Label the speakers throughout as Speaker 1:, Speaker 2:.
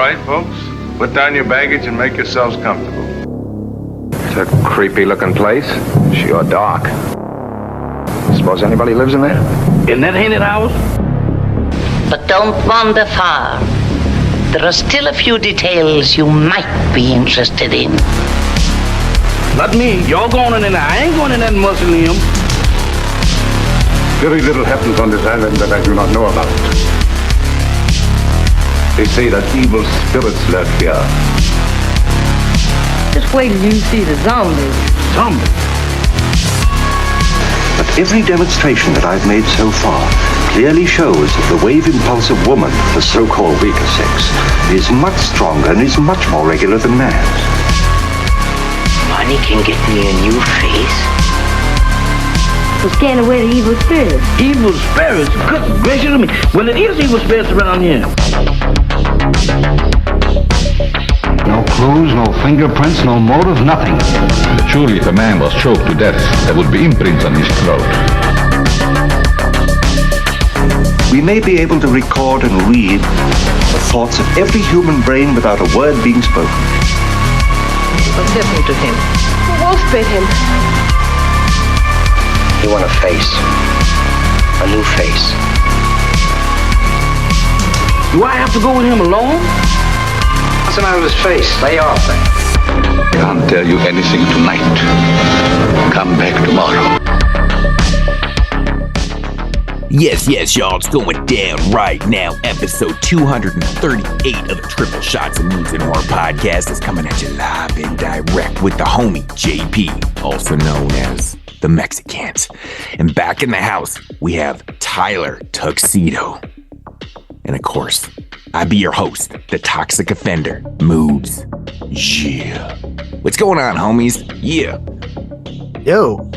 Speaker 1: right, folks. Put down your baggage and make yourselves comfortable.
Speaker 2: It's a creepy-looking place. Sure dark. Suppose anybody lives in there?
Speaker 3: In that haunted house?
Speaker 4: But don't wander far. There are still a few details you might be interested in.
Speaker 3: Not me. Y'all going in there. I ain't going in that mausoleum.
Speaker 5: Very little happens on this island that I do not know about. They say that evil spirits lurk here.
Speaker 6: Just wait till you see the zombies.
Speaker 3: Zombies?
Speaker 7: But every demonstration that I've made so far clearly shows that the wave impulse of woman, the so-called weaker sex, is much stronger and is much more regular than man's.
Speaker 4: Money can get me a new face.
Speaker 6: To scare away the evil spirits.
Speaker 3: Evil spirits? Good gracious of me. Well, it is evil spirits around here.
Speaker 5: No clues, no fingerprints, no motive, nothing.
Speaker 8: Surely if a man was choked to death, there would be imprints on his throat.
Speaker 7: We may be able to record and read the thoughts of every human brain without a word being spoken.
Speaker 6: What's happened to him? The wolf bit him.
Speaker 2: You want a face. A new face.
Speaker 3: Do I have to go with him alone?
Speaker 2: What's the matter with his face? Lay off it.
Speaker 8: Can't tell you anything tonight. Come back tomorrow.
Speaker 9: Yes, y'all, it's going down right now. Episode 238 of the Triple Shots and Moodz and Horror podcast is coming at you live and direct with the homie JP, also known as the Mexicans. And back in the house, we have Tyler Tuxedo. And of course, I be your host, the toxic offender, Moodz. Yeah. What's going on, homies? Yeah.
Speaker 10: Yo,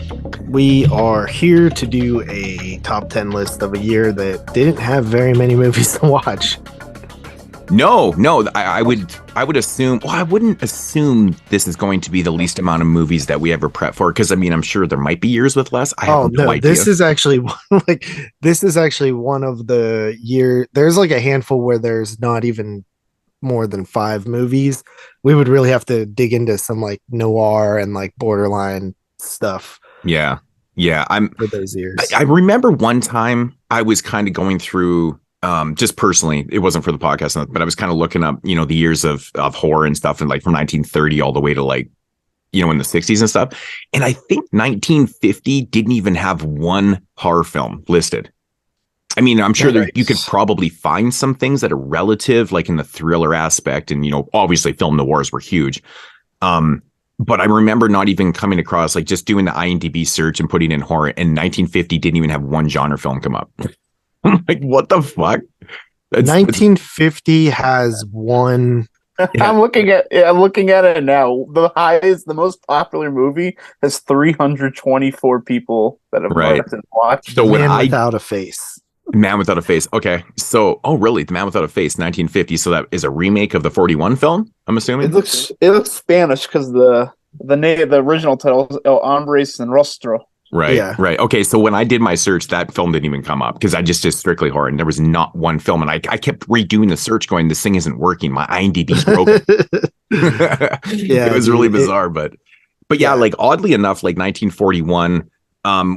Speaker 10: we are here to do a top 10 list of a year that didn't have very many movies to watch.
Speaker 9: No, I would assume, well, I wouldn't assume this is going to be the least amount of movies that we ever prep for, because I mean, I'm sure there might be years with less. I have no idea.
Speaker 10: This is actually one of the year. There's like a handful where there's not even more than 5 movies. We would really have to dig into some like noir and like borderline stuff.
Speaker 9: Yeah.
Speaker 10: For those years.
Speaker 9: I remember one time I was kind of going through, just personally, it wasn't for the podcast, but I was kind of looking up, the years of horror and stuff, and like from 1930 all the way to like, in the 60s and stuff. And I think 1950 didn't even have one horror film listed. I mean, I'm sure you could probably find some things that are relative, like in the thriller aspect, and obviously film noirs were huge. But I remember not even coming across, like just doing the IMDb search and putting in horror, and 1950 didn't even have one genre film come up. I'm like, what the fuck?
Speaker 10: 1950 has one.
Speaker 11: Yeah. I'm looking at it now. The most popular movie has 324 people that have watched.
Speaker 9: So when
Speaker 10: Without a Face.
Speaker 9: Man Without a Face. Okay. So, really? The Man Without a Face, 1950. So that is a remake of the 41 film, I'm assuming?
Speaker 11: It looks Spanish because the original title is El Hombre Sin Rostro.
Speaker 9: Right.
Speaker 10: Yeah.
Speaker 9: Right. Okay. So when I did my search, that film didn't even come up because I just did strictly horror, and there was not one film. And I kept redoing the search going, this thing isn't working. My IMDb's broken. Yeah. It was really bizarre. But yeah, like oddly enough, like 1941.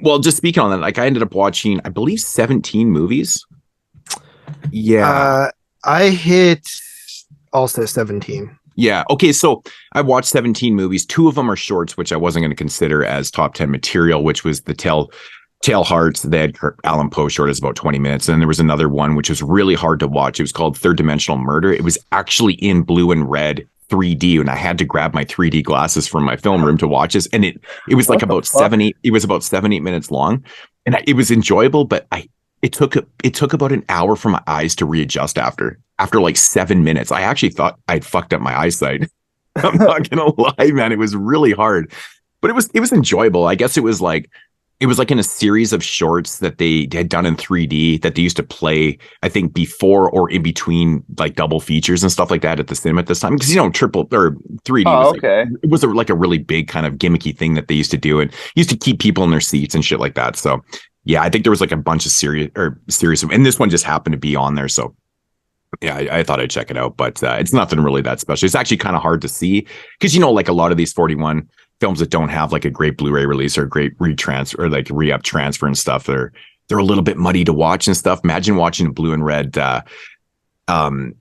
Speaker 9: Well, just speaking on that, like I ended up watching, I believe 17 movies. Yeah.
Speaker 10: I hit also 17.
Speaker 9: Yeah. Okay. So I watched 17 movies. 2 of them are shorts, which I wasn't going to consider as top 10 material, which was the Tale Hearts. They had Alan Poe short is about 20 minutes. And then there was another one, which was really hard to watch. It was called Third Dimensional Murder. It was actually in blue and red 3D, and I had to grab my 3D glasses from my film room to watch this. And it was like about 7-8 minutes long, and it was enjoyable, but it took about an hour for my eyes to readjust after like 7 minutes. I actually thought I'd fucked up my eyesight. I'm not gonna lie, man. It was really hard, but it was enjoyable. I guess it was like in a series of shorts that they had done in 3D that they used to play, I think, before or in between like double features and stuff like that at the cinema at this time. Because triple or 3D was like a really big kind of gimmicky thing that they used to do, and used to keep people in their seats and shit like that. So yeah, I think there was like a bunch of series, and this one just happened to be on there. So Yeah, I thought I'd check it out, but it's nothing really that special. It's actually kind of hard to see because, like a lot of these 41 films that don't have like a great Blu-ray release or a great retransfer or like re-up transfer and stuff, they're a little bit muddy to watch and stuff. Imagine watching a blue and red 41.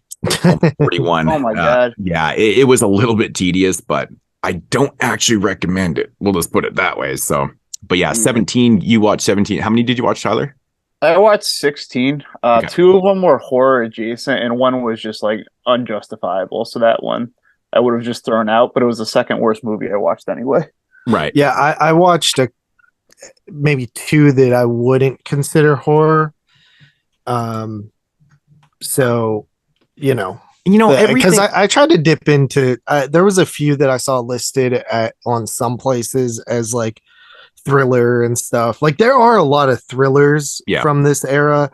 Speaker 11: Oh my god.
Speaker 9: Yeah, it was a little bit tedious, but I don't actually recommend it. We'll just put it that way. So, but yeah, 17, you watched 17. How many did you watch, Tyler?
Speaker 11: I watched 16.
Speaker 9: Okay.
Speaker 11: 2 of them were horror adjacent, and one was just like unjustifiable. So that one I would have just thrown out, but it was the second worst movie I watched anyway.
Speaker 9: Right.
Speaker 10: Yeah, I watched maybe 2 that I wouldn't consider horror. So, because I tried to dip into. There was a few that I saw listed on some places as like thriller and stuff. Like there are a lot of thrillers from this era,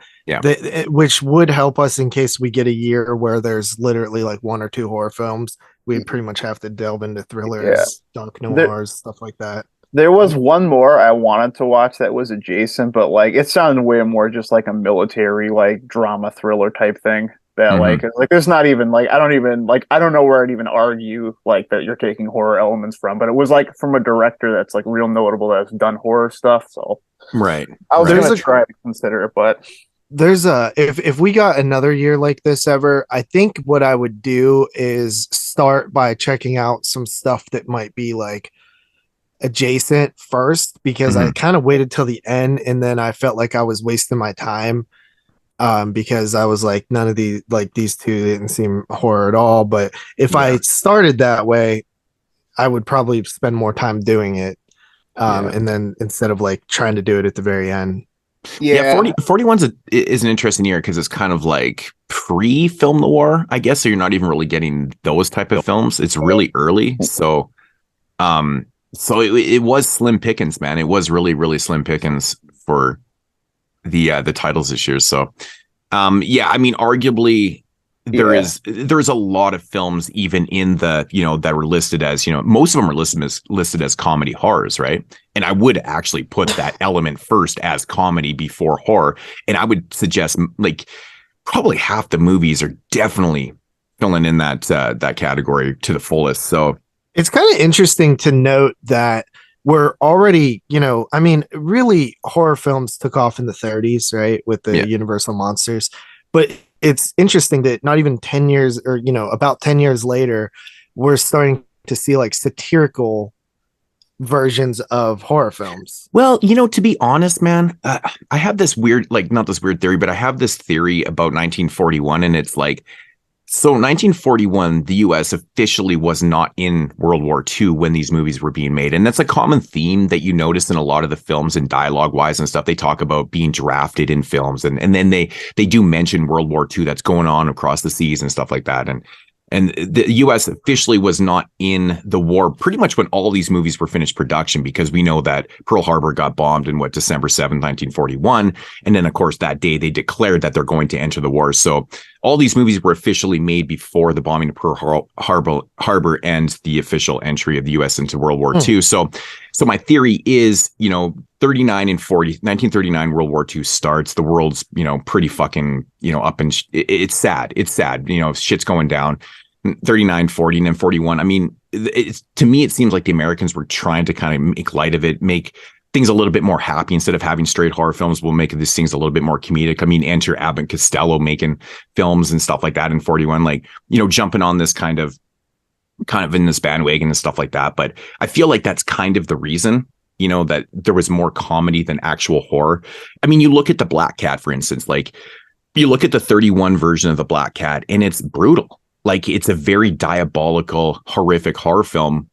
Speaker 10: which would help us in case we get a year where there's literally like 1 or 2 horror films. We pretty much have to delve into thrillers, dark noirs, stuff like that.
Speaker 11: There was one more I wanted to watch that was adjacent, but like it sounded way more just like a military like drama thriller type thing. That like there's not even like I don't know where I'd even argue like that you're taking horror elements from, but it was like from a director that's like real notable that's done horror stuff. So
Speaker 9: right,
Speaker 11: I was gonna try to consider it, but
Speaker 10: there's if we got another year like this ever, I think what I would do is start by checking out some stuff that might be like adjacent first, because I kind of waited till the end and then I felt like I was wasting my time. Because I was like, none of these, like these 2 didn't seem horror at all. But if I started that way, I would probably spend more time doing it. And then instead of like trying to do it at the very end.
Speaker 9: Yeah, 41's is an interesting year because it's kind of like pre-film noir, I guess. So you're not even really getting those type of films. It's really early. So, it was slim pickings, man. It was really, really slim pickings for the titles this year. So I mean arguably there's a lot of films even in the that were listed as most of them are listed as comedy horrors, right? And I would actually put that element first as comedy before horror, and I would suggest like probably half the movies are definitely filling in that category to the fullest. So
Speaker 10: it's kind of interesting to note that we're already, I mean, really horror films took off in the 30s, right? With the Universal monsters. But it's interesting that not even 10 years or, about 10 years later, we're starting to see like satirical versions of horror films.
Speaker 9: Well, to be honest, man, I have this weird, like not this weird theory, but I have this theory about 1941. And it's like, so 1941, the U.S. officially was not in World War II when these movies were being made. And that's a common theme that you notice in a lot of the films and dialogue-wise and stuff. They talk about being drafted in films. And then they do mention World War II that's going on across the seas and stuff like that. And the U.S. officially was not in the war pretty much when all these movies were finished production, because we know that Pearl Harbor got bombed in December 7th, 1941. And then, of course, that day they declared that they're going to enter the war. So all these movies were officially made before the bombing of Pearl Harbor and the official entry of the U.S. into World War II. So my theory is, 39 and 40, 1939 World War II starts. The world's, pretty fucking, up and it's sad. It's sad. Shit's going down. 39, 40, and then 41. I mean, to me, it seems like the Americans were trying to kind of make light of it, make things a little bit more happy. Instead of having straight horror films, we'll make these things a little bit more comedic. I mean, enter Abbott and Costello making films and stuff like that in 41, like, jumping on this kind of in this bandwagon and stuff like that. But I feel like that's kind of the reason, that there was more comedy than actual horror. I mean, you look at the Black Cat, for instance, like you look at the 31 version of the Black Cat and it's brutal. Like it's a very diabolical, horrific horror film.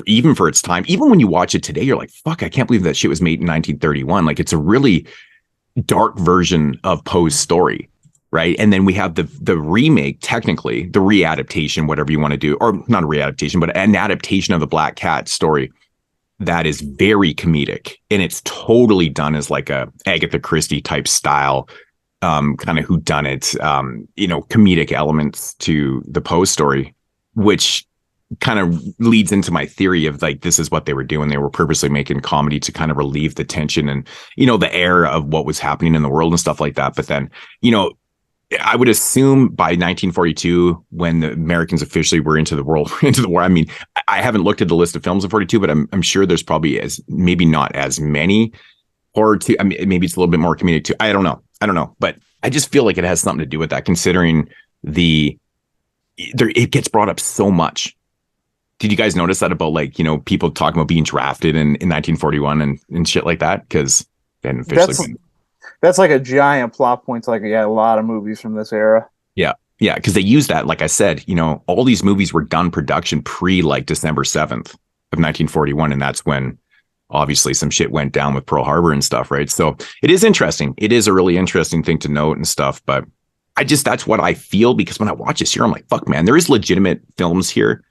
Speaker 9: Even for its time, even when you watch it today, you're like, fuck, I can't believe that shit was made in 1931. Like it's a really dark version of Poe's story. Right. And then we have the remake, technically the readaptation, whatever you want to do, or not a readaptation, but an adaptation of the Black Cat story that is very comedic, and it's totally done as like a Agatha Christie type style, kind of whodunit, comedic elements to the Poe story, which kind of leads into my theory of like, this is what they were doing. They were purposely making comedy to kind of relieve the tension and, the air of what was happening in the world and stuff like that. But then, I would assume by 1942, when the Americans officially were into the war. I mean, I haven't looked at the list of films in 42, but I'm sure there's probably maybe not as many horror too. I mean, maybe it's a little bit more comedic too. I don't know, but I just feel like it has something to do with that, considering it gets brought up so much. Did you guys notice that about, like, you know, people talking about being drafted in 1941 and shit like that? Because they hadn't officially
Speaker 11: that's like a giant plot point to, like, a lot of movies from this era.
Speaker 9: Yeah, because they use that. Like I said, you know, all these movies were done production pre, like, December 7th of 1941, and that's when obviously some shit went down with Pearl Harbor and stuff, right? So it is interesting. It is a really interesting thing to note and stuff, but that's what I feel, because when I watch this here, I'm like, fuck, man, there is legitimate films here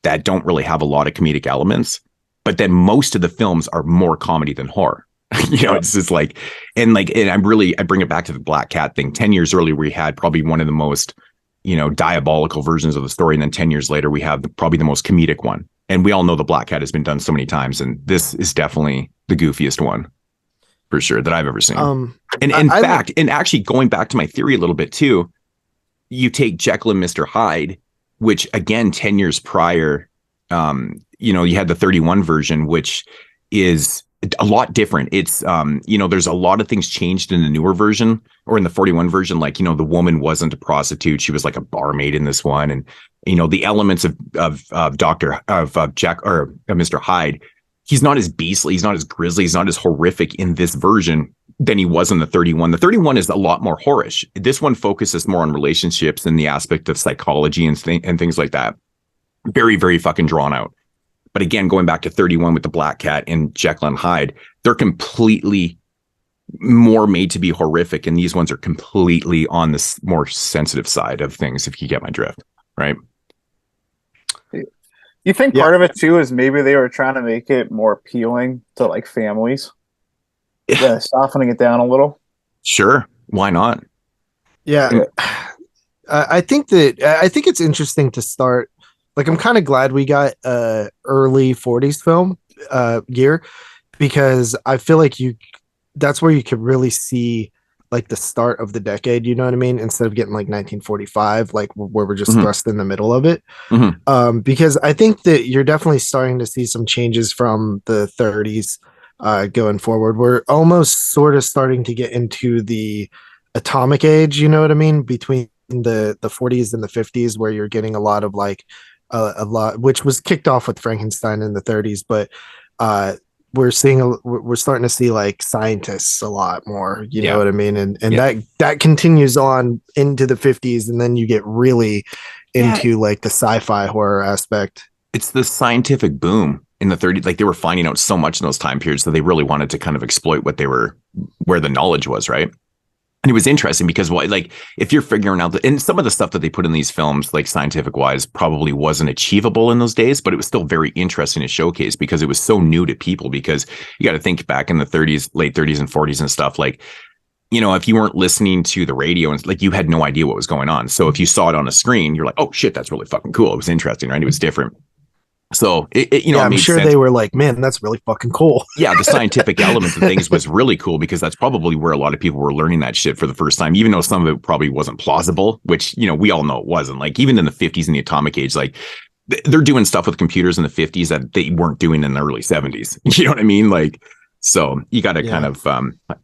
Speaker 9: that don't really have a lot of comedic elements, but then most of the films are more comedy than horror. You know, it's just like, and I bring it back to the Black Cat thing. 10 years earlier, we had probably one of the most, you know, diabolical versions of the story. And then 10 years later, we have probably the most comedic one. And we all know the Black Cat has been done so many times. And this is definitely the goofiest one for sure that I've ever seen. And in fact, and actually going back to my theory a little bit too, you take Jekyll and Mr. Hyde, which again, 10 years prior, you know, you had the 31 version, which is a lot different. It's, you know, there's a lot of things changed in the newer version, or in the 41 version. Like, you know, the woman wasn't a prostitute. She was like a barmaid in this one. And, you know, the elements of Mr. Hyde, he's not as beastly. He's not as grisly. He's not as horrific in this version than he was in the 31. The 31 is a lot more horrorish. This one focuses more on relationships and the aspect of psychology and things like that. Very, very fucking drawn out. But again, going back to 31 with the Black Cat and Jekyll and Hyde, they're completely more made to be horrific. And these ones are completely on this more sensitive side of things, if you get my drift, right?
Speaker 11: You think part of it too is maybe they were trying to make it more appealing to, like, families? Yeah, softening it down a little. Sure.
Speaker 9: Why not?
Speaker 10: Yeah. I think it's interesting to start. Like, I'm kind of glad we got early 40s film year, because I feel like that's where you could really see, like, the start of the decade, you know what I mean? Instead of getting like 1945, like where we're just thrust in the middle of it. Because I think that you're definitely starting to see some changes from the 30s going forward. We're almost sort of starting to get into the atomic age, you know what I mean? Between the 40s and the 50s, where you're getting a lot of, like, a lot, which was kicked off with Frankenstein in the 30s, but we're starting to see, like, scientists a lot more, you know what I mean? And that continues on into the 50s, and then you get really into like the sci-fi horror aspect.
Speaker 9: It's the scientific boom in the 30s. Like, they were finding out so much in those time periods that they really wanted to kind of exploit where the knowledge was, right? And it was interesting because, like, if you're figuring out and some of the stuff that they put in these films, like, scientific wise, probably wasn't achievable in those days, but it was still very interesting to showcase because it was so new to people. Because you got to think back in the 30s, late 30s and 40s and stuff, like, you know, if you weren't listening to the radio and, like, you had no idea what was going on. So if you saw it on a screen, you're like, oh shit, that's really fucking cool. It was interesting, right? It was different. So
Speaker 10: I'm sure they were like, man, that's really fucking cool.
Speaker 9: Yeah, the scientific element of things was really cool because that's probably where a lot of people were learning that shit for the first time, even though some of it probably wasn't plausible, which, you know, we all know it wasn't. Like, even in the 50s and the atomic age, like, they're doing stuff with computers in the 50s that they weren't doing in the early 70s. You know what I mean? Like, so you got to kind of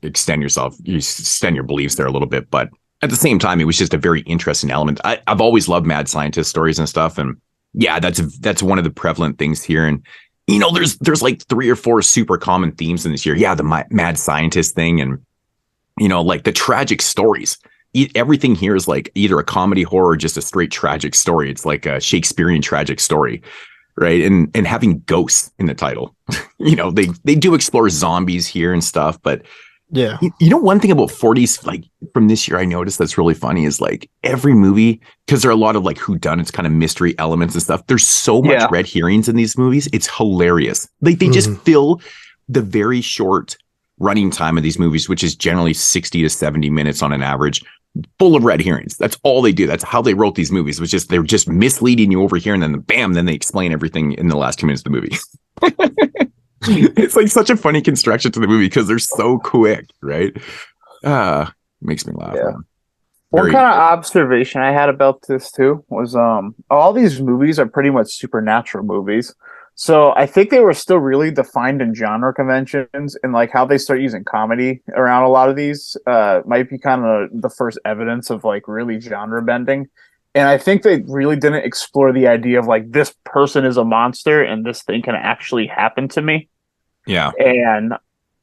Speaker 9: extend your beliefs there a little bit. But at the same time, it was just a very interesting element. I've always loved mad scientist stories and stuff. And yeah, that's one of the prevalent things here. And, you know, there's like 3 or 4 super common themes in this year. Yeah, the mad scientist thing, and, you know, like the tragic stories. Everything here is like either a comedy, horror, or just a straight tragic story. It's like a Shakespearean tragic story, right? And having ghosts in the title. You know, they do explore zombies here and stuff, but
Speaker 10: yeah,
Speaker 9: you know, one thing about 40s, like, from this year, I noticed that's really funny is, like, every movie, because there are a lot of, like, whodunits, kind of mystery elements and stuff. There's so much red herrings in these movies. It's hilarious. Like, they just fill the very short running time of these movies, which is generally 60 to 70 minutes on an average, full of red herrings. That's all they do. That's how they wrote these movies. Was just, they're just misleading you over here, and then bam, then they explain everything in the last 2 minutes of the movie. It's like such a funny construction to the movie because they're so quick, right? Makes me laugh.
Speaker 11: One
Speaker 9: Very,
Speaker 11: kind of observation I had about this too was all these movies are pretty much supernatural movies. So I think they were still really defined in genre conventions, and like how they start using comedy around a lot of these might be kind of the first evidence of like really genre bending. And I think they really didn't explore the idea of like this person is a monster and this thing can actually happen to me.
Speaker 9: yeah.
Speaker 11: And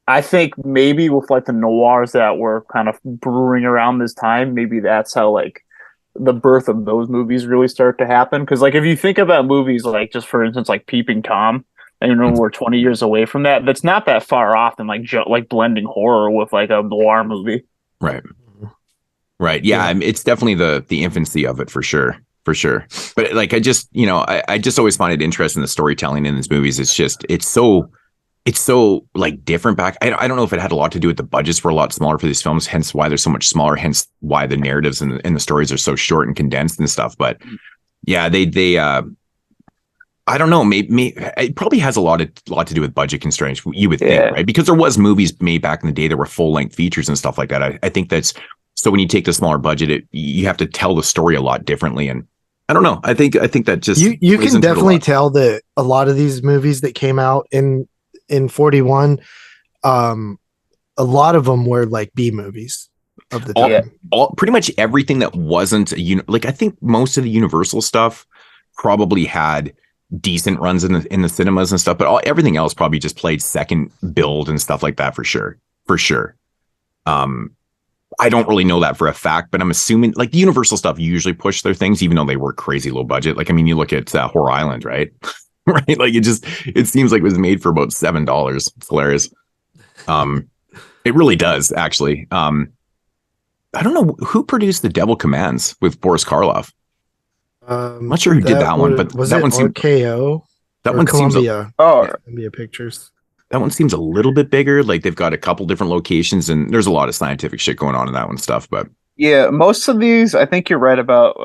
Speaker 11: I think maybe with like the noirs that were kind of brewing around this time, maybe that's how like the birth of those movies really start to happen. Because like if you think about movies like just for instance like Peeping Tom, and you know we're 20 years away from that, that's not that far off than like like blending horror with like a noir movie.
Speaker 9: Right. Right. Yeah. It's definitely the infancy of it for sure. For sure. But like, I just always find it interesting, the storytelling in these movies. It's so like different back. I don't know if it had a lot to do with the budgets were a lot smaller for these films, hence why they're so much smaller, hence why the narratives and the stories are so short and condensed and stuff. But yeah, they I don't know, maybe it probably has a lot to do with budget constraints, you would think, right? Because there was movies made back in the day that were full-length features and stuff like that. I think that's so when you take the smaller budget, you have to tell the story a lot differently. And I don't know. I think that just
Speaker 10: you can definitely tell that a lot of these movies that came out in 41, a lot of them were like B movies of the time.
Speaker 9: Pretty much everything that wasn't like I think most of the Universal stuff probably had decent runs in the cinemas and stuff, but everything else probably just played second build and stuff like that for sure. I don't really know that for a fact, but I'm assuming like the Universal stuff usually push their things, even though they were crazy low budget. Like, I mean, you look at Horror Island, right? Right. Like it seems like it was made for about $7. It's hilarious. It really does actually. I don't know who produced The Devil Commands with Boris Karloff. I'm not sure who did that one, but that one seemed
Speaker 10: RKO.
Speaker 9: That one
Speaker 10: Columbia.
Speaker 9: seems
Speaker 10: Columbia Pictures.
Speaker 9: That one seems a little bit bigger. Like they've got a couple different locations, and there's a lot of scientific shit going on in that one stuff. But
Speaker 11: yeah, most of these, I think you're right about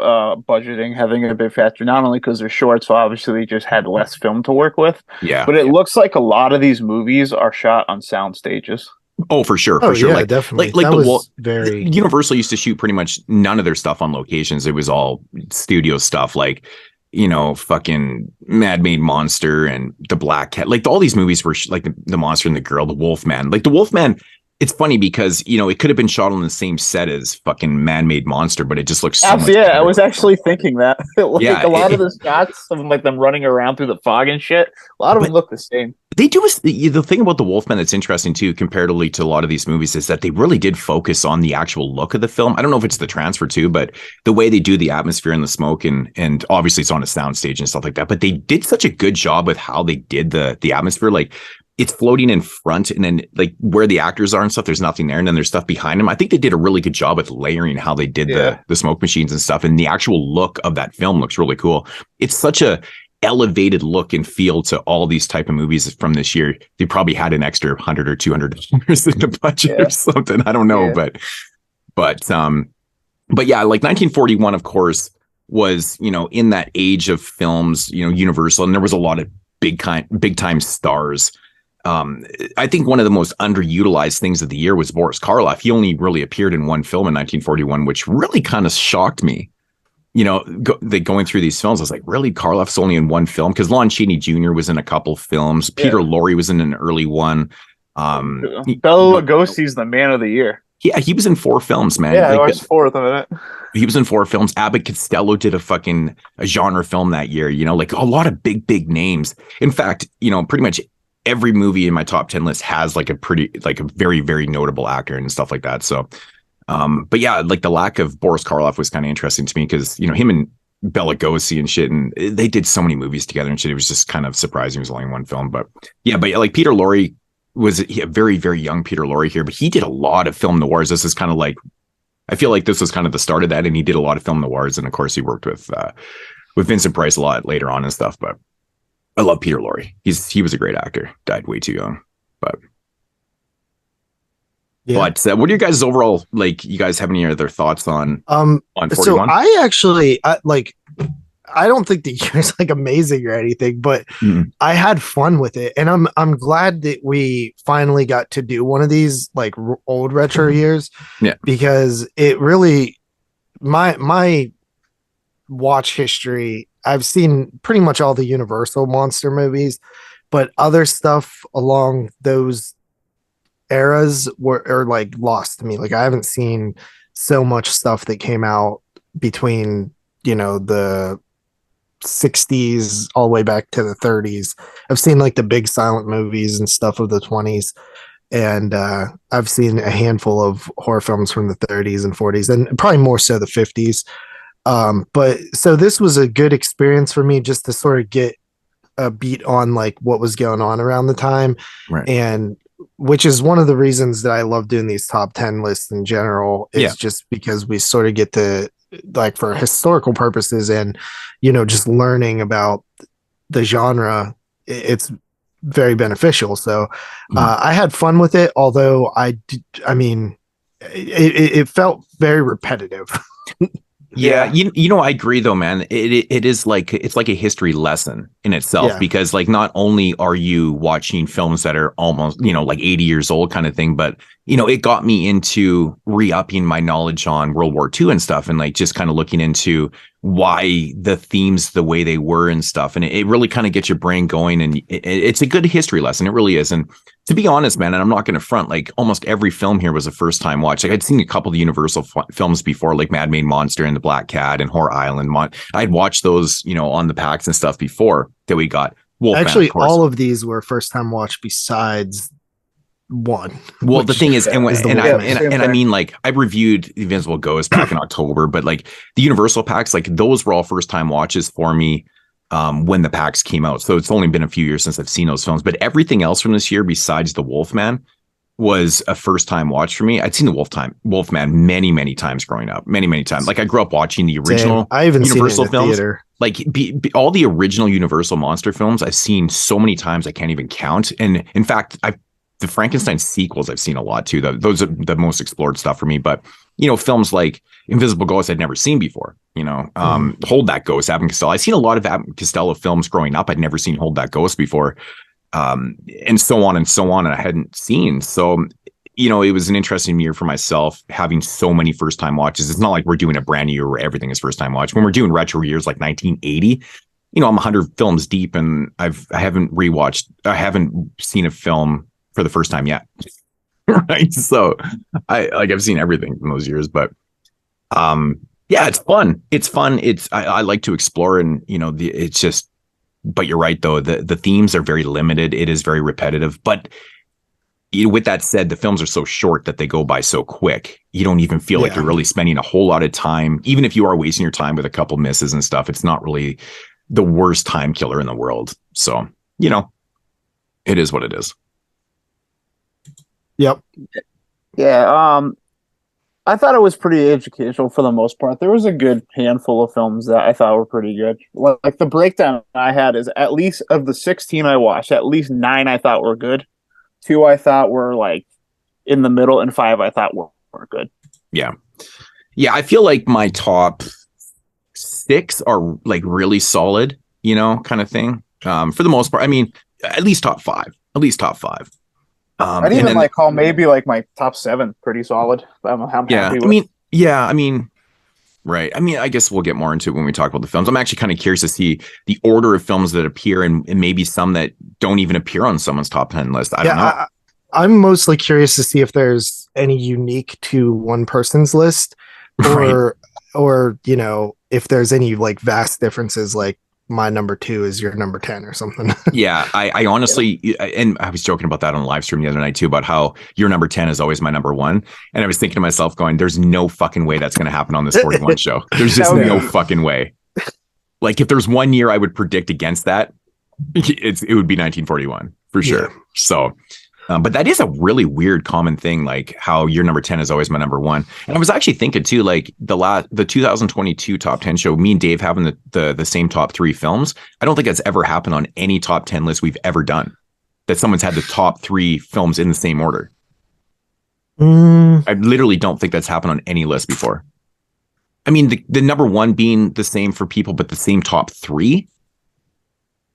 Speaker 11: budgeting having a big factor. Not only because they're short, so obviously they just had less film to work with.
Speaker 9: Yeah,
Speaker 11: but it looks like a lot of these movies are shot on sound stages.
Speaker 9: Oh, for sure, for sure.
Speaker 10: Yeah,
Speaker 9: like
Speaker 10: definitely.
Speaker 9: Like
Speaker 10: very
Speaker 9: Universal used to shoot pretty much none of their stuff on locations. It was all studio stuff, like fucking Mad Made Monster and The Black Cat. Like all these movies were like the Monster and the Girl, The Wolfman. Like The Wolfman, it's funny because it could have been shot on the same set as fucking Man Made Monster, but it just looks so much better.
Speaker 11: I was actually thinking that. A lot of the shots of like them running around through the fog and shit, a lot of them look the same.
Speaker 9: They do the thing about The Wolfman that's interesting too, comparatively to a lot of these movies, is that they really did focus on the actual look of the film. I don't know if it's the transfer too, but the way they do the atmosphere and the smoke and obviously it's on a soundstage and stuff like that. But they did such a good job with how they did the atmosphere. Like it's floating in front, and then like where the actors are and stuff, there's nothing there, and then there's stuff behind them. I think they did a really good job with layering how they did the smoke machines and stuff, and the actual look of that film looks really cool. It's such a elevated look and feel to all these type of movies from this year. They probably had an extra $100 or $200 in the budget or something. I don't know, but yeah, like 1941, of course, was in that age of films, Universal, and there was a lot of big time stars. I think one of the most underutilized things of the year was Boris Karloff. He only really appeared in one film in 1941, which really kind of shocked me. Going through these films, I was like, really? Karloff's only in one film? Because Lon Chaney Jr. was in a couple films. Peter Lorre was in an early one.
Speaker 11: Bela Lugosi's the man of the year.
Speaker 9: Yeah, he was in 4 films, man.
Speaker 11: Yeah, I watched 4 of them in it.
Speaker 9: He was in 4 films. Abbott Costello did a genre film that year. Like a lot of big names. In fact, pretty much every movie in my top 10 list has like a very, very notable actor and stuff like that. So, but yeah, like the lack of Boris Karloff was kind of interesting to me because, him and Bela Lugosi and shit, and they did so many movies together and shit. It was just kind of surprising. It was only in one film, but like Peter Lorre was a very, very young Peter Lorre here, but he did a lot of film noirs. This is kind of like, I feel like this was kind of the start of that. And he did a lot of film noirs. And of course he worked with Vincent Price a lot later on and stuff, but I love Peter Lorre. He was a great actor, died way too young, but. Yeah. But what are your guys' overall, like, you guys have any other thoughts on 41?
Speaker 10: So I actually, I don't think the year's like amazing or anything, but I had fun with it. And I'm glad that we finally got to do one of these like old retro years.
Speaker 9: Yeah.
Speaker 10: Because it really, my watch history, I've seen pretty much all the Universal monster movies, but other stuff along those eras are like lost to me. Like I haven't seen so much stuff that came out between, the 60s all the way back to the 30s. I've seen like the big silent movies and stuff of the 20s. And I've seen a handful of horror films from the 30s and 40s, and probably more so the 50s. But so this was a good experience for me just to sort of get a beat on like what was going on around the time.
Speaker 9: Right.
Speaker 10: And which is one of the reasons that I love doing these top 10 lists in general, is just because we sort of get to, like, for historical purposes and, just learning about the genre, it's very beneficial. So I had fun with it, although it felt very repetitive.
Speaker 9: Yeah, I agree though, man. It is like, it's like a history lesson in itself, because like not only are you watching films that are almost, like 80 years old kind of thing, but it got me into re-upping my knowledge on World War II and stuff, and like just kind of looking into why the themes the way they were and stuff. And it really kind of gets your brain going, and it's a good history lesson. It really is. And to be honest, man, and I'm not going to front, like almost every film here was a first time watch. Like I'd seen a couple of the Universal films before, like Mad Made Monster and The Black Cat and Horror Island. I'd watched those, on the packs and stuff before that we got. Wolfman,
Speaker 10: actually, all of these were first time watch besides one.
Speaker 9: Well, the thing is, I mean, like I reviewed Invincible Ghost back in October, but like the Universal packs, like those were all first time watches for me when the packs came out. So it's only been a few years since I've seen those films, but everything else from this year besides the Wolfman was a first time watch for me. I'd seen the Wolfman many times growing up, many times. Like I grew up watching the original Universal films. Like all the original Universal monster films I've seen so many times I can't even count. And in fact, the Frankenstein sequels I've seen a lot too. Those are the most explored stuff for me. But films like Invisible Ghost I'd never seen before. Hold That Ghost, Abbott and Costello. I've seen a lot of Abbott and Costello films growing up. I'd never seen Hold That Ghost before, and so on and so on. And I hadn't seen. So it was an interesting year for myself having so many first time watches. It's not like we're doing a brand new year where everything is first time watch. When we're doing retro years like 1980. I'm 100 films deep, and I haven't seen a film for the first time yet. Right. So I've seen everything from those years, but it's fun. I like to explore, and it's just, but you're right though. The themes are very limited. It is very repetitive, but with that said, the films are so short that they go by so quick. You don't even feel like you're really spending a whole lot of time. Even if you are wasting your time with a couple misses and stuff, it's not really the worst time killer in the world. So, it is what it is.
Speaker 10: Yep.
Speaker 11: Yeah. I thought it was pretty educational for the most part. There was a good handful of films that I thought were pretty good. Like the breakdown I had is, at least of the 16 I watched, at least 9 I thought were good. 2 I thought were like in the middle, and 5 I thought were good. Yeah.
Speaker 9: Yeah. I feel like my top 6 are like really solid, kind of thing. For the most part, I mean, at least top 5. I'd
Speaker 11: even call maybe like my top 7 pretty solid. I'm happy with.
Speaker 9: Right. I mean, I guess we'll get more into it when we talk about the films. I'm actually kind of curious to see the order of films that appear, and maybe some that don't even appear on someone's top 10 list. I don't know.
Speaker 10: I'm mostly curious to see if there's any unique to one person's list, or if there's any like vast differences, like my number 2 is your number 10 or something.
Speaker 9: Yeah, I honestly, and I was joking about that on the live stream the other night too, about how your number 10 is always my number 1. And I was thinking to myself going, there's no fucking way that's going to happen on this 41 show. There's just no fucking way. Like if there's one year I would predict against that, it would be 1941 for sure. Yeah. So, but that is a really weird common thing, like how your number 10 is always my number 1. And I was actually thinking too, like the 2022 top 10 show, me and Dave having the same top 3 films. I don't think that's ever happened on any top 10 list we've ever done, that someone's had the top 3 films in the same order. I literally don't think that's happened on any list before. I mean, the number 1 being the same for people, but the same top 3.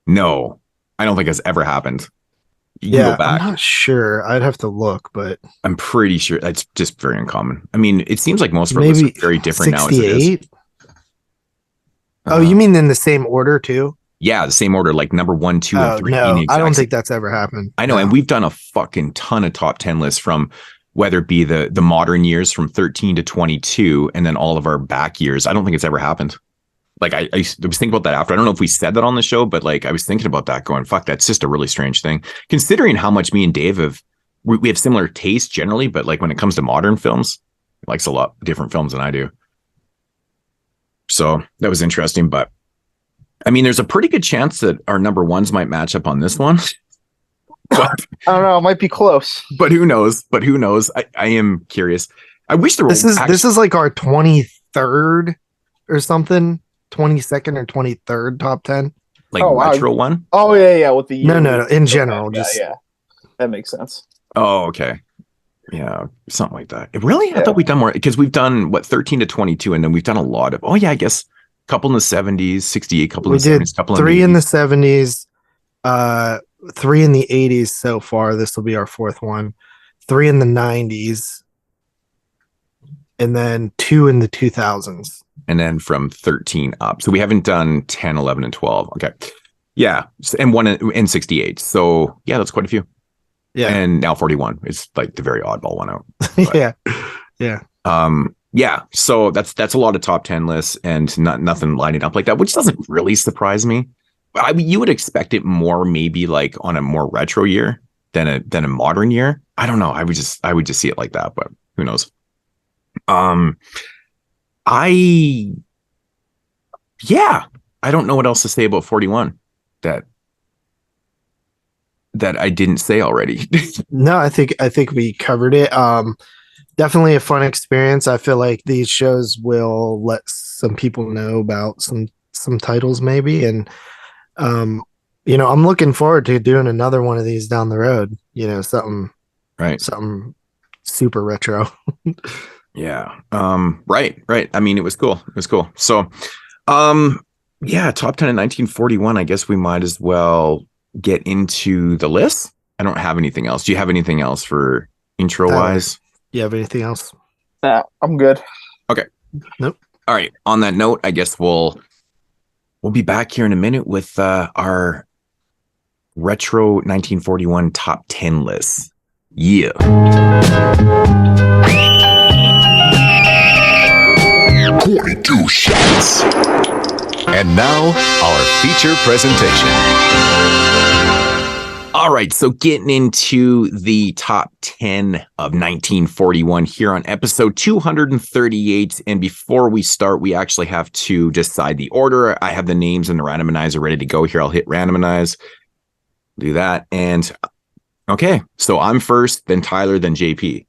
Speaker 9: No, I don't think that's ever happened. You can go back.
Speaker 10: I'm not sure. I'd have to look, but
Speaker 9: I'm pretty sure that's just very uncommon. I mean, it seems like most of our lists are very different now as it is.
Speaker 10: Oh, you mean in the same order too?
Speaker 9: Yeah, the same order, like number 1, 2, and 3.
Speaker 10: No, I don't think that's ever happened.
Speaker 9: I know, and we've done a fucking ton of top 10 lists from whether it be the modern years from 13 to 22, and then all of our back years. I don't think it's ever happened. Like I was thinking about that after. I don't know if we said that on the show, but like I was thinking about that, going, "Fuck, that's just a really strange thing." Considering how much me and Dave we have similar tastes generally, but like when it comes to modern films, he likes a lot different films than I do. So that was interesting, but. I mean, there's a pretty good chance that our number ones might match up on this one. But,
Speaker 11: I don't know. It might be close.
Speaker 9: But who knows? I am curious. I wish there was.
Speaker 10: This is like our 23rd or something. 22nd or 23rd top 10.
Speaker 9: Like retro one?
Speaker 11: Oh, yeah. With the year.
Speaker 10: No. In general.
Speaker 11: Yeah. That makes sense.
Speaker 9: Oh, okay. Yeah. Something like that. Really? I thought we'd done more because we've done 13 to 22, and then we've done a lot of. Oh, yeah, I guess. Couple in the 70s, 68, couple in the 70s, couple in the 80s.
Speaker 10: 3 in the 70s, 3 in the 80s so far. This will be our 4th one. 3 in the 90s, and then 2 in the 2000s.
Speaker 9: And then from 13 up. So we haven't done 10, 11, and 12. Okay. Yeah. And 1 in 68. So yeah, that's quite a few. Yeah. And now 41 is like the very oddball one out.
Speaker 10: Yeah. Yeah.
Speaker 9: Yeah, so that's a lot of top 10 lists and nothing lining up like that, which doesn't really surprise me. You would expect it more maybe like on a more retro year than a modern year. I don't know. I would just see it like that, but who knows? I don't know what else to say about 41 that I didn't say already.
Speaker 10: No, I think we covered it. Definitely a fun experience. I feel like these shows will let some people know about some titles maybe. And, I'm looking forward to doing another one of these down the road, something super retro.
Speaker 9: Yeah. Right. I mean, it was cool. So, top 10 in 1941, I guess we might as well get into the list. I don't have anything else. Do you have anything else for intro wise?
Speaker 10: You have anything else?
Speaker 11: I'm good.
Speaker 9: Okay.
Speaker 10: Nope.
Speaker 9: All right. On that note, I guess we'll be back here in a minute with our retro 1941 top 10 lists. Yeah.
Speaker 12: 42 shots. And now our feature presentation.
Speaker 9: All right, so getting into the top 10 of 1941 here on episode 238. And before we start, we actually have to decide the order. I have the names and the randomizer ready to go here. I'll hit randomize, do that. And okay, so I'm first, then Tyler, then JP.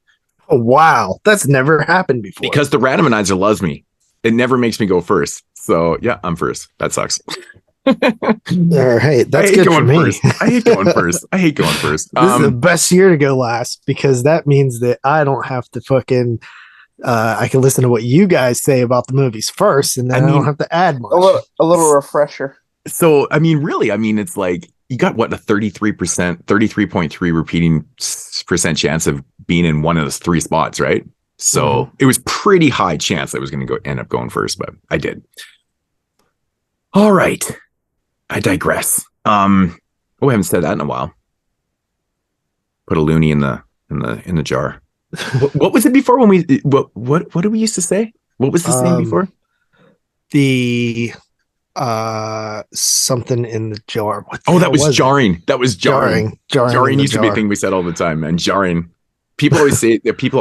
Speaker 10: Oh, wow. That's never happened before.
Speaker 9: Because the randomizer loves me. It never makes me go first. So yeah, I'm first. That sucks.
Speaker 10: All right, that's good for me.
Speaker 9: First. I hate going first. This
Speaker 10: is the best year to go last because that means that I don't have to fucking. I can listen to what you guys say about the movies first, and then I don't have to add much.
Speaker 11: A little refresher.
Speaker 9: So it's like you got a 33.3 repeating percent chance of being in one of those 3 spots, right? So It was pretty high chance I was going to end up going first, but I did. All right. I digress. I haven't said that in a while. Put a loonie in the jar. What was it before when we what did we used to say? What was the saying before?
Speaker 10: The something in the jar.
Speaker 9: That was jarring. That was jarring.
Speaker 10: Jarring
Speaker 9: used to be a thing we said all the time, man. Jarring. People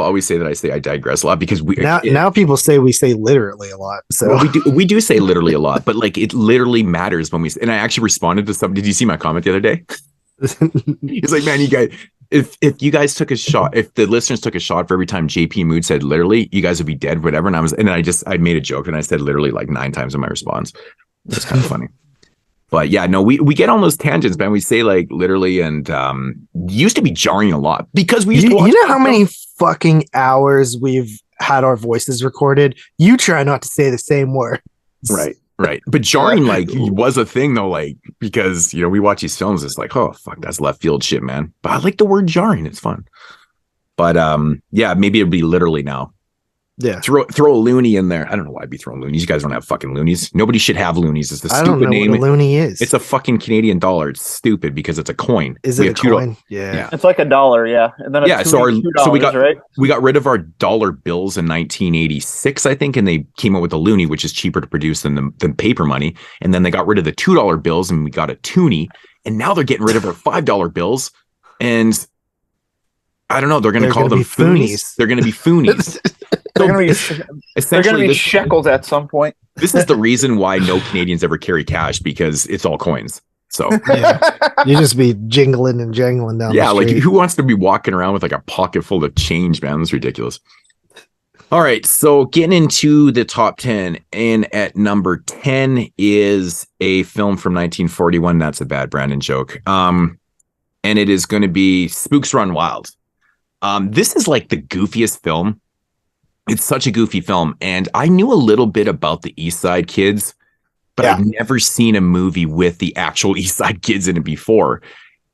Speaker 9: always say that I say I digress a lot because
Speaker 10: now people say we say literally a lot. So
Speaker 9: well, we do say literally a lot, but like it literally matters when we. And I actually responded to something. Did you see my comment the other day? He's like, man, you guys, if you guys took a shot, if the listeners took a shot for every time JP Moodz said literally, you guys would be dead, whatever. And I made a joke and I said literally like 9 times in my response. It's kind of funny. But yeah, no, we get on those tangents, man. We say like literally, and used to be jarring a lot because we used to watch.
Speaker 10: You know how many fucking hours we've had our voices recorded? You try not to say the same word,
Speaker 9: right? Right. But jarring, like, was a thing, though, like, because, you know, we watch these films, it's like, oh, fuck, that's left field shit, man. But I like the word jarring. It's fun. But, yeah, maybe it'll be literally now.
Speaker 10: Yeah.
Speaker 9: Throw a loony in there. I don't know why I'd be throwing loonies. You guys don't have fucking loonies. Nobody should have loonies. It's the stupid
Speaker 10: I don't know
Speaker 9: name.
Speaker 10: what a loony is.
Speaker 9: It's a fucking Canadian dollar. It's stupid because it's a coin.
Speaker 10: Is it a coin? Yeah.
Speaker 11: It's like $1, yeah. And then
Speaker 9: so we got
Speaker 11: right?
Speaker 9: We got rid of our dollar bills in 1986, I think, and they came out with a loonie, which is cheaper to produce than paper money. And then they got rid of the $2 bills, and we got a toonie. And now they're getting rid of our $5 bills, and I don't know. They're going to call them foonies. They're going to be foonies.
Speaker 11: They're going to be shekels at some point.
Speaker 9: This is the reason why no Canadians ever carry cash, because it's all coins. So
Speaker 10: you just be jingling and jangling down.
Speaker 9: Yeah,
Speaker 10: the
Speaker 9: like
Speaker 10: street.
Speaker 9: who wants to be walking around with like a pocket full of change, man? That's ridiculous. All right, so getting into the top 10, and at number 10 is a film from 1941. That's a bad Brandon joke. And it is going to be Spooks Run Wild. This is like the goofiest film. It's such a goofy film, and I knew a little bit about the East Side Kids, but I've never seen a movie with the actual East Side Kids in it before.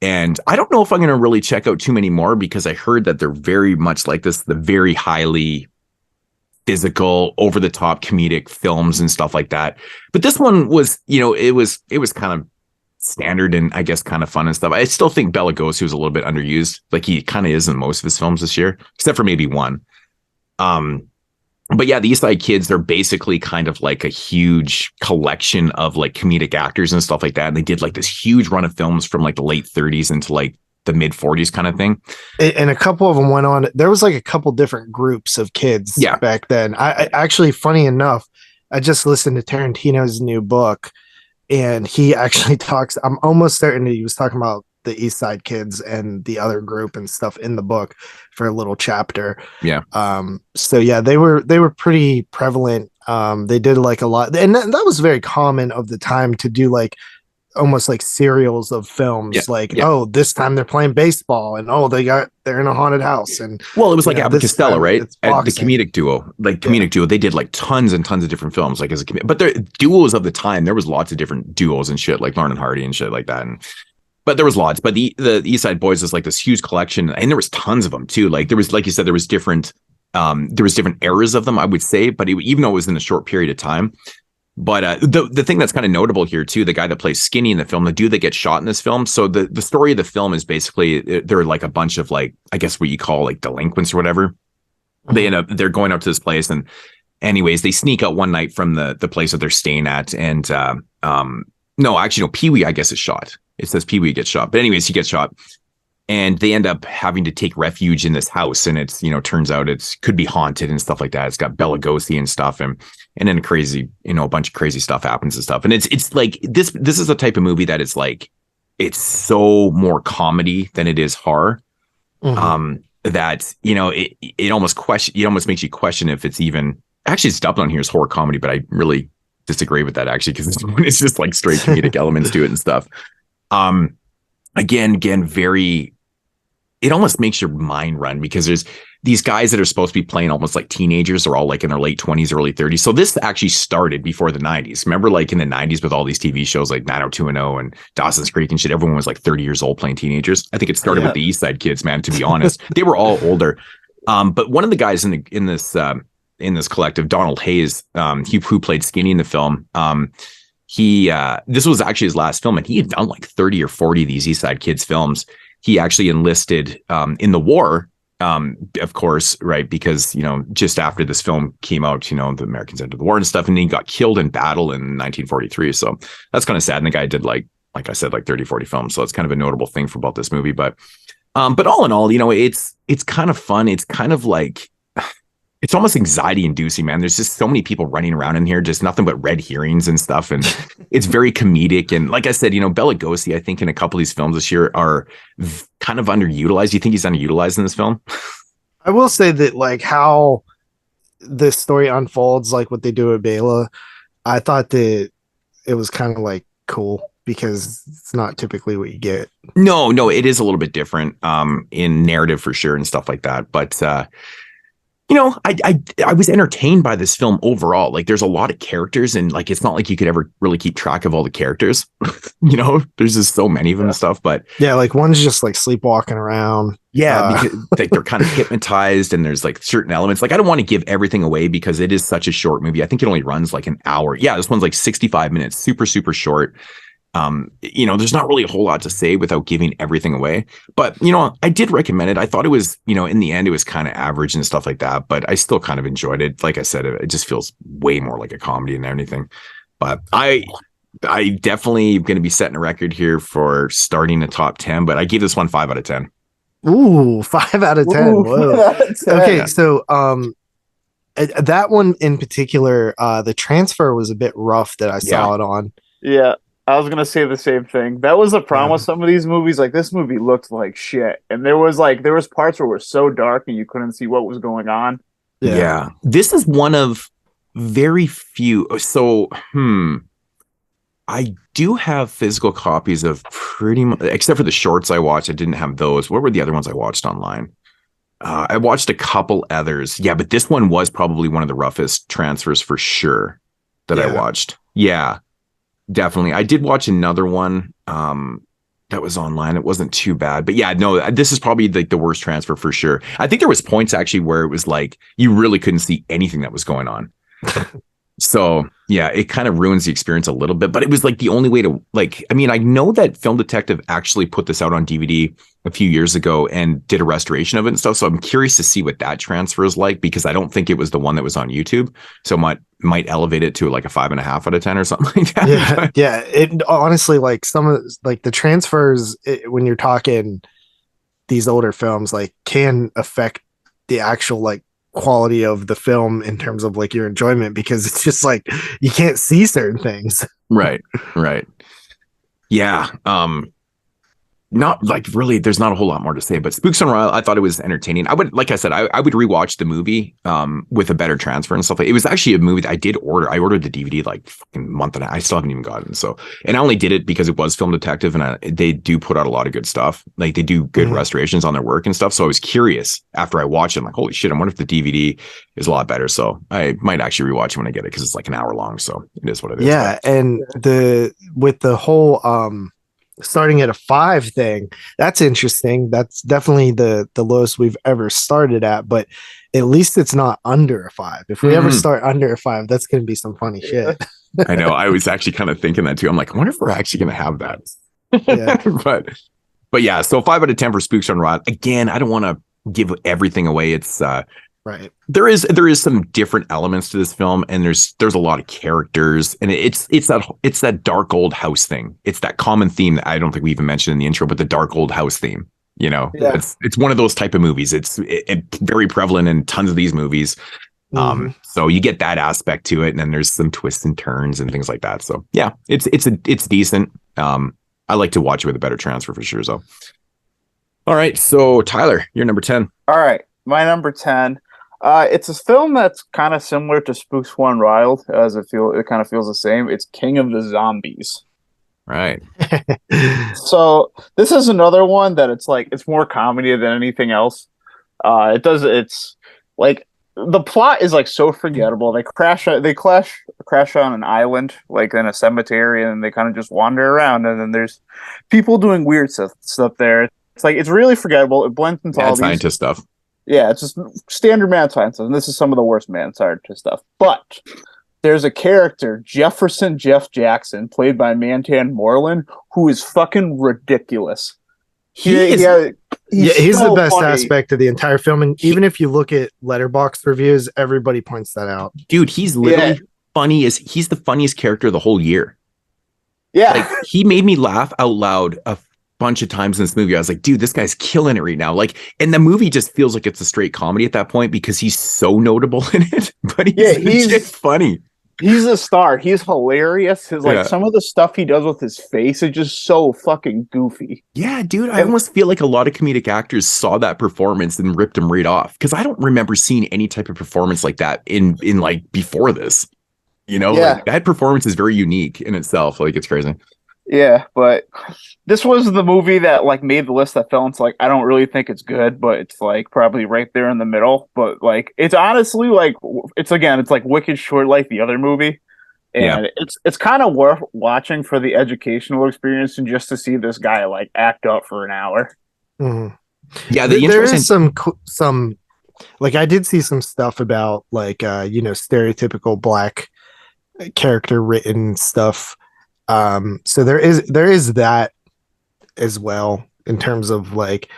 Speaker 9: And I don't know if I'm going to really check out too many more, because I heard that they're very much like this, the very highly physical, over the top comedic films and stuff like that. But this one was, you know, it was kind of standard and I guess kind of fun and stuff. I still think Bela Lugosi was a little bit underused. Like he kind of is in most of his films this year, except for maybe one. But yeah, the East Side Kids, they're basically kind of like a huge collection of like comedic actors and stuff like that. And they did like this huge run of films from like the late 30s into like the mid 40s kind of thing.
Speaker 10: And a couple of them went on. There was like a couple different groups of kids back then. I actually, funny enough, I just listened to Tarantino's new book, and he actually talks, I'm almost certain he was talking about the East Side Kids and the other group and stuff in the book for a little chapter.
Speaker 9: Yeah.
Speaker 10: So yeah, they were pretty prevalent. They did like a lot, and that was very common of the time to do like almost like serials of films. Oh, this time they're playing baseball, and they're in a haunted house. And
Speaker 9: well, it was like Abbott Costello, right? The comedic duo, they did like tons and tons of different films, like as a but they're duos of the time. There was lots of different duos and shit, like Lauren and Hardy and shit like that. But there was lots. But the East Side Boys is like this huge collection, and there was tons of them too. Like there was, like you said, there was different eras of them, I would say. But even though it was in a short period of time. But the thing that's kind of notable here too, the guy that plays Skinny in the film, the dude that gets shot in this film. So the story of the film is basically they're like a bunch of like, I guess what you call like delinquents or whatever. Mm-hmm. They're going up to this place, and anyways, they sneak out one night from the place that they're staying at, and Pee Wee I guess is shot. It says Pee Wee gets shot, but anyways, he gets shot, and they end up having to take refuge in this house, and it's, turns out could be haunted and stuff like that. It's got Bela Lugosi and stuff, and then a bunch of crazy stuff happens and stuff. And it's like this is the type of movie that is like, it's so more comedy than it is horror. Mm-hmm. That it almost makes you question if it's even actually, it's dubbed on here as horror comedy, but I really disagree with that actually, because it's just like straight comedic elements to it and stuff. Again, it almost makes your mind run, because there's these guys that are supposed to be playing almost like teenagers. They're all like in their late 20s, early 30s. So this actually started before the 90s. Remember, like in the 90s with all these TV shows like 90210 and Dawson's Creek and shit, everyone was like 30 years old playing teenagers. I think it started with the East Side Kids, man, to be honest. They were all older. But one of the guys in this collective, Donald Hayes, who played Skinny in the film, this was actually his last film, and he had done like 30 or 40 of these East Side Kids films. He actually enlisted in the war, of course, right? Because, just after this film came out, the Americans entered the war and stuff, and he got killed in battle in 1943. So that's kind of sad. And the guy did like I said, like 30, 40 films. So it's kind of a notable thing about this movie. But all in all, it's kind of fun. It's kind of like, it's almost anxiety inducing, man. There's just so many people running around in here, just nothing but red herrings and stuff. And it's very comedic. And like I said, Bela Lugosi, I think in a couple of these films this year are kind of underutilized. Do you think he's underutilized in this film?
Speaker 10: I will say that like how this story unfolds, like what they do with Bela, I thought that it was kind of like cool, because it's not typically what you get. No,
Speaker 9: it is a little bit different in narrative for sure and stuff like that. But I was entertained by this film overall. Like, there's a lot of characters, and like, it's not like you could ever really keep track of all the characters. There's just so many of them and stuff. But
Speaker 10: yeah, like one's just like sleepwalking around.
Speaker 9: Yeah, because like, they're kind of hypnotized, and there's like certain elements. Like, I don't want to give everything away because it is such a short movie. I think it only runs like an hour. Yeah, this one's like 65 minutes, super, super short. There's not really a whole lot to say without giving everything away. But, I did recommend it. I thought it was, in the end, it was kind of average and stuff like that. But I still kind of enjoyed it. Like I said, it just feels way more like a comedy than anything. But I definitely going to be setting a record here for starting a top 10. But I gave this one 5 out of 10.
Speaker 10: Ooh, 5 out of 10. Whoa. Okay, so that one in particular, the transfer was a bit rough that I saw it on.
Speaker 11: Yeah. I was gonna say the same thing. That was the problem with some of these movies. Like, this movie looked like shit, and there was parts where it was so dark and you couldn't see what was going on.
Speaker 9: Yeah. This is one of very few. So, I do have physical copies of pretty much, except for the shorts I watched. I didn't have those. What were the other ones I watched online? I watched a couple others. Yeah, but this one was probably one of the roughest transfers for sure that I watched. Yeah. Definitely. I did watch another one that was online. It wasn't too bad. But yeah, no, this is probably like the worst transfer for sure. I think there was points actually where it was like you really couldn't see anything that was going on. So yeah, it kind of ruins the experience a little bit, but it was like the only way to I know that Film Detective actually put this out on DVD a few years ago and did a restoration of it and stuff. So I'm curious to see what that transfer is like, because I don't think it was the one that was on YouTube. So might elevate it to like a 5.5 out of 10 or something like that.
Speaker 10: Yeah. Yeah. It honestly, like some of like the transfers, when you're talking these older films, like can affect the actual like quality of the film in terms of like your enjoyment, because it's just like you can't see certain things.
Speaker 9: Right. Yeah. Not like really, there's not a whole lot more to say, but Spooks on Ryle, I thought it was entertaining. I would rewatch the movie with a better transfer and stuff. It was actually a movie that I did order. I ordered the DVD like fucking month and I still haven't even gotten. So, and I only did it because it was Film Detective, and they do put out a lot of good stuff. Like, they do good restorations on their work and stuff. So I was curious after I watched it. I'm like, holy shit, I wonder if the DVD is a lot better. So I might actually rewatch it when I get it, because it's like an hour long. So it is what it is.
Speaker 10: Yeah, and with the whole starting at a 5 thing, that's interesting. That's definitely the lowest we've ever started at, but at least it's not under a 5. If we ever start under a 5, that's going to be some funny shit.
Speaker 9: I know. I was actually kind of thinking that too. I'm like, I wonder if we're actually going to have that.
Speaker 10: Yeah.
Speaker 9: but yeah, so 5 out of 10 for Spooks on Rod. Again, I don't want to give everything away. It's
Speaker 10: right.
Speaker 9: There is some different elements to this film, and there's a lot of characters, and it's that dark old house thing. It's that common theme that I don't think we even mentioned in the intro, but the dark old house theme. It's one of those type of movies. It's very prevalent in tons of these movies. So you get that aspect to it, and then there's some twists and turns and things like that. So yeah, it's decent. I like to watch it with a better transfer for sure. So, all right. So Tyler, you're number 10.
Speaker 11: All right, my number 10. It's a film that's kind of similar to Spooks One Wild, as it kind of feels the same. It's King of the Zombies.
Speaker 9: Right.
Speaker 11: So this is another one that it's more comedy than anything else. It's like the plot is like so forgettable. They crash on an island, like in a cemetery, and they kind of just wander around, and then there's people doing weird stuff there. It's really forgettable. It blends into all these
Speaker 9: scientist stuff.
Speaker 11: Yeah, it's just standard mad science stuff, and this is some of the worst mad scientist stuff. But there's a character, Jefferson Jeff Jackson, played by Mantan Moreland, who is fucking ridiculous.
Speaker 10: He's
Speaker 11: so
Speaker 10: the best
Speaker 11: funny.
Speaker 10: Aspect of the entire film, and even if you look at Letterboxd reviews, everybody points that out.
Speaker 9: Dude, he's literally he's the funniest character of the whole year.
Speaker 11: Yeah,
Speaker 9: like, he made me laugh out loud a bunch of times in this movie. I was like, dude, this guy's killing it right now. Like, and the movie just feels like it's a straight comedy at that point because he's so notable in it. But he's funny.
Speaker 11: He's a star. He's hilarious. Some of the stuff he does with his face is just so fucking goofy.
Speaker 9: Yeah, dude. I almost feel like a lot of comedic actors saw that performance and ripped him right off, because I don't remember seeing any type of performance like that in like before this. Like, that performance is very unique in itself. Like, it's crazy.
Speaker 11: Yeah, but this was the movie that like made the list that fell into like I don't really think it's good, but it's like probably right there in the middle. But like it's honestly like it's like wicked short like the other movie. And it's kind of worth watching for the educational experience and just to see this guy like act up for an hour.
Speaker 10: Mm-hmm.
Speaker 9: Yeah,
Speaker 10: there is some like I did see some stuff about like stereotypical black character written stuff. So there is that as well in terms of like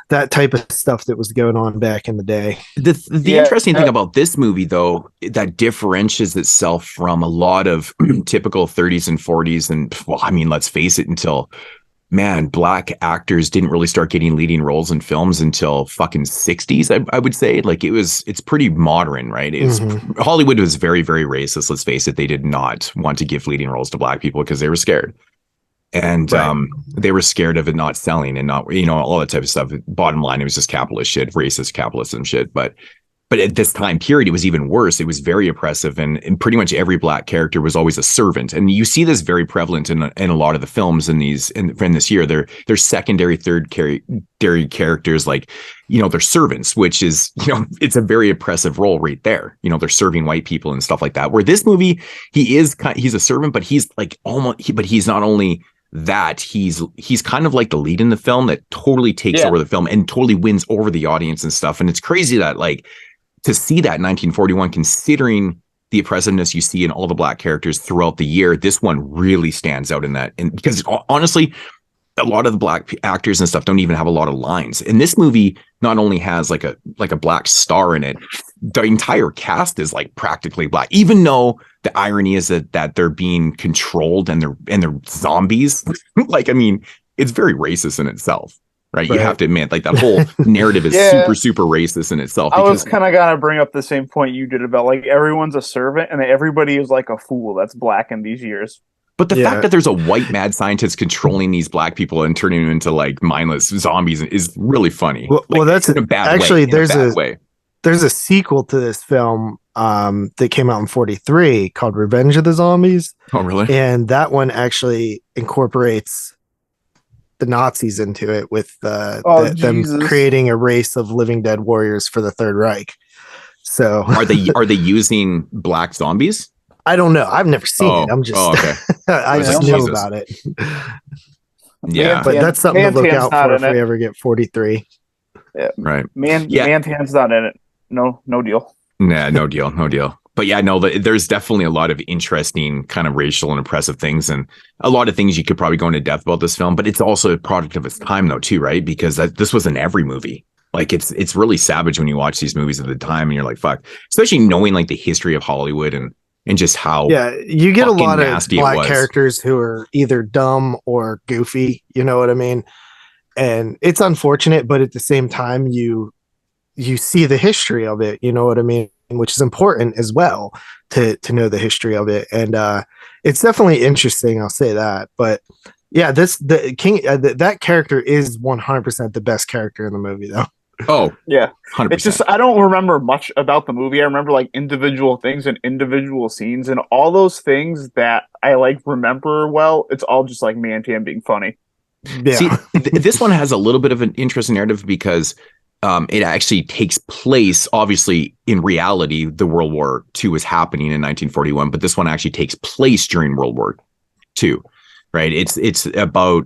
Speaker 10: that type of stuff that was going on back in the day.
Speaker 9: The interesting thing about this movie, though, that differentiates itself from a lot of typical 30s and 40s, and well, I mean, let's face it, until black actors didn't really start getting leading roles in films until fucking 60s. I would say like it's pretty modern, right? Hollywood was very, very racist. Let's face it. They did not want to give leading roles to black people because they were scared. And they were scared of it not selling and not, all that type of stuff. Bottom line, it was just capitalist shit, racist capitalism shit. But at this time period, it was even worse. It was very oppressive, and pretty much every black character was always a servant. And you see this very prevalent in a lot of the films in this year. They're secondary, third characters, like, they're servants, which is, it's a very oppressive role right there. They're serving white people and stuff like that. Where this movie, he's a servant, but he's like but he's not only that, he's kind of like the lead in the film that totally takes over the film and totally wins over the audience and stuff. And it's crazy that like to see that in 1941, considering the oppressiveness you see in all the black characters throughout the year, this one really stands out in that. And because honestly, a lot of the black actors and stuff don't even have a lot of lines. And this movie not only has like a black star in it, the entire cast is like practically black, even though the irony is that they're being controlled and they're zombies. Like, I mean, it's very racist in itself, right? You have to admit, like, that whole narrative is super, super racist in itself.
Speaker 11: I was kind of gonna bring up the same point you did about like everyone's a servant and everybody is like a fool that's black in these years.
Speaker 9: But the fact that there's a white mad scientist controlling these black people and turning them into like mindless zombies is really funny.
Speaker 10: Well, that's in a bad way. There's a sequel to this film that came out in 1943 called Revenge of the Zombies.
Speaker 9: Oh, really?
Speaker 10: And that one actually incorporates the Nazis into it with them creating a race of living dead warriors for the Third Reich. So
Speaker 9: are they using black zombies?
Speaker 10: I don't know. I've never seen it. I'm just
Speaker 9: okay.
Speaker 10: I just knew about it.
Speaker 9: Yeah,
Speaker 10: but that's something to look out for if we ever get 43.
Speaker 11: Yeah,
Speaker 9: right.
Speaker 11: Mantan's not in it. No deal.
Speaker 9: Nah, no deal. But yeah, no, there's definitely a lot of interesting kind of racial and oppressive things, and a lot of things you could probably go into depth about this film. But it's also a product of its time, though, too, right? Because this was in every movie. Like it's really savage when you watch these movies at the time, and you're like, fuck. Especially knowing like the history of Hollywood and just how
Speaker 10: you get a lot of black characters who are either dumb or goofy, you know what I mean? And it's unfortunate, but at the same time you see the history of it, you know what I mean, which is important as well to know the history of it. And it's definitely interesting, I'll say that. But yeah, that character is 100% the best character in the movie, though.
Speaker 9: Oh
Speaker 11: yeah,
Speaker 9: 100%.
Speaker 11: It's just I don't remember much about the movie. I remember like individual things and individual scenes, and all those things that I like remember well. It's all just like Mantan being funny.
Speaker 10: Yeah.
Speaker 9: See, this one has a little bit of an interesting narrative because it actually takes place, obviously, in reality. The World War II is happening in 1941, but this one actually takes place during World War II, right? It's about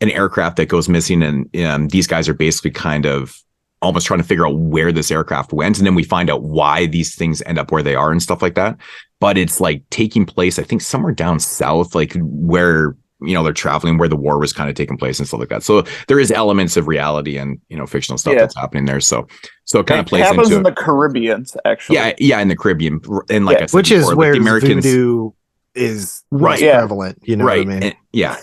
Speaker 9: an aircraft that goes missing, and these guys are basically kind of almost trying to figure out where this aircraft went, and then we find out why these things end up where they are and stuff like that. But it's like taking place, I think, somewhere down south, like where they're traveling, where the war was kind of taking place and stuff like that. So there is elements of reality and fictional stuff that's happening there. So it kind of plays
Speaker 11: happens
Speaker 9: into
Speaker 11: in the Caribbean, actually.
Speaker 9: Yeah, in the Caribbean, and like I said,
Speaker 10: which
Speaker 9: before,
Speaker 10: is where
Speaker 9: the Americans
Speaker 10: voodoo is prevalent, you know what I mean?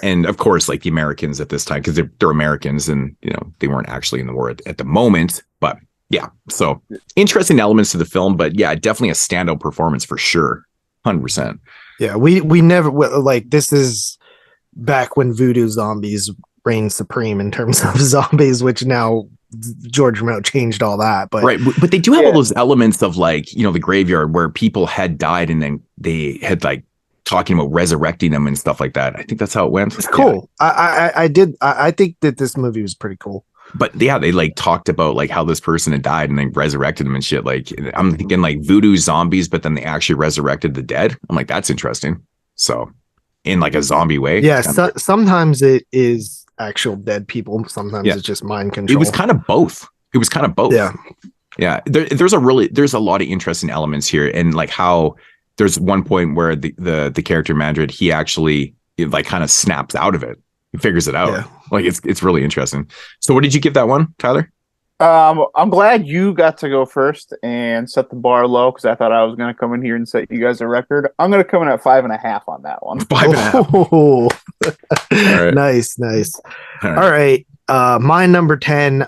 Speaker 9: And of course, like the Americans at this time, because they're Americans, and they weren't actually in the war at the moment. But yeah, so interesting elements to the film, but yeah, definitely a standout performance for sure, 100%.
Speaker 10: Yeah, we never like this is back when voodoo zombies reigned supreme in terms of zombies, which now George Romero changed all that, but
Speaker 9: but they do have all those elements of like the graveyard where people had died and then they had like talking about resurrecting them and stuff like that. I think that's how it went.
Speaker 10: It's cool. Yeah. I think that this movie was pretty cool.
Speaker 9: But yeah, they like talked about like how this person had died and they resurrected them and shit. Like I'm thinking like voodoo zombies, but then they actually resurrected the dead. I'm like, that's interesting. So in like a zombie way.
Speaker 10: Yeah. Sometimes it is actual dead people. Sometimes it's just mind control.
Speaker 9: It was kind of both. Yeah. Yeah. There's a lot of interesting elements here. And like how there's one point where the character Madrid, he actually like kind of snaps out of it. He figures it out. Yeah. Like it's really interesting. So what did you give that one, Tyler?
Speaker 11: I'm glad you got to go first and set the bar low, because I thought I was going to come in here and set you guys a record. I'm going to come in at 5.5 on that one.
Speaker 9: 5.5. Right.
Speaker 10: Nice. All right. My number 10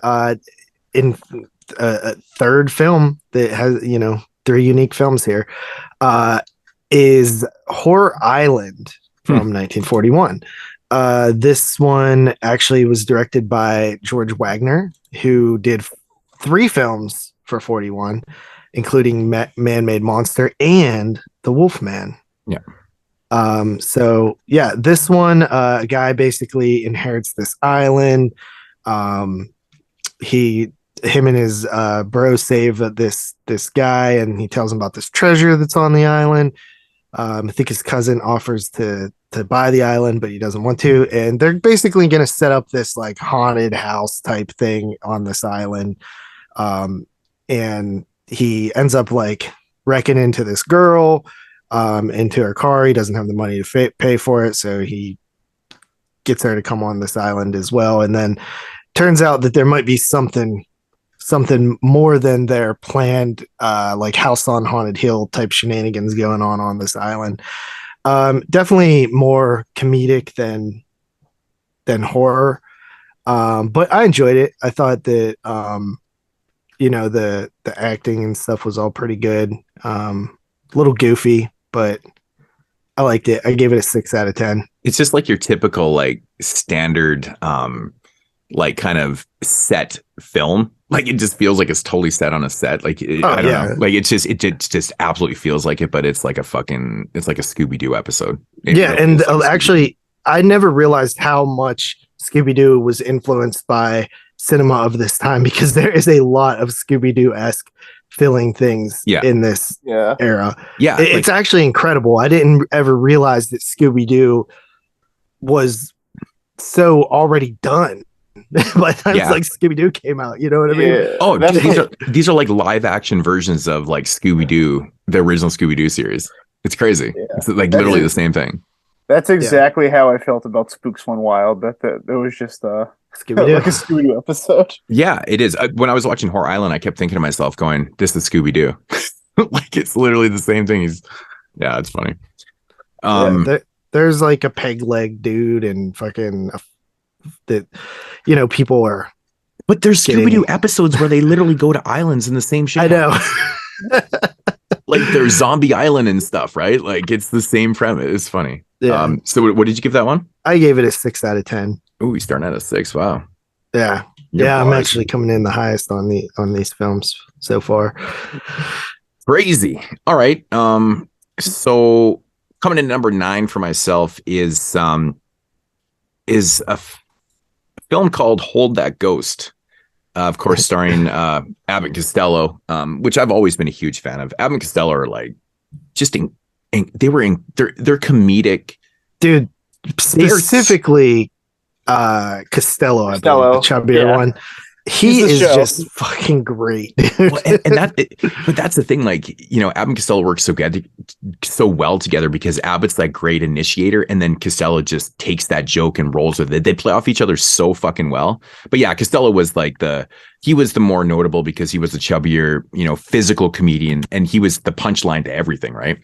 Speaker 10: in a third film that has, 3 unique films here is Horror Island from 1941. This one actually was directed by George Wagner, who did 3 films for 41, including Man-Made Monster and The Wolfman.
Speaker 9: Yeah.
Speaker 10: This one, a guy basically inherits this island. Him and his bro save this guy, and he tells him about this treasure that's on the island. I think his cousin offers to buy the island, but he doesn't want to. And they're basically going to set up this like haunted house type thing on this island. And he ends up like wrecking into this girl, into her car. He doesn't have the money to pay for it. So he gets her to come on this island as well. And then turns out that there might be something more than their planned like House on Haunted Hill type shenanigans going on this island. Definitely more comedic than horror, but I enjoyed it. I thought that the acting and stuff was all pretty good. A little goofy, but I liked it. I gave it a 6 out of 10.
Speaker 9: It's just like your typical like standard like kind of set film. Like it just feels like it's totally set on a set. Like I don't know. Like it just absolutely feels like it, but it's like a Scooby-Doo episode.
Speaker 10: Actually, I never realized how much Scooby-Doo was influenced by cinema of this time, because there is a lot of Scooby-Doo-esque filling things in this era.
Speaker 9: Yeah,
Speaker 10: it's actually incredible. I didn't ever realize that Scooby-Doo was so already done by the time it's like Scooby-Doo came out, you know what I mean?
Speaker 9: Oh, these are like live action versions of like Scooby-Doo, the original Scooby-Doo series. It's crazy. It's like literally the same thing.
Speaker 11: That's exactly how I felt about Spooks Went Wild. That it was just
Speaker 10: Scooby-Doo.
Speaker 11: like a Scooby-Doo episode.
Speaker 9: Yeah, it is. When I was watching Horror Island, I kept thinking to myself, going, "This is Scooby-Doo." Like it's literally the same thing. It's funny.
Speaker 10: There's like a peg leg dude and fucking that people are.
Speaker 9: But there's Scooby-Doo episodes where they literally go to islands in the same shit.
Speaker 10: I know.
Speaker 9: Like there's Zombie Island and stuff, right? Like it's the same premise. It's funny. Yeah. So what did you give that one?
Speaker 10: I gave it a 6 out of 10.
Speaker 9: Oh, he's starting at a 6. Wow.
Speaker 10: Yeah. I'm actually coming in the highest on these films so far.
Speaker 9: Crazy. All right. So coming in number 9 for myself is a film called Hold That Ghost. Of course, starring Abbott and Costello, which I've always been a huge fan of. Abbott and Costello are like just they're comedic,
Speaker 10: dude. Specifically, Costello, I believe, the chubbier one. He is just fucking great.
Speaker 9: Well, but that's the thing. Like, Abbott and Costello work so well together because Abbott's that great initiator, and then Costello just takes that joke and rolls with it. They play off each other so fucking well. But yeah, Costello was he was the more notable because he was a chubbier, physical comedian, and he was the punchline to everything, right?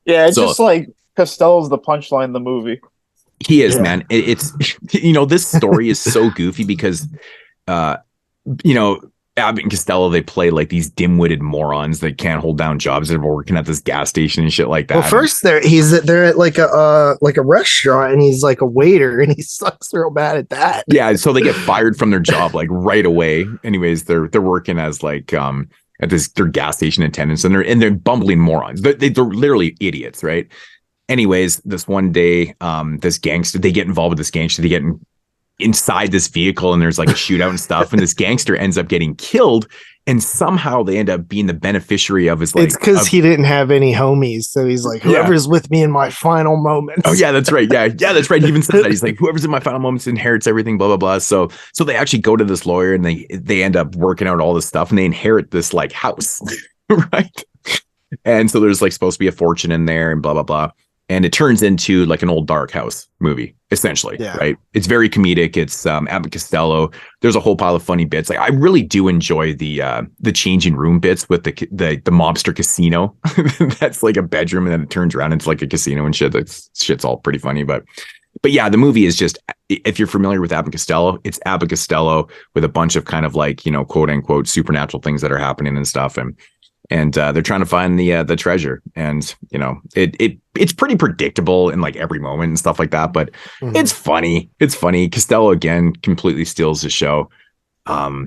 Speaker 11: Yeah, it's just like Costello's the punchline in the movie.
Speaker 9: He is, man. It's this story is so goofy because Abbott and Costello, they play like these dim-witted morons that can't hold down jobs. They're working at this gas station and shit like that.
Speaker 10: Well, first they're at like a restaurant, and he's like a waiter, and he sucks real bad at that.
Speaker 9: Yeah, so they get fired from their job like right away. Anyways, they're working as like at their gas station attendants, and they're bumbling morons. They're literally idiots, right? anyways, this one day, this gangster, they get involved with this gangster. They get inside this vehicle and there's like a shootout and stuff. And this gangster ends up getting killed. And somehow they end up being the beneficiary of his like.
Speaker 10: It's because he didn't have any homies. So he's like, whoever's with me in my final moments.
Speaker 9: Oh, yeah, that's right. Yeah, that's right. He even says that. He's like, whoever's in my final moments inherits everything, blah, blah, blah. So they actually go to this lawyer and they end up working out all this stuff and they inherit this like house. Right. And so there's like supposed to be a fortune in there and blah, blah, blah. And it turns into like an old Dark House movie, essentially. Yeah. Right. It's very comedic. It's Abbott Costello. There's a whole pile of funny bits. Like I really do enjoy the changing room bits with the mobster casino. That's like a bedroom and then it turns around into like a casino and shit. Shit's all pretty funny. But yeah, the movie is just, if you're familiar with Abbott Costello, it's Abbott Costello with a bunch of kind of like, you know, quote unquote supernatural things that are happening and stuff. And they're trying to find the treasure, and you know it's pretty predictable in like every moment and stuff like that. But it's funny. It's funny. Costello again completely steals the show. I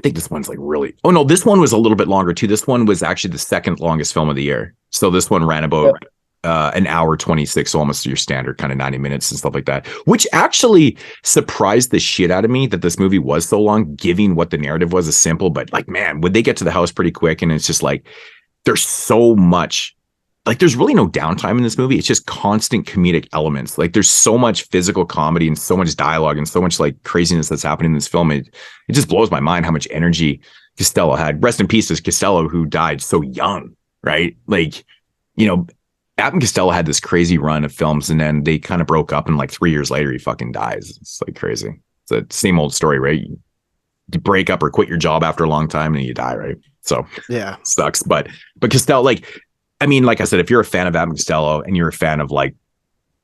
Speaker 9: think this one's like really. Oh no, this one was a little bit longer too. This one was actually the second longest film of the year. So this one ran about an hour 26, so almost your standard kind of 90 minutes and stuff like that, which actually surprised the shit out of me that this movie was so long, given what the narrative was. Simple, but like, man, would they get to the house pretty quick? And it's just like, there's so much, like, there's really no downtime in this movie. It's just constant comedic elements. Like there's so much physical comedy and so much dialogue and so much like craziness that's happening in this film. It just blows my mind how much energy Costello had. Rest in peace to Costello, who died so young, right? Like, you know, Abbott and Costello had this crazy run of films and then they kind of broke up and like 3 years later he fucking dies. It's like crazy. It's the same old story, right? You break up or quit your job after a long time and you die, right? So yeah, sucks. But Costello, like, I mean, like I said, if you're a fan of Abbott and Costello and you're a fan of like,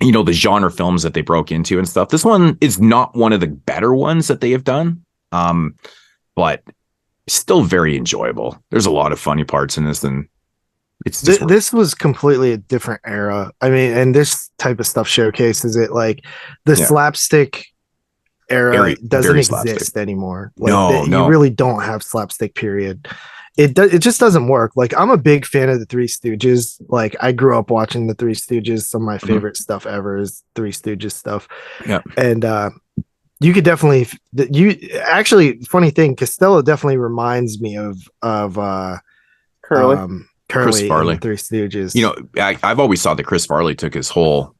Speaker 9: you know, the genre films that they broke into and stuff, this one is not one of the better ones that they have done. But still very enjoyable. There's a lot of funny parts in this, and it's just
Speaker 10: this was completely a different era. I mean, and this type of stuff showcases it. Like the slapstick era doesn't exist anymore. Like, you really don't have slapstick, period. It just doesn't work. Like I'm a big fan of the Three Stooges. Like I grew up watching the Three Stooges. Some of my favorite stuff ever is Three Stooges stuff. Yeah. And you could definitely actually, funny thing, Costello definitely reminds me of
Speaker 11: Curly.
Speaker 9: Chris Farley,
Speaker 10: Three Stooges.
Speaker 9: You know, I've always thought that Chris Farley took his whole,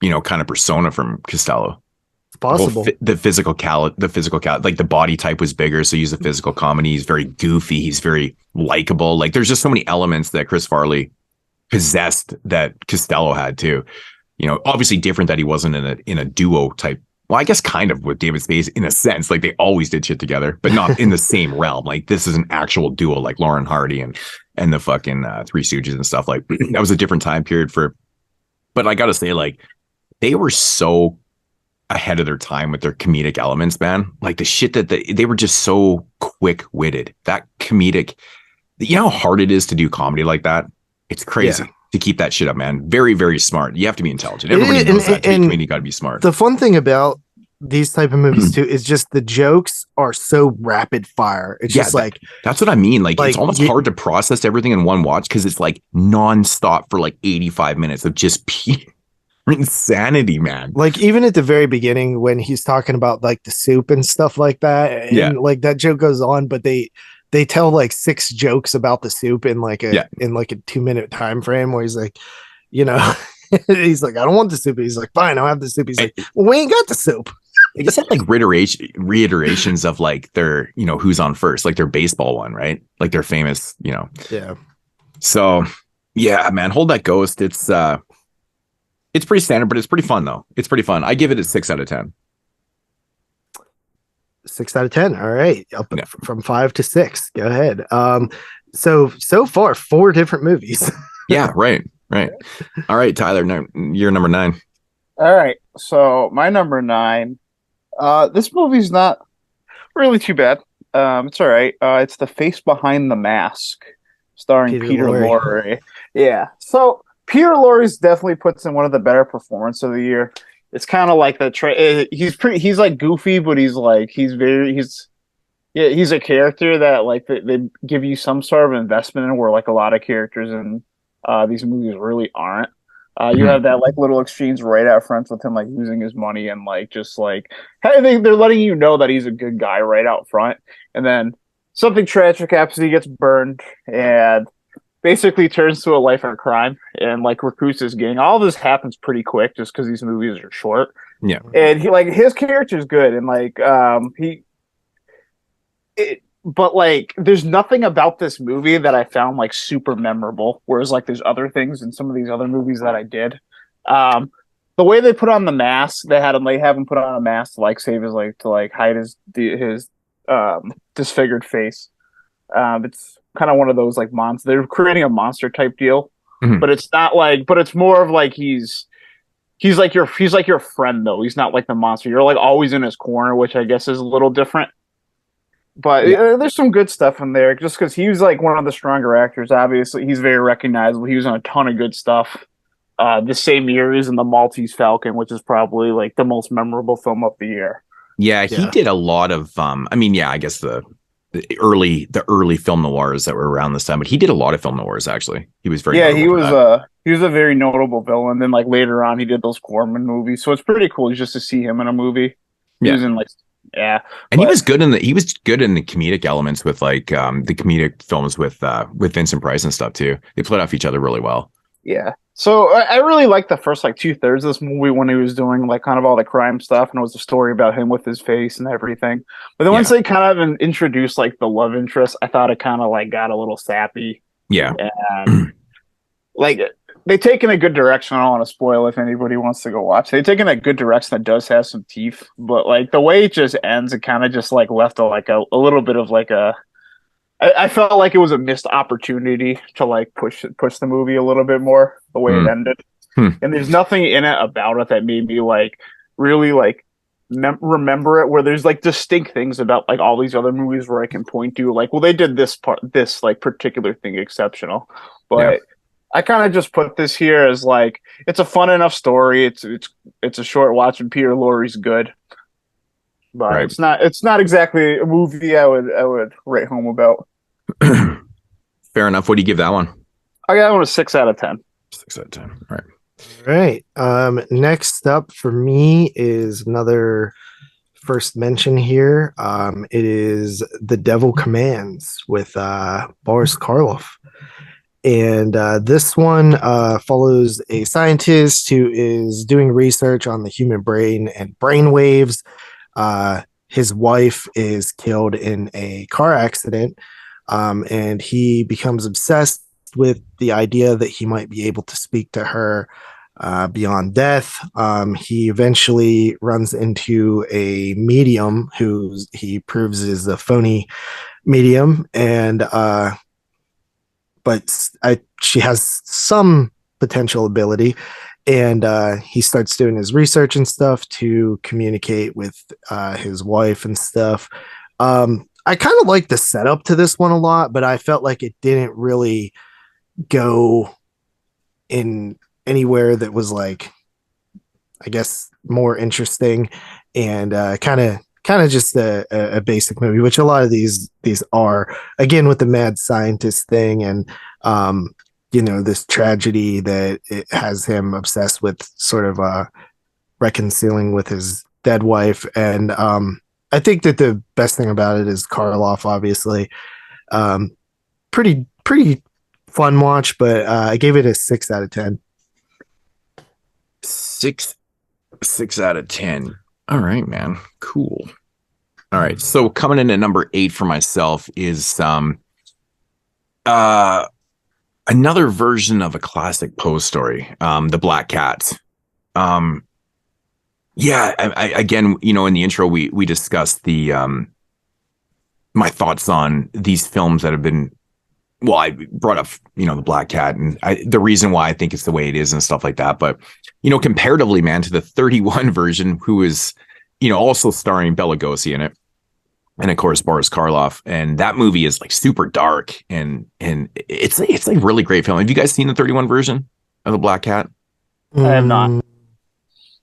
Speaker 9: you know, kind of persona from Costello.
Speaker 10: It's possible.
Speaker 9: The physical like the body type was bigger, so he's a physical comedy. He's very goofy. He's very likable. Like there's just so many elements that Chris Farley possessed that Costello had too. You know, obviously different that he wasn't in a duo type. Well, I guess kind of with David Spade in a sense, like they always did shit together, but not in the same realm. Like this is an actual duo, like Lauren Hardy and the fucking Three Stooges and stuff. Like that was a different time period but I gotta say, like they were so ahead of their time with their comedic elements, man. Like the shit that they were just so quick-witted. That comedic, you know how hard it is to do comedy like that? It's crazy. Yeah. To keep that shit up, man. Very, very smart. You have to be intelligent. Everybody knows that. To be comedian, you got to be smart.
Speaker 10: The fun thing about these type of movies too is just the jokes are so rapid fire. It's just like
Speaker 9: that's what I mean. Like it's almost hard to process everything in one watch because it's like nonstop for like 85 minutes of just pure insanity, man.
Speaker 10: Like even at the very beginning when he's talking about like the soup and stuff like that, and like that joke goes on, but they tell like 6 jokes about the soup in like a 2-minute time frame where he's like, you know, he's like, I don't want the soup. He's like, fine, I'll have the soup. He's like, well, we ain't got the soup.
Speaker 9: They just had like reiterations of like their, you know, who's on first, like their baseball one, right? Like their famous, you know.
Speaker 10: Yeah.
Speaker 9: So yeah, man, Hold That Ghost. It's pretty standard, but it's pretty fun though. It's pretty fun. I give it a 6 out of 10.
Speaker 10: 6 out of 10. All right. Up from 5 to 6. Go ahead. So far 4 different movies.
Speaker 9: Yeah, right. All right, Tyler, you're number 9.
Speaker 11: All right. So my number 9, this movie's not really too bad. It's all right. It's The Face Behind the Mask, starring Peter Lorre. Yeah. So Peter Lorre's definitely puts in one of the better performances of the year. It's kind of like he's like goofy, but he's a character that like they give you some sort of investment in, where like a lot of characters in these movies really aren't. You have that like little exchange right out front with him like losing his money and like just like they're letting you know that he's a good guy right out front, and then something tragic happens. He gets burned and basically turns to a life of crime and like recruits his gang. All this happens pretty quick just because these movies are short.
Speaker 9: Yeah,
Speaker 11: and he like his character's good and like but like there's nothing about this movie that I found like super memorable, whereas like there's other things in some of these other movies that I did. The way they put on the mask, they have him put on a mask to like save his like to like hide his disfigured face. It's kind of one of those like monster. They're creating a monster type deal, but it's not like. But it's more of like he's like your friend though. He's not like the monster. You're like always in his corner, which I guess is a little different. But there's some good stuff in there, just because he was like one of the stronger actors. Obviously, he's very recognizable. He was in a ton of good stuff. The same year he was in The Maltese Falcon, which is probably like the most memorable film of the year.
Speaker 9: Yeah, he did a lot of. I guess the early film noirs that were around this time, but he did a lot of film noirs. Actually, he was very.
Speaker 11: Yeah, he was a very notable villain. Then like later on, he did those Corman movies, so it's pretty cool just to see him in a movie. He was in like. Yeah,
Speaker 9: and he was good in the comedic elements with like the comedic films with Vincent Price and stuff too. They played off each other really well.
Speaker 11: Yeah, so I really liked the first like 2/3 of this movie when he was doing like kind of all the crime stuff, and it was a story about him with his face and everything. But then once they kind of introduced like the love interest, I thought it kind of like got a little sappy.
Speaker 9: Yeah,
Speaker 11: and like. They take in a good direction. I don't want to spoil if anybody wants to go watch. They take in a good direction that does have some teeth, but like the way it just ends, it kind of just like left a little bit of like a. I felt like it was a missed opportunity to like push the movie a little bit more the way it ended. And there's nothing in it about it that made me like really like remember it. Where there's like distinct things about like all these other movies where I can point to like, well, they did this like particular thing exceptional, but. Yeah. I kind of just put this here as like it's a fun enough story. It's a short watch and Peter Lorre's good, but it's not exactly a movie I would rate home about.
Speaker 9: Fair enough. What do you give that one?
Speaker 11: I got one a 6 out of 10.
Speaker 9: 6 out of 10. All
Speaker 10: right. Next up for me is another first mention here. It is The Devil Commands with Boris Karloff. And this one follows a scientist who is doing research on the human brain and brain waves. His wife is killed in a car accident, and he becomes obsessed with the idea that he might be able to speak to her beyond death. He eventually runs into a medium who he proves is a phony medium, and but she has some potential ability, and he starts doing his research and stuff to communicate with his wife and stuff. I kind of like the setup to this one a lot, but I felt like it didn't really go in anywhere that was like, I guess, more interesting, and kind of just a basic movie, which a lot of these are, again, with the mad scientist thing and this tragedy that it has him obsessed with sort of reconciling with his dead wife. And I think that the best thing about it is Karloff, obviously. Pretty fun watch, but I gave it a 6 out of 10.
Speaker 9: 6 out of 10. All right, man. Cool. All right. So coming in at number 8 for myself is another version of a classic Poe story, The Black Cat. Yeah, I again, in the intro we discussed the my thoughts on these films that have been. Well, I brought up, The Black Cat and the reason why I think it's the way it is and stuff like that. But, comparatively, man, to the 31 version, who is, also starring Bela Lugosi in it. And of course, Boris Karloff. And that movie is like super dark and it's a really great film. Have you guys seen the 31 version of The Black Cat?
Speaker 11: I have not.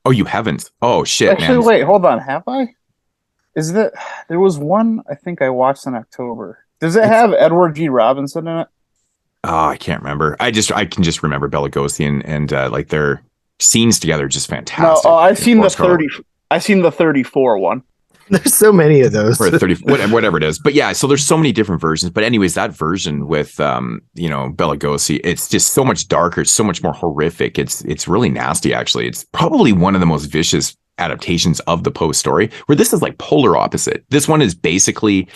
Speaker 9: Oh, you haven't? Oh, shit.
Speaker 11: Actually,
Speaker 9: man.
Speaker 11: Wait, hold on. Have I? There was one I think I watched in October. Does it have Edward G. Robinson in it?
Speaker 9: Oh, I can't remember. I can just remember Bela Lugosi and like their scenes together, just fantastic.
Speaker 11: No, I've seen the 30. I've seen the 34 one.
Speaker 10: There's so many of those.
Speaker 9: Or 30, whatever it is. But yeah, so there's so many different versions. But anyways, that version with Bela Lugosi, it's just so much darker. It's so much more horrific. It's really nasty, actually. It's probably one of the most vicious adaptations of the Poe story, where this is like polar opposite. This one is basically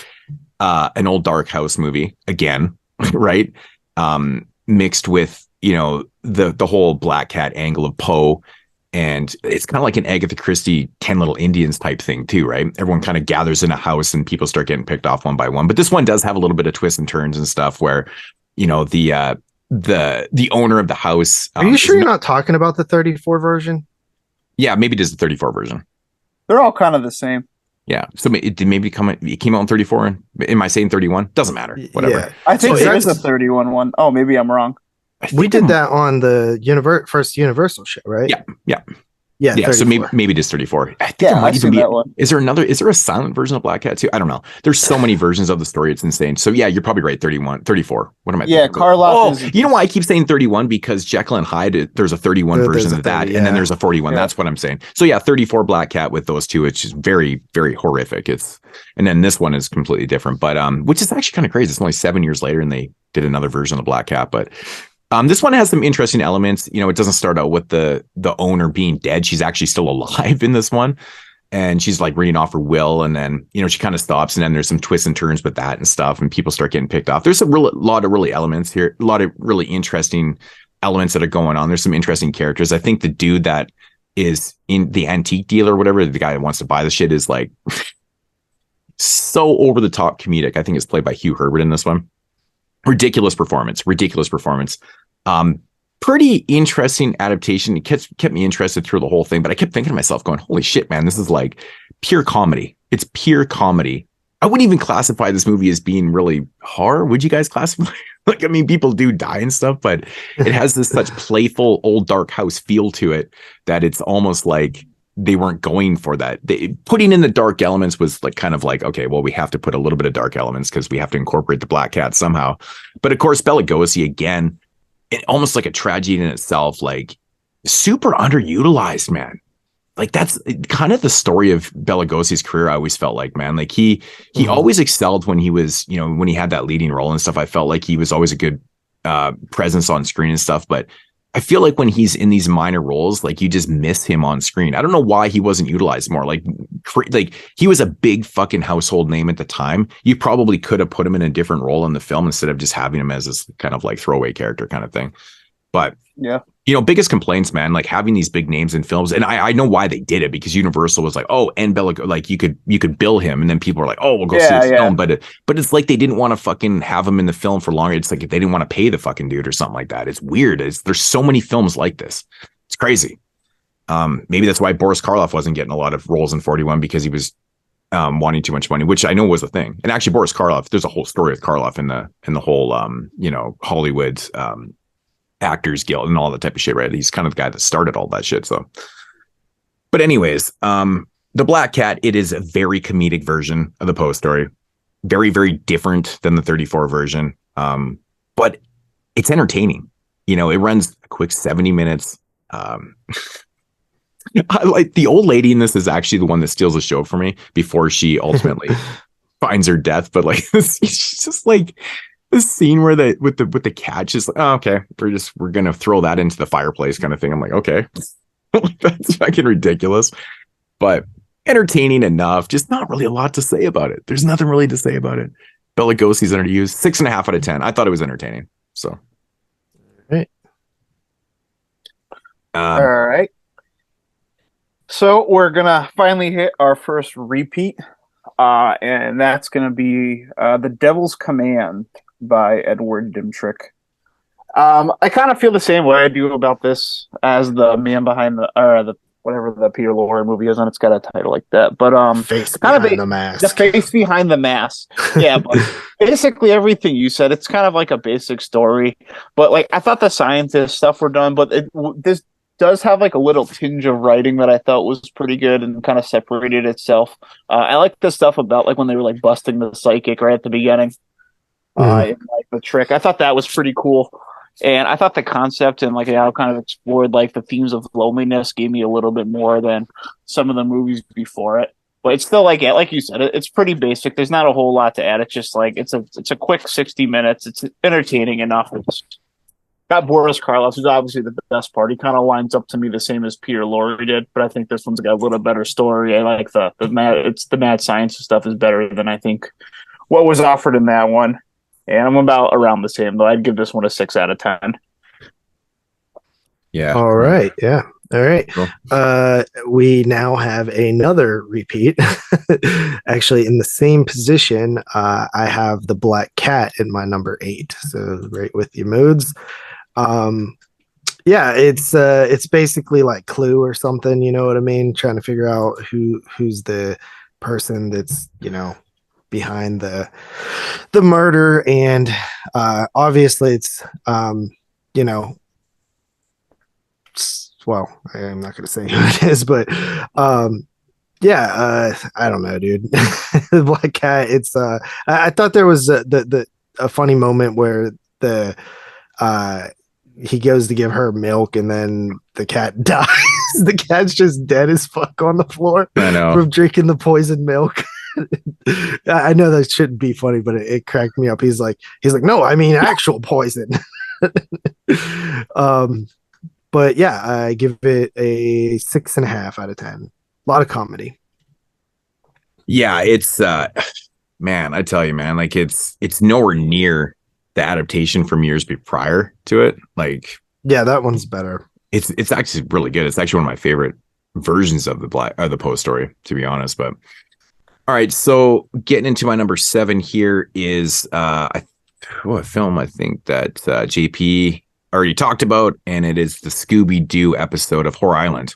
Speaker 9: an old dark house movie again, right? Mixed with, the whole Black Cat angle of Poe. And it's kind of like an Agatha Christie 10 Little Indians type thing too, right? Everyone kind of gathers in a house and people start getting picked off one by one. But this one does have a little bit of twists and turns and stuff where, the owner of the house.
Speaker 10: Are you sure you're not talking about the 34 version?
Speaker 9: Yeah, maybe it is the 34 version.
Speaker 11: They're all kind of the same.
Speaker 9: Yeah. So it came out in 34. Am I saying 31? Doesn't matter. Whatever.
Speaker 11: Yeah. I think it is a 31 one. Oh, maybe I'm wrong.
Speaker 10: We did that on the first Universal show, right?
Speaker 9: Yeah.
Speaker 10: Yeah.
Speaker 9: So maybe it is 34. I think it might even be. That one. Is there a silent version of Black Cat too? I don't know. There's so many versions of the story. It's insane. So yeah, you're probably right. 34. What am I?
Speaker 11: Yeah, Karloff.
Speaker 9: You know why I keep saying 31? Because Jekyll and Hyde. There's a 31 version of that, and then there's a 41. Yeah. That's what I'm saying. So yeah, 34 Black Cat with those two. It's just very, very horrific. And then this one is completely different, but which is actually kind of crazy. It's only 7 years later, and they did another version of Black Cat, but. This one has some interesting elements. It doesn't start out with the owner being dead. She's actually still alive in this one. And she's like reading off her will. And then, she kind of stops. And then there's some twists and turns with that and stuff. And people start getting picked off. There's lot of really elements here. A lot of really interesting elements that are going on. There's some interesting characters. I think the dude that is in the antique dealer or whatever, the guy that wants to buy the shit is like so over the top comedic. I think it's played by Hugh Herbert in this one. Ridiculous performance. Pretty interesting adaptation. It kept me interested through the whole thing, but I kept thinking to myself going, holy shit, man, this is like pure comedy. It's pure comedy. I wouldn't even classify this movie as being really horror. Would you guys classify? Like, I mean, people do die and stuff, but it has this such playful old dark house feel to it that it's almost like they weren't going for that. Putting in the dark elements was like kind of like, okay, well, we have to put a little bit of dark elements because we have to incorporate the Black Cat somehow. But of course, Bela Lugosi, again, almost like a tragedy in itself, like super underutilized, man. Like that's kind of the story of Bela Lugosi's career. I always felt like, man, like he always excelled when he was, when he had that leading role and stuff. I felt like he was always a good presence on screen and stuff, but I feel like when he's in these minor roles, like you just miss him on screen. I don't know why he wasn't utilized more. Like he was a big fucking household name at the time. You probably could have put him in a different role in the film instead of just having him as this kind of like throwaway character kind of thing. But
Speaker 11: yeah,
Speaker 9: biggest complaints, man, like having these big names in films. And I know why they did it, because Universal was like, oh, and Bela, like you could bill him. And then people were like, oh, we'll go see his film. But it's like they didn't want to fucking have him in the film for longer. It's like if they didn't want to pay the fucking dude or something like that. It's weird. There's so many films like this. It's crazy. Maybe that's why Boris Karloff wasn't getting a lot of roles in 41, because he was wanting too much money, which I know was a thing. And actually Boris Karloff, there's a whole story with Karloff in the whole Hollywood Actors Guild and all that type of shit, right? He's kind of the guy that started all that shit. So, but anyways, the Black Cat, it is a very comedic version of the Poe story, very, very different than the 34 version. But it's entertaining. It runs a quick 70 minutes. I like the old lady in this is actually the one that steals the show for me before she ultimately finds her death. But like, she's just like, the scene where with the cat, just like, oh, okay, we're gonna throw that into the fireplace kind of thing. I'm like, okay, that's fucking ridiculous, but entertaining enough. Just not really a lot to say about it. There's nothing really to say about it. Bela Lugosi's underused. 6.5 out of 10. I thought it was entertaining. So,
Speaker 10: right.
Speaker 11: All right. So we're gonna finally hit our first repeat, and that's gonna be The Devil's Command by Edward Dimtrick. I kind of feel the same way I do about this as the man behind the whatever the Peter Lorre movie is, and it's got a title like that. But
Speaker 10: face behind the mask.
Speaker 11: The face behind the mask. Yeah, but basically everything you said. It's kind of like a basic story, but like I thought the scientist stuff were done, but this does have like a little tinge of writing that I thought was pretty good and kind of separated itself. I like the stuff about like when they were like busting the psychic right at the beginning. in like the trick. I thought that was pretty cool. And I thought the concept and like how it kind of explored like the themes of loneliness gave me a little bit more than some of the movies before it. But it's still like you said, it's pretty basic. There's not a whole lot to add. It's just like it's a quick 60 minutes. It's entertaining enough. It's got Boris Karloff, who's obviously the best part. He kind of lines up to me the same as Peter Lorre did, but I think this one's got a little better story. I like the mad science stuff is better than I think what was offered in that one. And I'm about around the same, though. I'd give this one a 6 out of 10.
Speaker 9: Yeah.
Speaker 10: All right. Yeah. All right.
Speaker 9: Cool.
Speaker 10: We now have another repeat. Actually, in the same position, I have the Black Cat in my number 8. So right with you, Moodz. Yeah, it's basically like Clue or something. You know what I mean? Trying to figure out who's the person that's behind the murder, and obviously it's well, I'm not going to say who it is, but I don't know, dude. The Black Cat. It's I thought there was a funny moment where he goes to give her milk and then the cat dies. The cat's just dead as fuck on the floor.
Speaker 9: I know.
Speaker 10: From drinking the poisoned milk. I know that shouldn't be funny, but it cracked me up. He's like, no, I mean actual poison. But yeah, I give it a 6.5 out of 10. A lot of comedy.
Speaker 9: Yeah, it's man, I tell you, man, like it's nowhere near the adaptation from years prior to it. Like,
Speaker 10: yeah, that one's better.
Speaker 9: It's actually really good. It's actually one of my favorite versions of the Poe story, to be honest. But all right, so getting into my number 7 here is a film I think that JP already talked about, and it is the Scooby-Doo episode of Horror Island.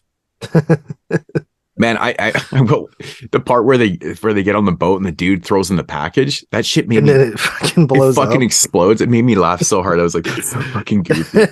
Speaker 9: Man, I will, the part where they get on the boat and the dude throws in the package, that shit made me,
Speaker 10: it fucking blows up.
Speaker 9: Explodes. It made me laugh so hard. I was like, that's so fucking goofy.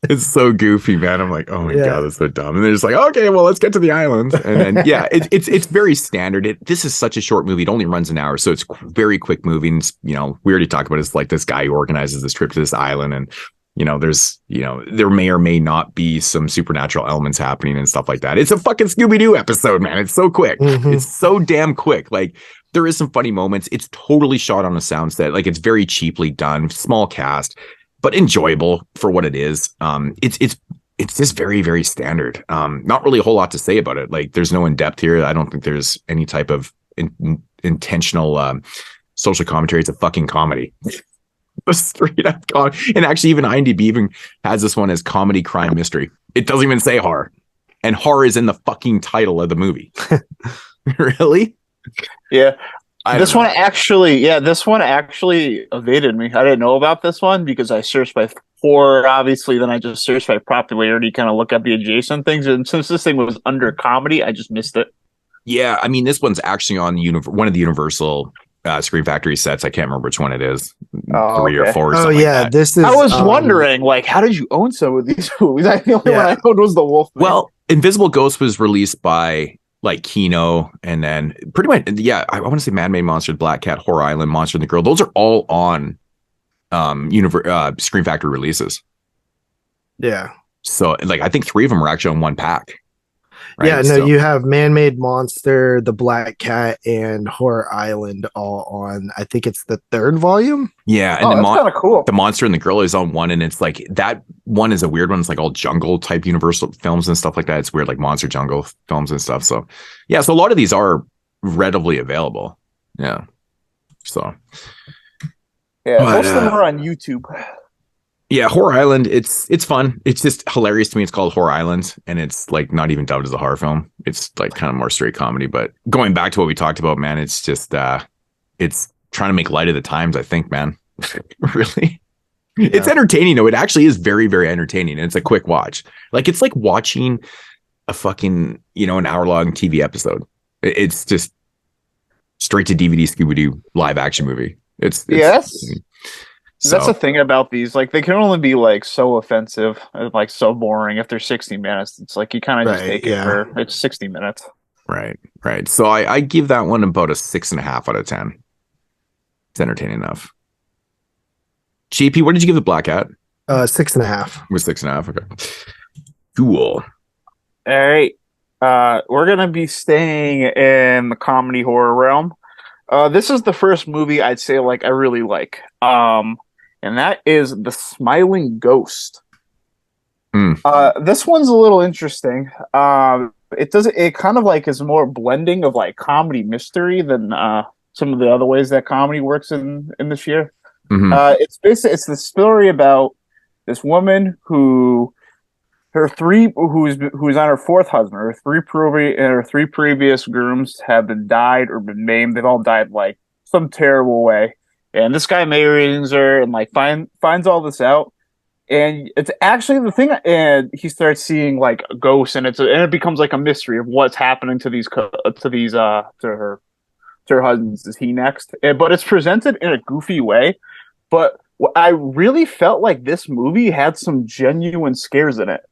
Speaker 9: It's so goofy, man. I'm like, oh my god, that's so dumb. And they're just like, okay, well, let's get to the island. And then it's very standard. This is such a short movie. It only runs an hour, so it's very quick moving. We already talked about it. It's like this guy who organizes this trip to this island, and there may or may not be some supernatural elements happening and stuff like that. It's a fucking Scooby-Doo episode, man. It's so quick. Mm-hmm. It's so damn quick. Like, there is some funny moments. It's totally shot on a sound set. Like, it's very cheaply done, small cast, but enjoyable for what it is. It's just very, very standard. Not really a whole lot to say about it. Like, there's no in-depth here. I don't think there's any type of intentional social commentary. It's a fucking comedy. A straight up comedy. And actually, even IMDb even has this one as comedy, crime, mystery. It doesn't even say horror, and horror is in the fucking title of the movie. Really?
Speaker 11: Yeah. This one actually evaded me. I didn't know about this one because I searched by horror, obviously. Then I just searched by popularity, kind of look at the adjacent things. And since this thing was under comedy, I just missed it.
Speaker 9: Yeah, I mean, this one's actually on one of the Universal Scream Factory sets. I can't remember which one it is. 3 or 4 or something like that.
Speaker 10: This is.
Speaker 11: I was wondering, like, how did you own some of these movies? The only one I owned was The Wolf Man.
Speaker 9: Well, Invisible Ghost was released by like Kino, and then pretty much, I want to say Man-Made Monster, Black Cat, Horror Island, Monster and the Girl. Those are all on Scream Factory releases.
Speaker 10: Yeah.
Speaker 9: So, like, I think 3 of them are actually on one pack. Right?
Speaker 10: Yeah, no, you have Man-Made Monster, The Black Cat, and Horror Island all on, I think it's the 3rd volume.
Speaker 9: Yeah, and
Speaker 11: that's kind of cool.
Speaker 9: The Monster and the Girl is on one, and it's like, that one is a weird one. It's like all jungle type Universal films and stuff like that. It's weird, like Monster Jungle films and stuff. So, yeah, so a lot of these are readily available. Yeah. So.
Speaker 11: Yeah, most of them are on YouTube.
Speaker 9: Yeah, Horror Island, it's fun. It's just hilarious to me. It's called Horror Island, and it's like not even dubbed as a horror film. It's like kind of more straight comedy. But going back to what we talked about, man, it's just it's trying to make light of the times, I think, man. Really. Yeah. It's entertaining, though. It actually is very, very entertaining, and it's a quick watch. Like, it's like watching a fucking, an hour-long TV episode. It's just straight to DVD Scooby-Doo live action movie. It's
Speaker 11: That's the thing about these. Like, they can only be like so offensive and like so boring if they're 60 minutes. It's like you kind of just take it for it's 60 minutes.
Speaker 9: Right. So I give that one about a 6.5 out of 10. It's entertaining enough. JP, what did you give the Black Cat?
Speaker 10: 6.5.
Speaker 9: It was 6.5. Okay. Cool.
Speaker 11: All right. We're gonna be staying in the comedy horror realm. This is the first movie I'd say like I really like. And that is The Smiling Ghost. This one's a little interesting. It kind of like is more blending of like comedy mystery than some of the other ways that comedy works in this year. It's the story about this woman who's on her fourth husband. Her three previous grooms have been died or been maimed. They've all died like some terrible way. And this guy marries her and like finds all this out. And it's actually the thing. And he starts seeing like ghosts, and it becomes like a mystery of what's happening to her husbands. Is he next? But it's presented in a goofy way. But I really felt like this movie had some genuine scares in it.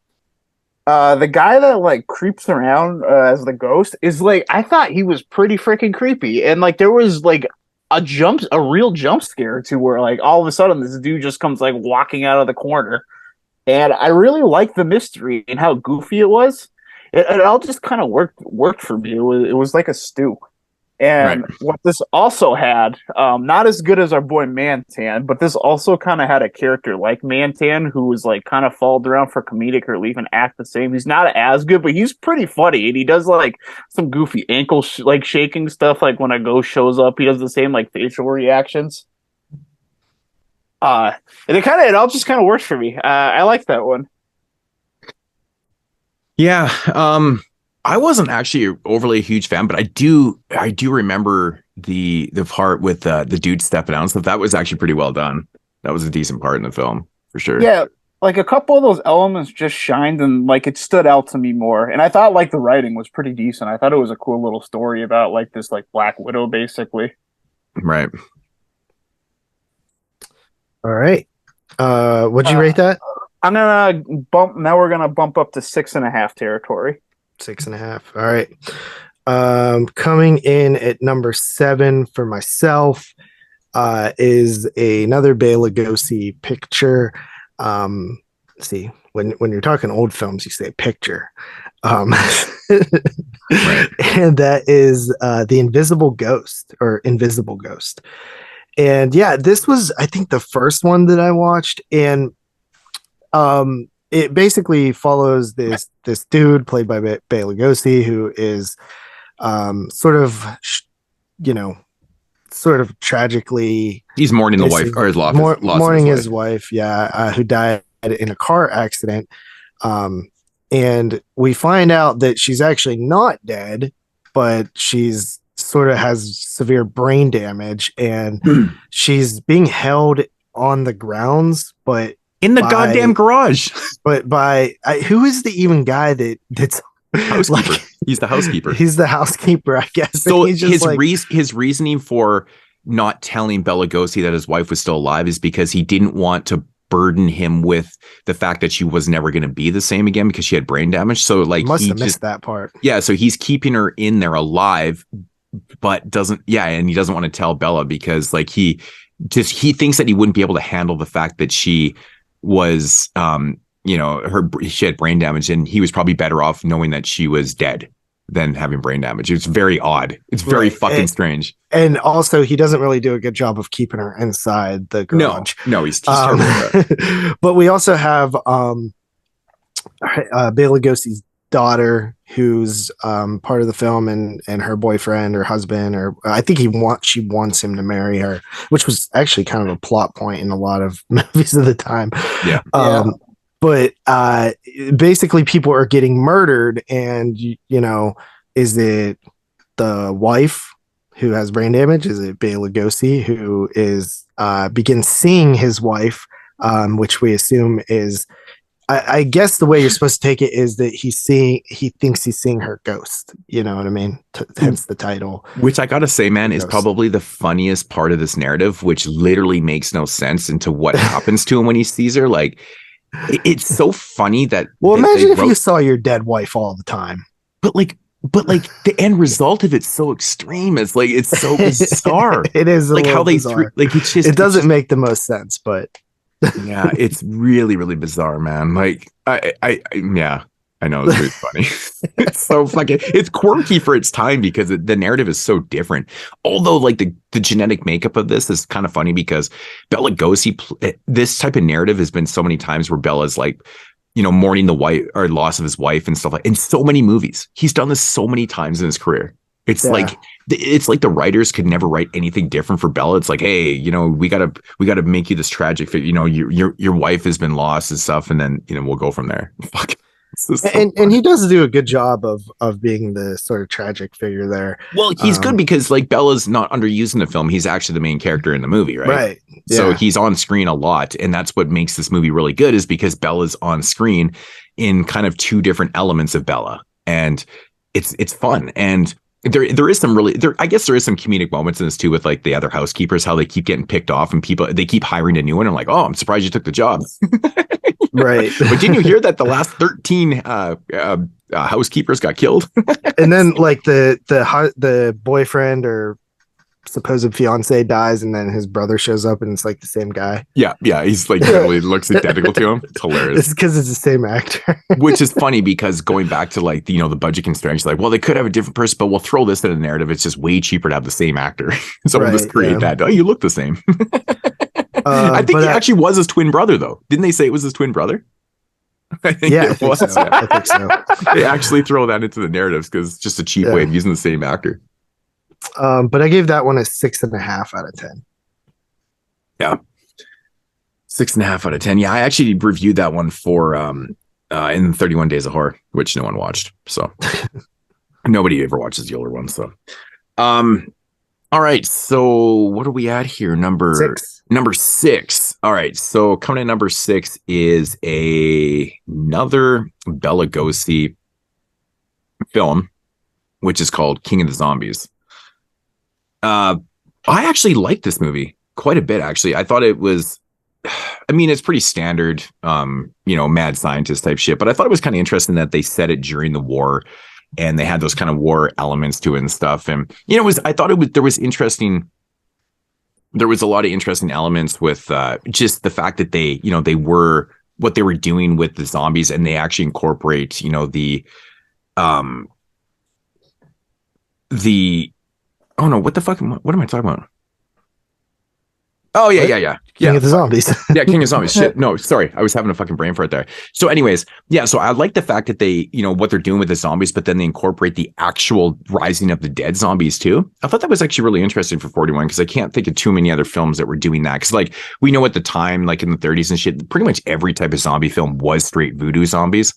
Speaker 11: The guy that like creeps around as the ghost is like, I thought he was pretty freaking creepy, and like there was like a real jump scare to where like all of a sudden this dude just comes like walking out of the corner, and I really liked the mystery and how goofy it was. It all just kind of worked for me. It was like a stew. And what this also had, not as good as our boy Mantan, but this also kind of had a character like Mantan who was like kind of followed around for comedic relief and act the same. He's not as good, but he's pretty funny, and he does like some goofy ankle like shaking stuff. Like when a ghost shows up, he does the same like facial reactions. And it all just kind of works for me. I like that one.
Speaker 9: Yeah. I wasn't actually overly a huge fan, but I do remember the part with the dude stepping out and stuff. That was actually pretty well done. That was a decent part in the film for sure.
Speaker 11: Yeah, like a couple of those elements just shined, and like it stood out to me more. And I thought like the writing was pretty decent. I thought it was a cool little story about like this like Black Widow basically.
Speaker 9: Right.
Speaker 10: All right. What'd you rate that?
Speaker 11: We're gonna bump up to 6.5 territory.
Speaker 10: 6.5. All right. Coming in at number 7 for myself is another Bela Lugosi picture. See, when you're talking old films, you say picture. And that is The Invisible Ghost or Invisible Ghost. And yeah, this was, I think, the first one that I watched. And it basically follows this dude played by Bela Lugosi who is sort of tragically,
Speaker 9: he's mourning the wife or his loss,
Speaker 10: mourning his wife, who died in a car accident. And we find out that she's actually not dead, but she's sort of has severe brain damage, and she's being held on the grounds, but
Speaker 9: in the goddamn garage.
Speaker 10: But who is the even guy that's
Speaker 9: housekeeper? Like, he's the housekeeper.
Speaker 10: He's the housekeeper, I guess.
Speaker 9: So his reasoning for not telling Bela Lugosi that his wife was still alive is because he didn't want to burden him with the fact that she was never going to be the same again because she had brain damage. So like
Speaker 10: must have missed that part.
Speaker 9: Yeah, so he's keeping her in there alive, but and he doesn't want to tell Bella because like he thinks that he wouldn't be able to handle the fact that she was she had brain damage, and he was probably better off knowing that she was dead than having brain damage. It's very odd. It's very fucking strange.
Speaker 10: And also he doesn't really do a good job of keeping her inside the garage.
Speaker 9: No, he's terrible.
Speaker 10: But we also have Bela Lugosi's daughter, who's part of the film, and her boyfriend or husband, or I think she wants him to marry her, which was actually kind of a plot point in a lot of movies of the time.
Speaker 9: Yeah.
Speaker 10: But basically people are getting murdered, and is it the wife who has brain damage? Is it Bela Lugosi who begins seeing his wife, which we assume is, I guess the way you're supposed to take it is that he thinks he's seeing her ghost. You know what I mean? Hence the title.
Speaker 9: Which I gotta say, man, is probably the funniest part of this narrative, which literally makes no sense into what happens to him when he sees her. Like, it's so funny that.
Speaker 10: Well, imagine if you saw your dead wife all the time.
Speaker 9: But the end result of it's so extreme. It's like it's so bizarre.
Speaker 10: It is
Speaker 9: like how they
Speaker 10: bizarre.
Speaker 9: it
Speaker 10: doesn't make the most sense, but.
Speaker 9: Yeah, it's really, really bizarre, man. Like, yeah, I know it's really funny. It's so fucking, it's quirky for its time because the narrative is so different. Although, like, the genetic makeup of this is kind of funny because Bela Lugosi, this type of narrative has been so many times where Bella's like, mourning the wife or loss of his wife and stuff like in so many movies. He's done this so many times in his career. It's like the writers could never write anything different for Bella. It's like, hey, we gotta make you this tragic figure. Your wife has been lost and stuff, and then we'll go from there. Fuck.
Speaker 10: And he does do a good job of being the sort of tragic figure there.
Speaker 9: Well, he's good because like Bella's not underused in the film. He's actually the main character in the movie, right?
Speaker 10: Right. Yeah.
Speaker 9: So he's on screen a lot, and that's what makes this movie really good. Is because Bella's on screen in kind of two different elements of Bella, and it's fun. And there is some really I guess there is some comedic moments in this too with like the other housekeepers, how they keep getting picked off and they keep hiring a new one. I'm like, oh, I'm surprised you took the job.
Speaker 10: Right.
Speaker 9: But didn't you hear that the last 13 housekeepers got killed?
Speaker 10: And then like the boyfriend or supposed fiance dies, and then his brother shows up and it's like the same guy.
Speaker 9: Yeah, he's like literally looks identical to him. It's hilarious.
Speaker 10: It's because it's the same actor.
Speaker 9: Which is funny because going back to like the budget constraints, like, well, they could have a different person, but we'll throw this in a narrative. It's just way cheaper to have the same actor. So we'll just create that. Oh, you look the same. I think he actually was his twin brother, though. Didn't they say it was his twin brother? I think it was. So.
Speaker 10: I think so.
Speaker 9: They actually throw that into the narratives because it's just a cheap way of using the same actor.
Speaker 10: But I gave that one a 6.5 out of 10.
Speaker 9: Yeah. 6.5 out of 10. Yeah, I actually reviewed that one for in 31 Days of Horror, which no one watched. So nobody ever watches the older ones. So all right. So what are we at here? Number 6. All right. So coming in number 6 is another Bela Lugosi film, which is called King of the Zombies. I actually liked this movie quite a bit, actually. I thought it was, I mean, it's pretty standard, mad scientist type shit, but I thought it was kind of interesting that they set it during the war and they had those kind of war elements to it and stuff. And, there was a lot of interesting elements with just the fact that they were what they were doing with the zombies, and they actually incorporate, oh no, what the fuck? What am I talking about? Oh, yeah.
Speaker 10: King of the Zombies.
Speaker 9: Yeah, King of Zombies. Shit. No, sorry. I was having a fucking brain fart there. So anyways, yeah, so I like the fact that they, what they're doing with the zombies, but then they incorporate the actual rising of the dead zombies too. I thought that was actually really interesting for 41 because I can't think of too many other films that were doing that. Because like we know at the time, like in the 30s and shit, pretty much every type of zombie film was straight voodoo zombies,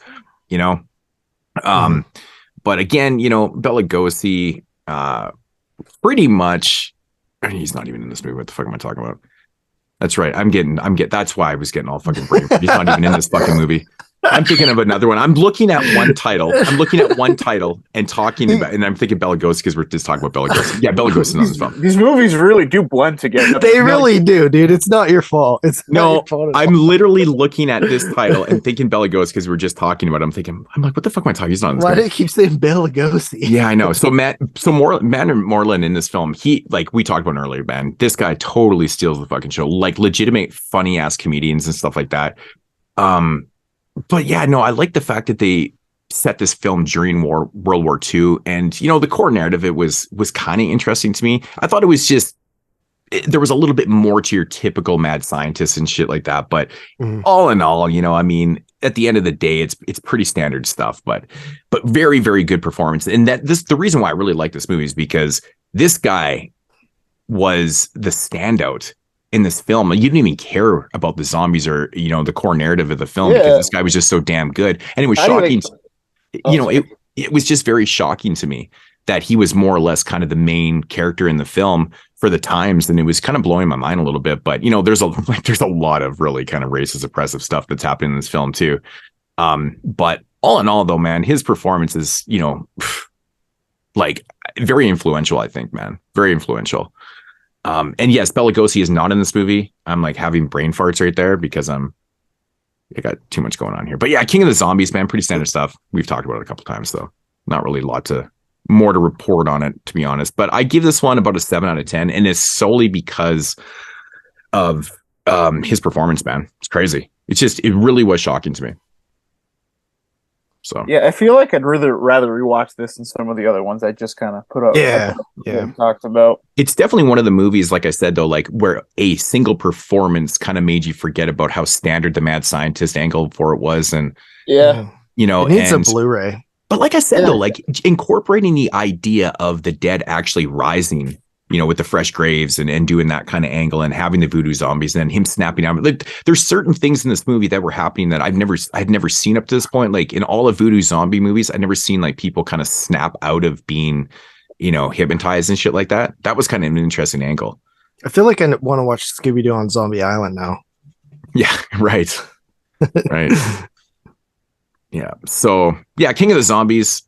Speaker 9: But again, Bela Lugosi, pretty much, he's not even in this movie. What the fuck am I talking about? That's right. That's why I was getting all fucking brain. He's not even in this fucking movie. I'm thinking of another one. I'm looking at one title. And talking about, and I'm thinking Bela Lugosi because we're just talking about Bela Lugosi. Yeah, Bela Lugosi in this film.
Speaker 11: These movies really do blend together.
Speaker 10: They really do, dude. It's not your fault.
Speaker 9: I'm literally looking at this title and thinking Bela Lugosi because we're just talking about it. I'm like, what the fuck am I talking? He's not in this
Speaker 10: Why
Speaker 9: movie.
Speaker 10: do you keep saying Bela Lugosi?
Speaker 9: Yeah, I know. So Matt Moreland in this film, he, like we talked about earlier, man, this guy totally steals the fucking show. Like legitimate funny ass comedians and stuff like that. But yeah, no, I like the fact that they set this film during World War II, and the core narrative it was kind of interesting to me. I thought it was just there was a little bit more to your typical mad scientist and shit like that. But all in all, I mean, at the end of the day, it's pretty standard stuff, but very, very good performance. And the reason why I really like this movie is because this guy was the standout in this film. You didn't even care about the zombies or the core narrative of the film because this guy was just so damn good, and it was shocking. It was just very shocking to me that he was more or less kind of the main character in the film for the times, and it was kind of blowing my mind a little bit. But there's a lot of really kind of racist, oppressive stuff that's happening in this film too. But all in all, though, man, his performance is like very influential. I think, man, very influential. And yes, Bela Lugosi is not in this movie. I'm like having brain farts right there because I got too much going on here. But yeah, King of the Zombies, man, pretty standard stuff. We've talked about it a couple times, though. Not really a lot more to report on it, to be honest. But I give this one about a 7 out of 10, and it's solely because of his performance, man, it's crazy. It really was shocking to me. So
Speaker 11: yeah, I feel like I'd rather rewatch this than some of the other ones I just kind of put up.
Speaker 10: Yeah.
Speaker 11: Talked about.
Speaker 9: It's definitely one of the movies, like I said, though, like where a single performance kind of made you forget about how standard the mad scientist angle for it was, and
Speaker 11: yeah,
Speaker 9: you know,
Speaker 10: it needs a Blu-ray.
Speaker 9: But like I said, though, like incorporating the idea of the dead actually rising, you know, with the fresh graves and doing that kind of angle and having the voodoo zombies and then him snapping out. Like, there's certain things in this movie that were happening that I'd never seen up to this point. Like in all of voodoo zombie movies, I'd never seen like people kind of snap out of being, you know, hypnotized and shit like that. That was kind of an interesting angle.
Speaker 10: I feel like I want to watch Scooby-Doo on Zombie Island now.
Speaker 9: Yeah, right. Right. Yeah. So yeah, King of the Zombies,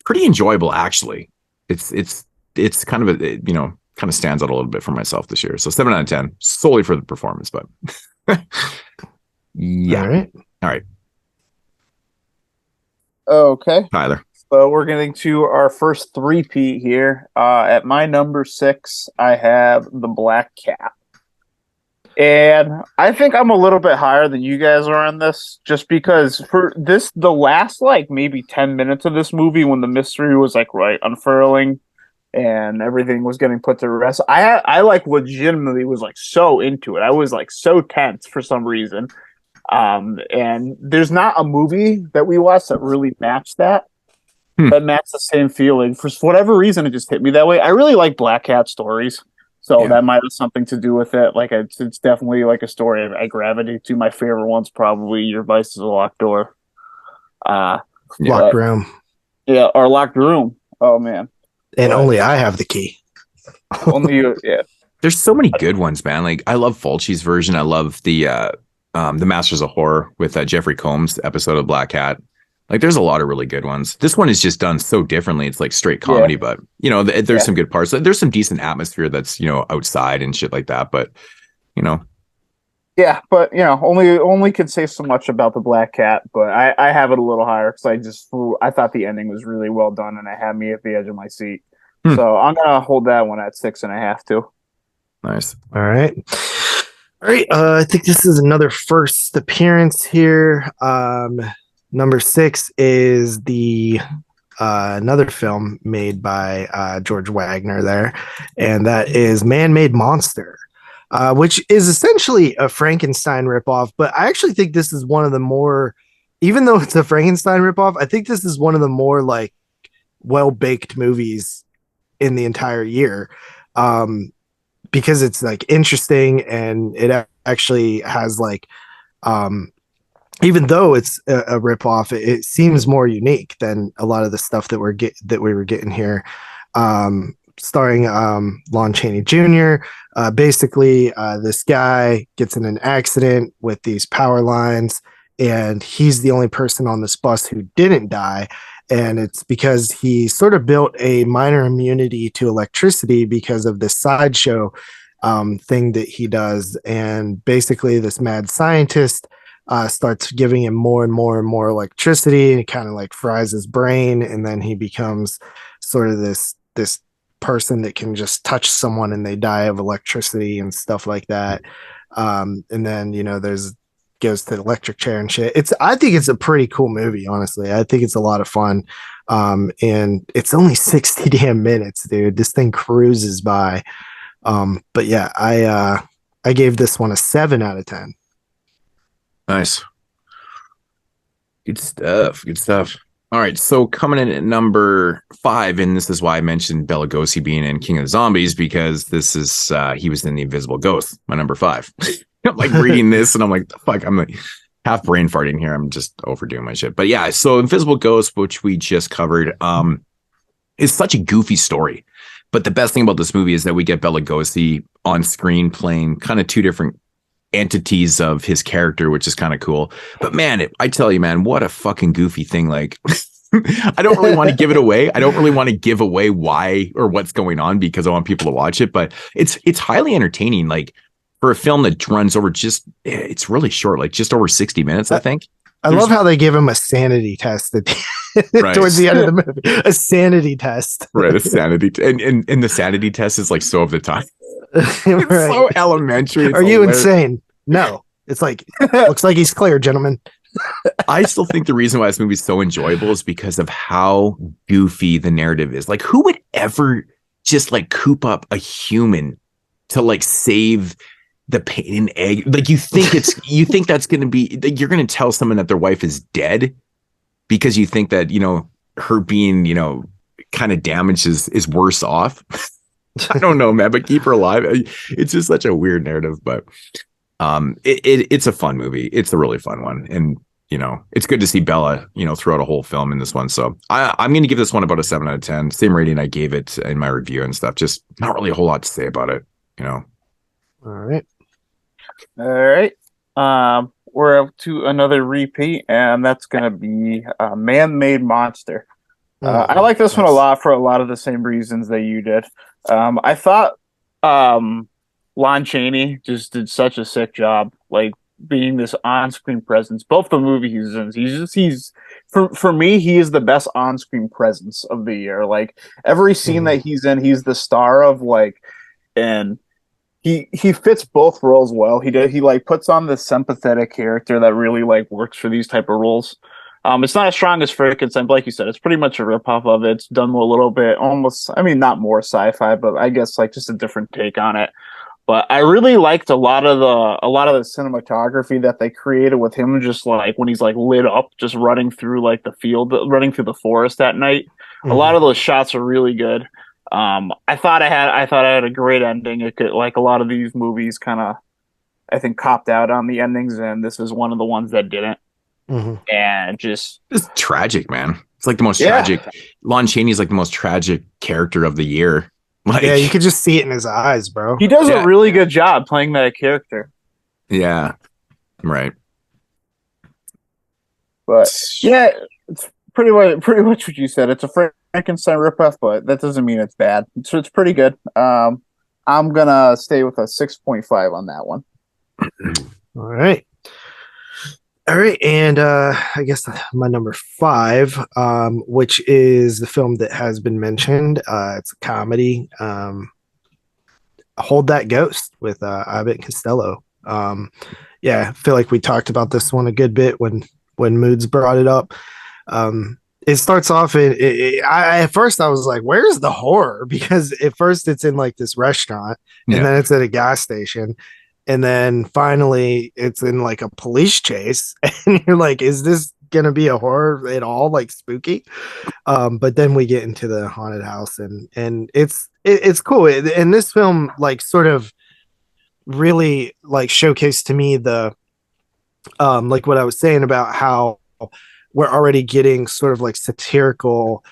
Speaker 9: pretty enjoyable actually. It's kind of a, you know, kind of stands out a little bit for myself this year. So 7 out of 10 solely for the performance, but yeah. All right.
Speaker 11: Okay.
Speaker 9: Tyler.
Speaker 11: So we're getting to our first three-peat here. At my number 6, I have The Black Cat. And I think I'm a little bit higher than you guys are on this, just because for this, the last like maybe 10 minutes of this movie, when the mystery was like unfurling and everything was getting put to rest, I like legitimately was like so into it. I was like so tense for some reason. And there's not a movie that we watched that really matched that. That matched the same feeling. For whatever reason, it just hit me that way. I really like Black Cat stories. So that might have something to do with it. Like it's definitely like a story I gravitate to. My favorite one's probably Your Vice is a Locked Door.
Speaker 10: Locked Room.
Speaker 11: Yeah, or Locked Room. Oh man.
Speaker 10: And only I have the key.
Speaker 11: Only you, yeah.
Speaker 9: There's so many good ones, man. Like I love Fulci's version. I love the Masters of Horror with Jeffrey Combs episode of Black Cat. Like there's a lot of really good ones. This one is just done so differently. It's like straight comedy, but you know, there's some good parts. There's some decent atmosphere that's, you know, outside and shit like that. But you know,
Speaker 11: yeah, but you know, only could say so much about the Black Cat. But I have it a little higher because I thought the ending was really well done and it had me at the edge of my seat. So I'm gonna hold that one at 6.5 too.
Speaker 9: Nice.
Speaker 10: All right. I think this is another first appearance here. Number 6 is the another film made by George Wagner there, and that is Man-Made Monster, which is essentially a Frankenstein ripoff. But I actually think this is one of the more, even though it's a Frankenstein ripoff, I think this is one of the more like well-baked movies in the entire year, because it's like interesting and it actually has like even though it's a ripoff, it seems more unique than a lot of the stuff that we were getting here. Starring Lon Chaney Jr. Basically, this guy gets in an accident with these power lines, and he's the only person on this bus who didn't die. And it's because he sort of built a minor immunity to electricity because of this sideshow thing that he does. And basically, this mad scientist starts giving him more and more and more electricity, and it kind of like fries his brain, and then he becomes sort of this person that can just touch someone and they die of electricity and stuff like that. And then, you know, goes to the electric chair and shit. I think it's a pretty cool movie, honestly. I think it's a lot of fun. And it's only 60 damn minutes, dude. This thing cruises by. But yeah, I gave this one a 7 out of 10.
Speaker 9: Nice. Good stuff. Good stuff. All right. So coming in at number 5, and this is why I mentioned Bela Lugosi being in King of the Zombies, because this is he was in The Invisible Ghost, my number 5. I'm like reading this and I'm like, fuck, I'm like half brain farting here. I'm just overdoing my shit. But yeah, so Invisible Ghost, which we just covered, is such a goofy story. But the best thing about this movie is that we get Bela Lugosi on screen playing kind of two different entities of his character, which is kind of cool. But man, I tell you, man, what a fucking goofy thing. Like, I don't really want to give it away. I don't really want to give away why or what's going on because I want people to watch it. But it's highly entertaining. Like for a film that runs over it's really short, like just over 60 minutes, I think.
Speaker 10: I love how they give him a sanity test at towards the end of the movie. A sanity test.
Speaker 9: Right, a sanity and the sanity test is like so of the time. It's
Speaker 10: Right.
Speaker 9: so elementary. It's
Speaker 10: Are you
Speaker 9: hilarious.
Speaker 10: insane? No. It's like, looks like he's clear, gentlemen.
Speaker 9: I still think the reason why this movie is so enjoyable is because of how goofy the narrative is. Like, who would ever just like coop up a human to like save the pain in egg? Like, you think that's going to be, you're going to tell someone that their wife is dead because you think that, her being, kind of damaged is worse off. I don't know, man, but keep her alive. It's just such a weird narrative, but it's a fun movie. It's a really fun one. And, it's good to see Bella, throughout a whole film in this one. So I'm going to give this one about a 7 out of 10. Same rating I gave it in my review and stuff. Just not really a whole lot to say about it,
Speaker 10: All right.
Speaker 11: We're up to another repeat, and that's going to be Man-Made Monster. I like this one a lot for a lot of the same reasons that you did. I thought Lon Chaney just did such a sick job, like being this on-screen presence. Both the movie he's in, he's for me, he is the best on-screen presence of the year. Like every scene that he's in, he's the star of, like, and he fits both roles well. He like puts on this sympathetic character that really like works for these type of roles. It's not as strong as Frankenstein, but like you said, it's pretty much a ripoff of it. It's done a little bit, almost, I mean, not more sci-fi, but I guess like just a different take on it. But I really liked a lot of the cinematography that they created with him, just like when he's like lit up, just running through like the field, running through the forest at night. A lot of those shots are really good. I thought I had a great ending. It could, like a lot of these movies kind of, I think, copped out on the endings, and this is one of the ones that didn't. And it's
Speaker 9: tragic, man. It's like the most tragic. Lon Chaney's like the most tragic character of the year. Like,
Speaker 10: yeah, you could just see it in his eyes, bro.
Speaker 11: He does a really good job playing that character.
Speaker 9: Yeah, right.
Speaker 11: But yeah, it's pretty much what you said. It's a Frankenstein ripoff, but that doesn't mean it's bad. So it's pretty good. I'm gonna stay with a 6.5 on that one.
Speaker 10: All right, and I guess my number 5, which is the film that has been mentioned. It's a comedy. Hold That Ghost with Abbott Costello. I feel like we talked about this one a good bit when Moodz brought it up. It starts off at first I was like, where's the horror? Because at first it's in like this restaurant, and then it's at a gas station. And then finally it's in like a police chase, and you're like, is this gonna be a horror at all, like spooky? But then we get into the haunted house, and it's cool. And this film like sort of really like showcased to me the like what I was saying about how we're already getting sort of like satirical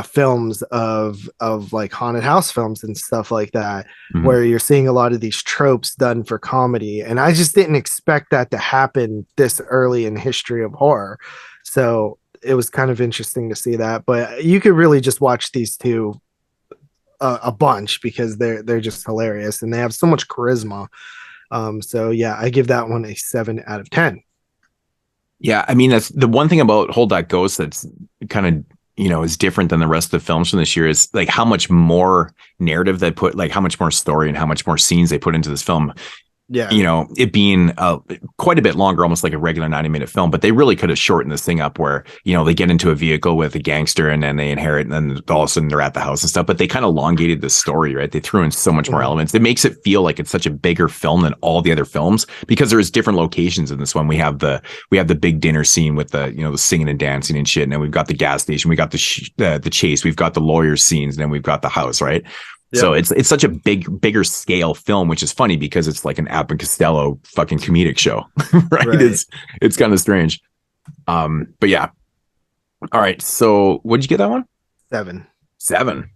Speaker 10: films of like haunted house films and stuff like that, where you're seeing a lot of these tropes done for comedy, and I just didn't expect that to happen this early in history of horror. So it was kind of interesting to see that. But you could really just watch these two a bunch because they're just hilarious and they have so much charisma. So yeah, I give that one a 7 out of 10.
Speaker 9: Yeah, I mean, that's the one thing about Hold That Ghost that's kind of, is different than the rest of the films from this year is like how much more narrative they put, like how much more story and how much more scenes they put into this film.
Speaker 10: Yeah.
Speaker 9: It being quite a bit longer, almost like a regular 90-minute film, but they really could have shortened this thing up where, they get into a vehicle with a gangster and then they inherit and then all of a sudden they're at the house and stuff, but they kind of elongated the story, right? They threw in so much more elements. It makes it feel like it's such a bigger film than all the other films because there's different locations in this one. We have the big dinner scene with the, the singing and dancing and shit. And then we've got the gas station, we got the chase, we've got the lawyer scenes, and then we've got the house, right? Yep. So it's such a bigger scale film, which is funny because it's like an Abbott Costello fucking comedic show, right? It's kind of strange. But yeah. All right. So what did you get that one? 7.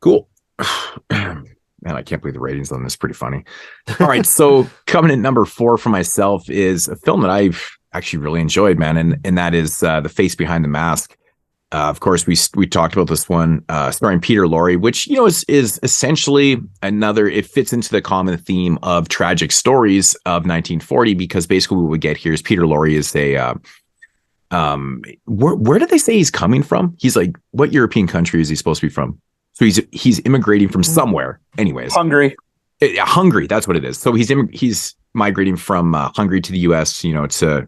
Speaker 9: Cool. Man, I can't believe the ratings on this. Pretty funny. All right. So coming in number 4 for myself is a film that I've actually really enjoyed, man. And that is The Face Behind the Mask. Of course, we talked about this one, starring Peter Lorre, which, is essentially it fits into the common theme of tragic stories of 1940, because basically what we get here is Peter Lorre is where did they say he's coming from? He's like, what European country is he supposed to be from? So he's immigrating from somewhere. Anyways,
Speaker 11: Hungary.
Speaker 9: Hungary, that's what it is. So he's migrating from Hungary to the U.S. To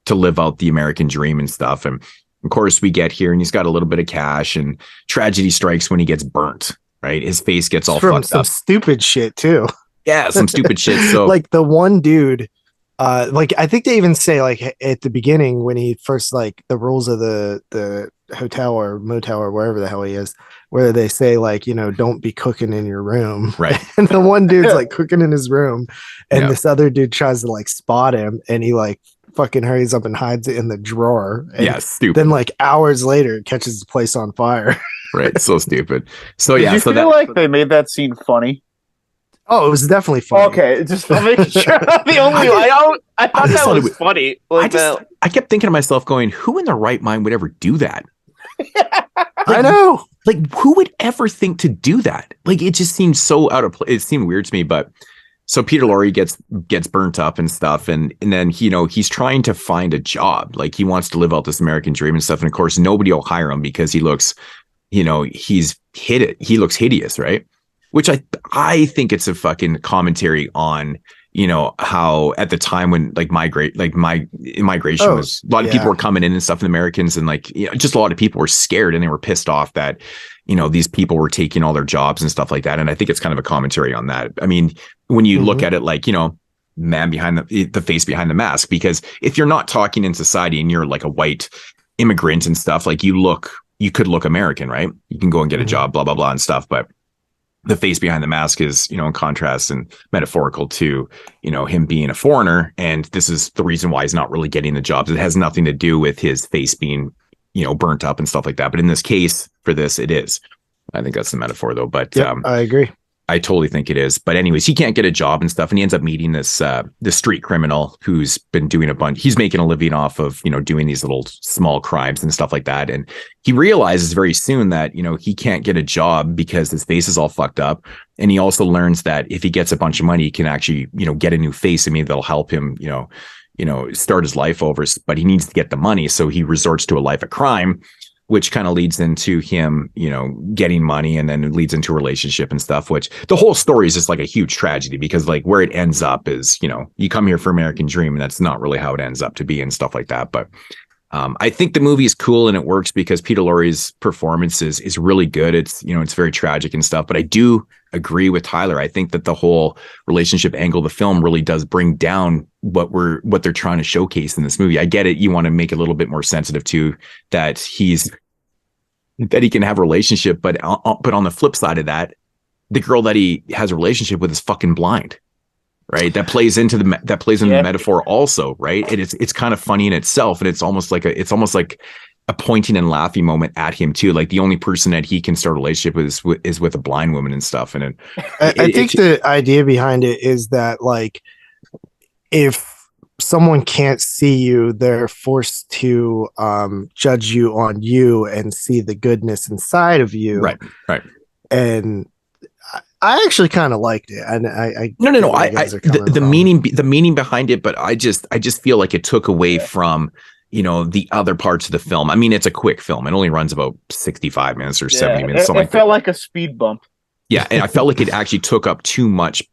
Speaker 9: live out the American dream and stuff. And of course, we get here, and he's got a little bit of cash, and tragedy strikes when he gets burnt. Right, his face gets all fucked
Speaker 10: some
Speaker 9: up.
Speaker 10: Stupid shit too.
Speaker 9: Yeah, some stupid shit. So
Speaker 10: like the one dude, like I think they even say like at the beginning when he first like the rules of the hotel or motel or wherever the hell he is, where they say like, don't be cooking in your room.
Speaker 9: Right.
Speaker 10: And the one dude's like cooking in his room, and this other dude tries to like spot him, and he like fucking hurries up and hides it in the drawer. And
Speaker 9: stupid.
Speaker 10: Then like hours later it catches the place on fire.
Speaker 9: Right, so stupid. So
Speaker 11: Did you feel like they made that scene funny?
Speaker 10: Oh, it was definitely funny.
Speaker 11: Okay, just making sure. The only I thought that was funny. Like
Speaker 9: I kept thinking to myself, going, "Who in their right mind would ever do that?"
Speaker 10: I know.
Speaker 9: Like, who would ever think to do that? Like, it just seemed so out of place. It seemed weird to me. But so Peter Lorre gets burnt up and stuff, and then he's trying to find a job. Like, he wants to live out this American dream and stuff. And of course, nobody will hire him because he looks. He looks hideous, right? Which I think it's a fucking commentary on, how at the time when like immigration was a lot of people were coming in and stuff, and Americans, and like, just a lot of people were scared and they were pissed off that, these people were taking all their jobs and stuff like that. And I think it's kind of a commentary on that. I mean, when you look at it like, man behind the face behind the mask, because if you're not talking in society and you're like a white immigrant and stuff, like you could look American, right? You can go and get a job, blah, blah, blah and stuff. But the face behind the mask is, in contrast and metaphorical to, him being a foreigner. And this is the reason why he's not really getting the jobs. It has nothing to do with his face being, burnt up and stuff like that. But in this case, for this, it is. I think that's the metaphor though. But
Speaker 10: I agree.
Speaker 9: I totally think it is. But anyways, he can't get a job and stuff. And he ends up meeting this street criminal who's been doing he's making a living off of, doing these little small crimes and stuff like that. And he realizes very soon that, he can't get a job because his face is all fucked up. And he also learns that if he gets a bunch of money, he can actually, get a new face. I mean, that'll help him, start his life over, but he needs to get the money. So he resorts to a life of crime, which kind of leads into him, getting money, and then it leads into a relationship and stuff, which the whole story is just like a huge tragedy, because like where it ends up is, you come here for American dream, and that's not really how it ends up to be and stuff like that. But I think the movie is cool and it works because Peter Lorre's performance is really good. It's, it's very tragic and stuff, but I do agree with Tyler. I think that the whole relationship angle of the film really does bring down what they're trying to showcase in this movie. I get it. You want to make it a little bit more sensitive to that he can have a relationship, but on the flip side of that, the girl that he has a relationship with is fucking blind. Right. That plays into the metaphor also. Right. And it's kind of funny in itself. And it's almost like a pointing and laughing moment at him too. Like the only person that he can start a relationship with is with a blind woman and stuff. And
Speaker 10: I think the idea behind it is that like, if someone can't see you, they're forced to judge you on you and see the goodness inside of you.
Speaker 9: Right.
Speaker 10: And I actually kind of liked it, and
Speaker 9: no. The meaning behind it, but I just feel like it took away from the other parts of the film. I mean, it's a quick film; it only runs about 65 minutes or 70 minutes.
Speaker 11: It felt like a speed bump.
Speaker 9: Yeah, and I felt like it actually took up too much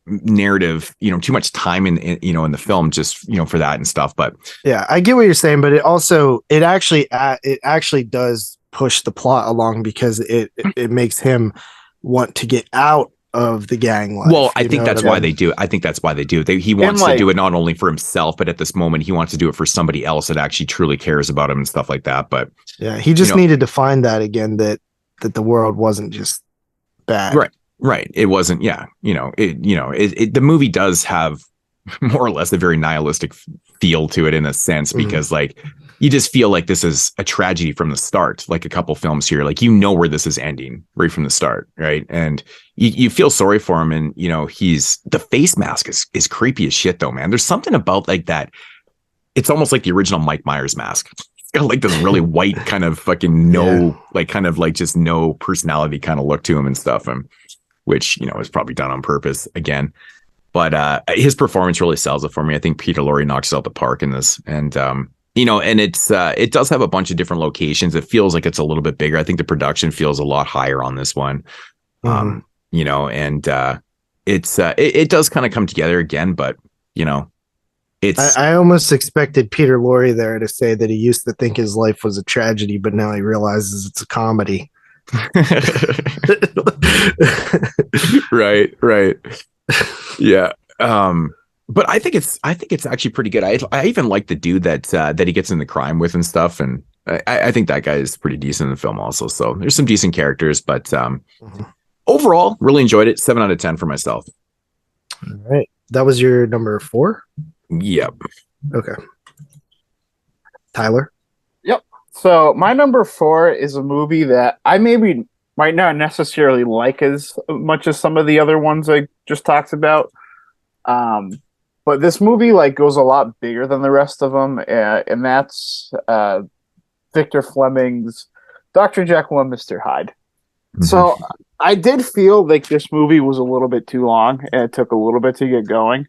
Speaker 9: narrative, too much time in the film, just for that and stuff. But
Speaker 10: yeah, I get what you're saying, but it actually does push the plot along, because it makes him want to get out of the gang life.
Speaker 9: Well, I think that's why they do. I think that's why they do. He wants to do it not only for himself, but at this moment he wants to do it for somebody else that actually truly cares about him and stuff like that. But
Speaker 10: yeah, he just needed to find that again, that the world wasn't just bad.
Speaker 9: Right. It wasn't. Yeah. The movie does have more or less a very nihilistic feel to it in a sense, because like you just feel like this is a tragedy from the start, like a couple films here, like where this is ending right from the start, right? And you feel sorry for him, and the face mask is creepy as shit though, man. There's something about like that. It's almost like the original Mike Myers mask. It's got like this really white kind of fucking just no personality kind of look to him and stuff, and which is probably done on purpose again. But his performance really sells it for me. I think Peter Lorre knocks it out the park in this. And And it does have a bunch of different locations. It feels like it's a little bit bigger. I think the production feels a lot higher on this one. And it does kind of come together again, but it's
Speaker 10: I almost expected Peter Lorre there to say that he used to think his life was a tragedy, but now he realizes it's a comedy.
Speaker 9: Right. Yeah. But I think it's actually pretty good. I even like the dude that he gets in the crime with and stuff, and I think that guy is pretty decent in the film also. So there's some decent characters, but overall, really enjoyed it. 7 out of 10 for myself.
Speaker 10: All right, that was your number 4.
Speaker 9: Yep.
Speaker 10: Okay. Tyler.
Speaker 11: Yep. So my number 4 is a movie that I might not necessarily like as much as some of the other ones I just talked about. But this movie goes a lot bigger than the rest of them, and that's Victor Fleming's Dr. Jekyll and Mr. Hyde. Mm-hmm. So I did feel like this movie was a little bit too long, and it took a little bit to get going.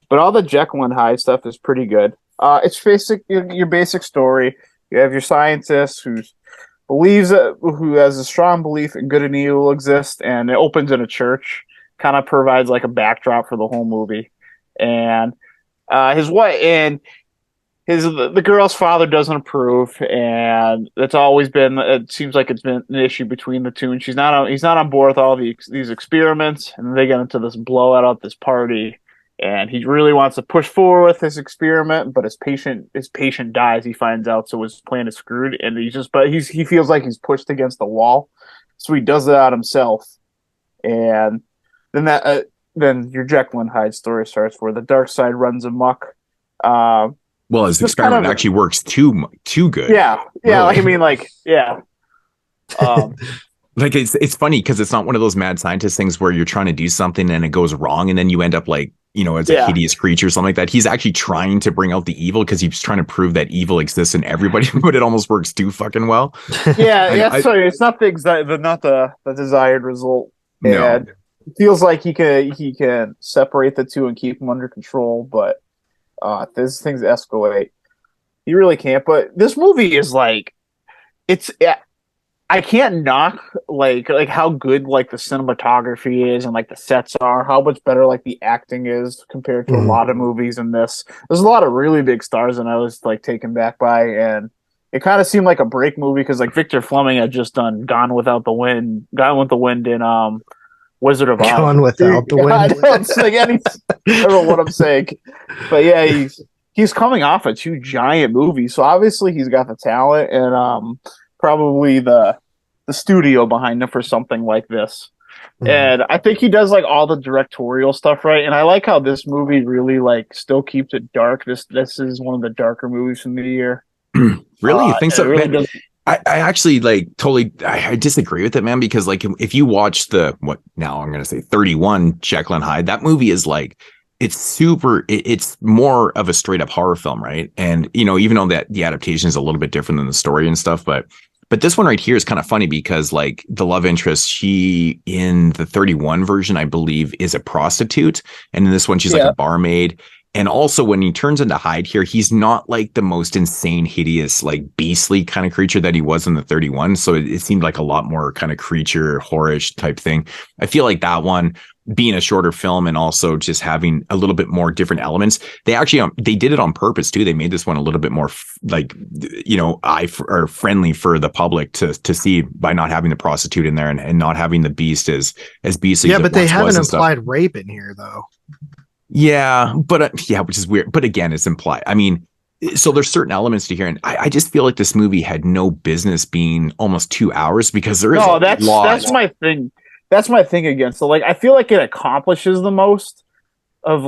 Speaker 11: But all the Jekyll and Hyde stuff is pretty good. It's your basic story. You have your scientist who has a strong belief in good and evil exist, and it opens in a church. Kind of provides a backdrop for the whole movie. And the girl's father doesn't approve, and it seems like it's been an issue between the two, and he's not on board with all these experiments, and they get into this blowout at this party, and he really wants to push forward with this experiment, but his patient dies, he finds out, so his plan is screwed, and he feels like he's pushed against the wall, so he does it out himself. And then your Jekyll and Hyde story starts, where the dark side runs amok.
Speaker 9: Well, his experiment actually works too good.
Speaker 11: Yeah, really. Yeah.
Speaker 9: It's funny because it's not one of those mad scientist things where you're trying to do something and it goes wrong, and then you end up as a hideous creature or something like that. He's actually trying to bring out the evil because he's trying to prove that evil exists in everybody, but it almost works too fucking well.
Speaker 11: Yeah, sorry, it's not the desired result.
Speaker 9: No.
Speaker 11: And it feels like he can separate the two and keep them under control, but these things escalate. He really can't. But this movie is I can't knock how good the cinematography is and the sets are, how much better the acting is compared to a lot of movies in this. There's a lot of really big stars, and I was taken back by, and it kind of seemed like a break movie because Victor Fleming had just done Gone with the Wind in Wizard of Oz.
Speaker 10: Gone Without the Wind.
Speaker 11: I don't know what I'm saying, but yeah, he's coming off of 2 giant movies, so obviously he's got the talent and probably the studio behind him for something like this. Mm-hmm. And I think he does all the directorial stuff right, and I like how this movie really still keeps it dark. This is one of the darker movies from the year.
Speaker 9: Really? You think so?
Speaker 11: Really
Speaker 9: I actually totally I disagree with it, man, because if you watch I'm going to say 31 Jekyll and Hyde, that movie is it's more of a straight up horror film, right? And even though that the adaptation is a little bit different than the story and stuff, but this one right here is kind of funny because the love interest, she in the 31 version, I believe, is a prostitute, and in this one she's a barmaid. And also when he turns into Hyde here, he's not the most insane, hideous, beastly kind of creature that he was in the 31. So it seemed like a lot more kind of creature, horrorish type thing. I feel like that one being a shorter film and also just having a little bit more different elements. They actually, they did it on purpose too. They made this one a little bit more friendly for the public to see by not having the prostitute in there and not having the beast as beastly.
Speaker 10: Yeah, but they have an implied rape in here though.
Speaker 9: Yeah, but which is weird. But again, it's implied. I mean, so there's certain elements to here, and I just feel like this movie had no business being almost 2 hours because there is
Speaker 11: that's my thing. That's my thing again. So I feel like it accomplishes the most of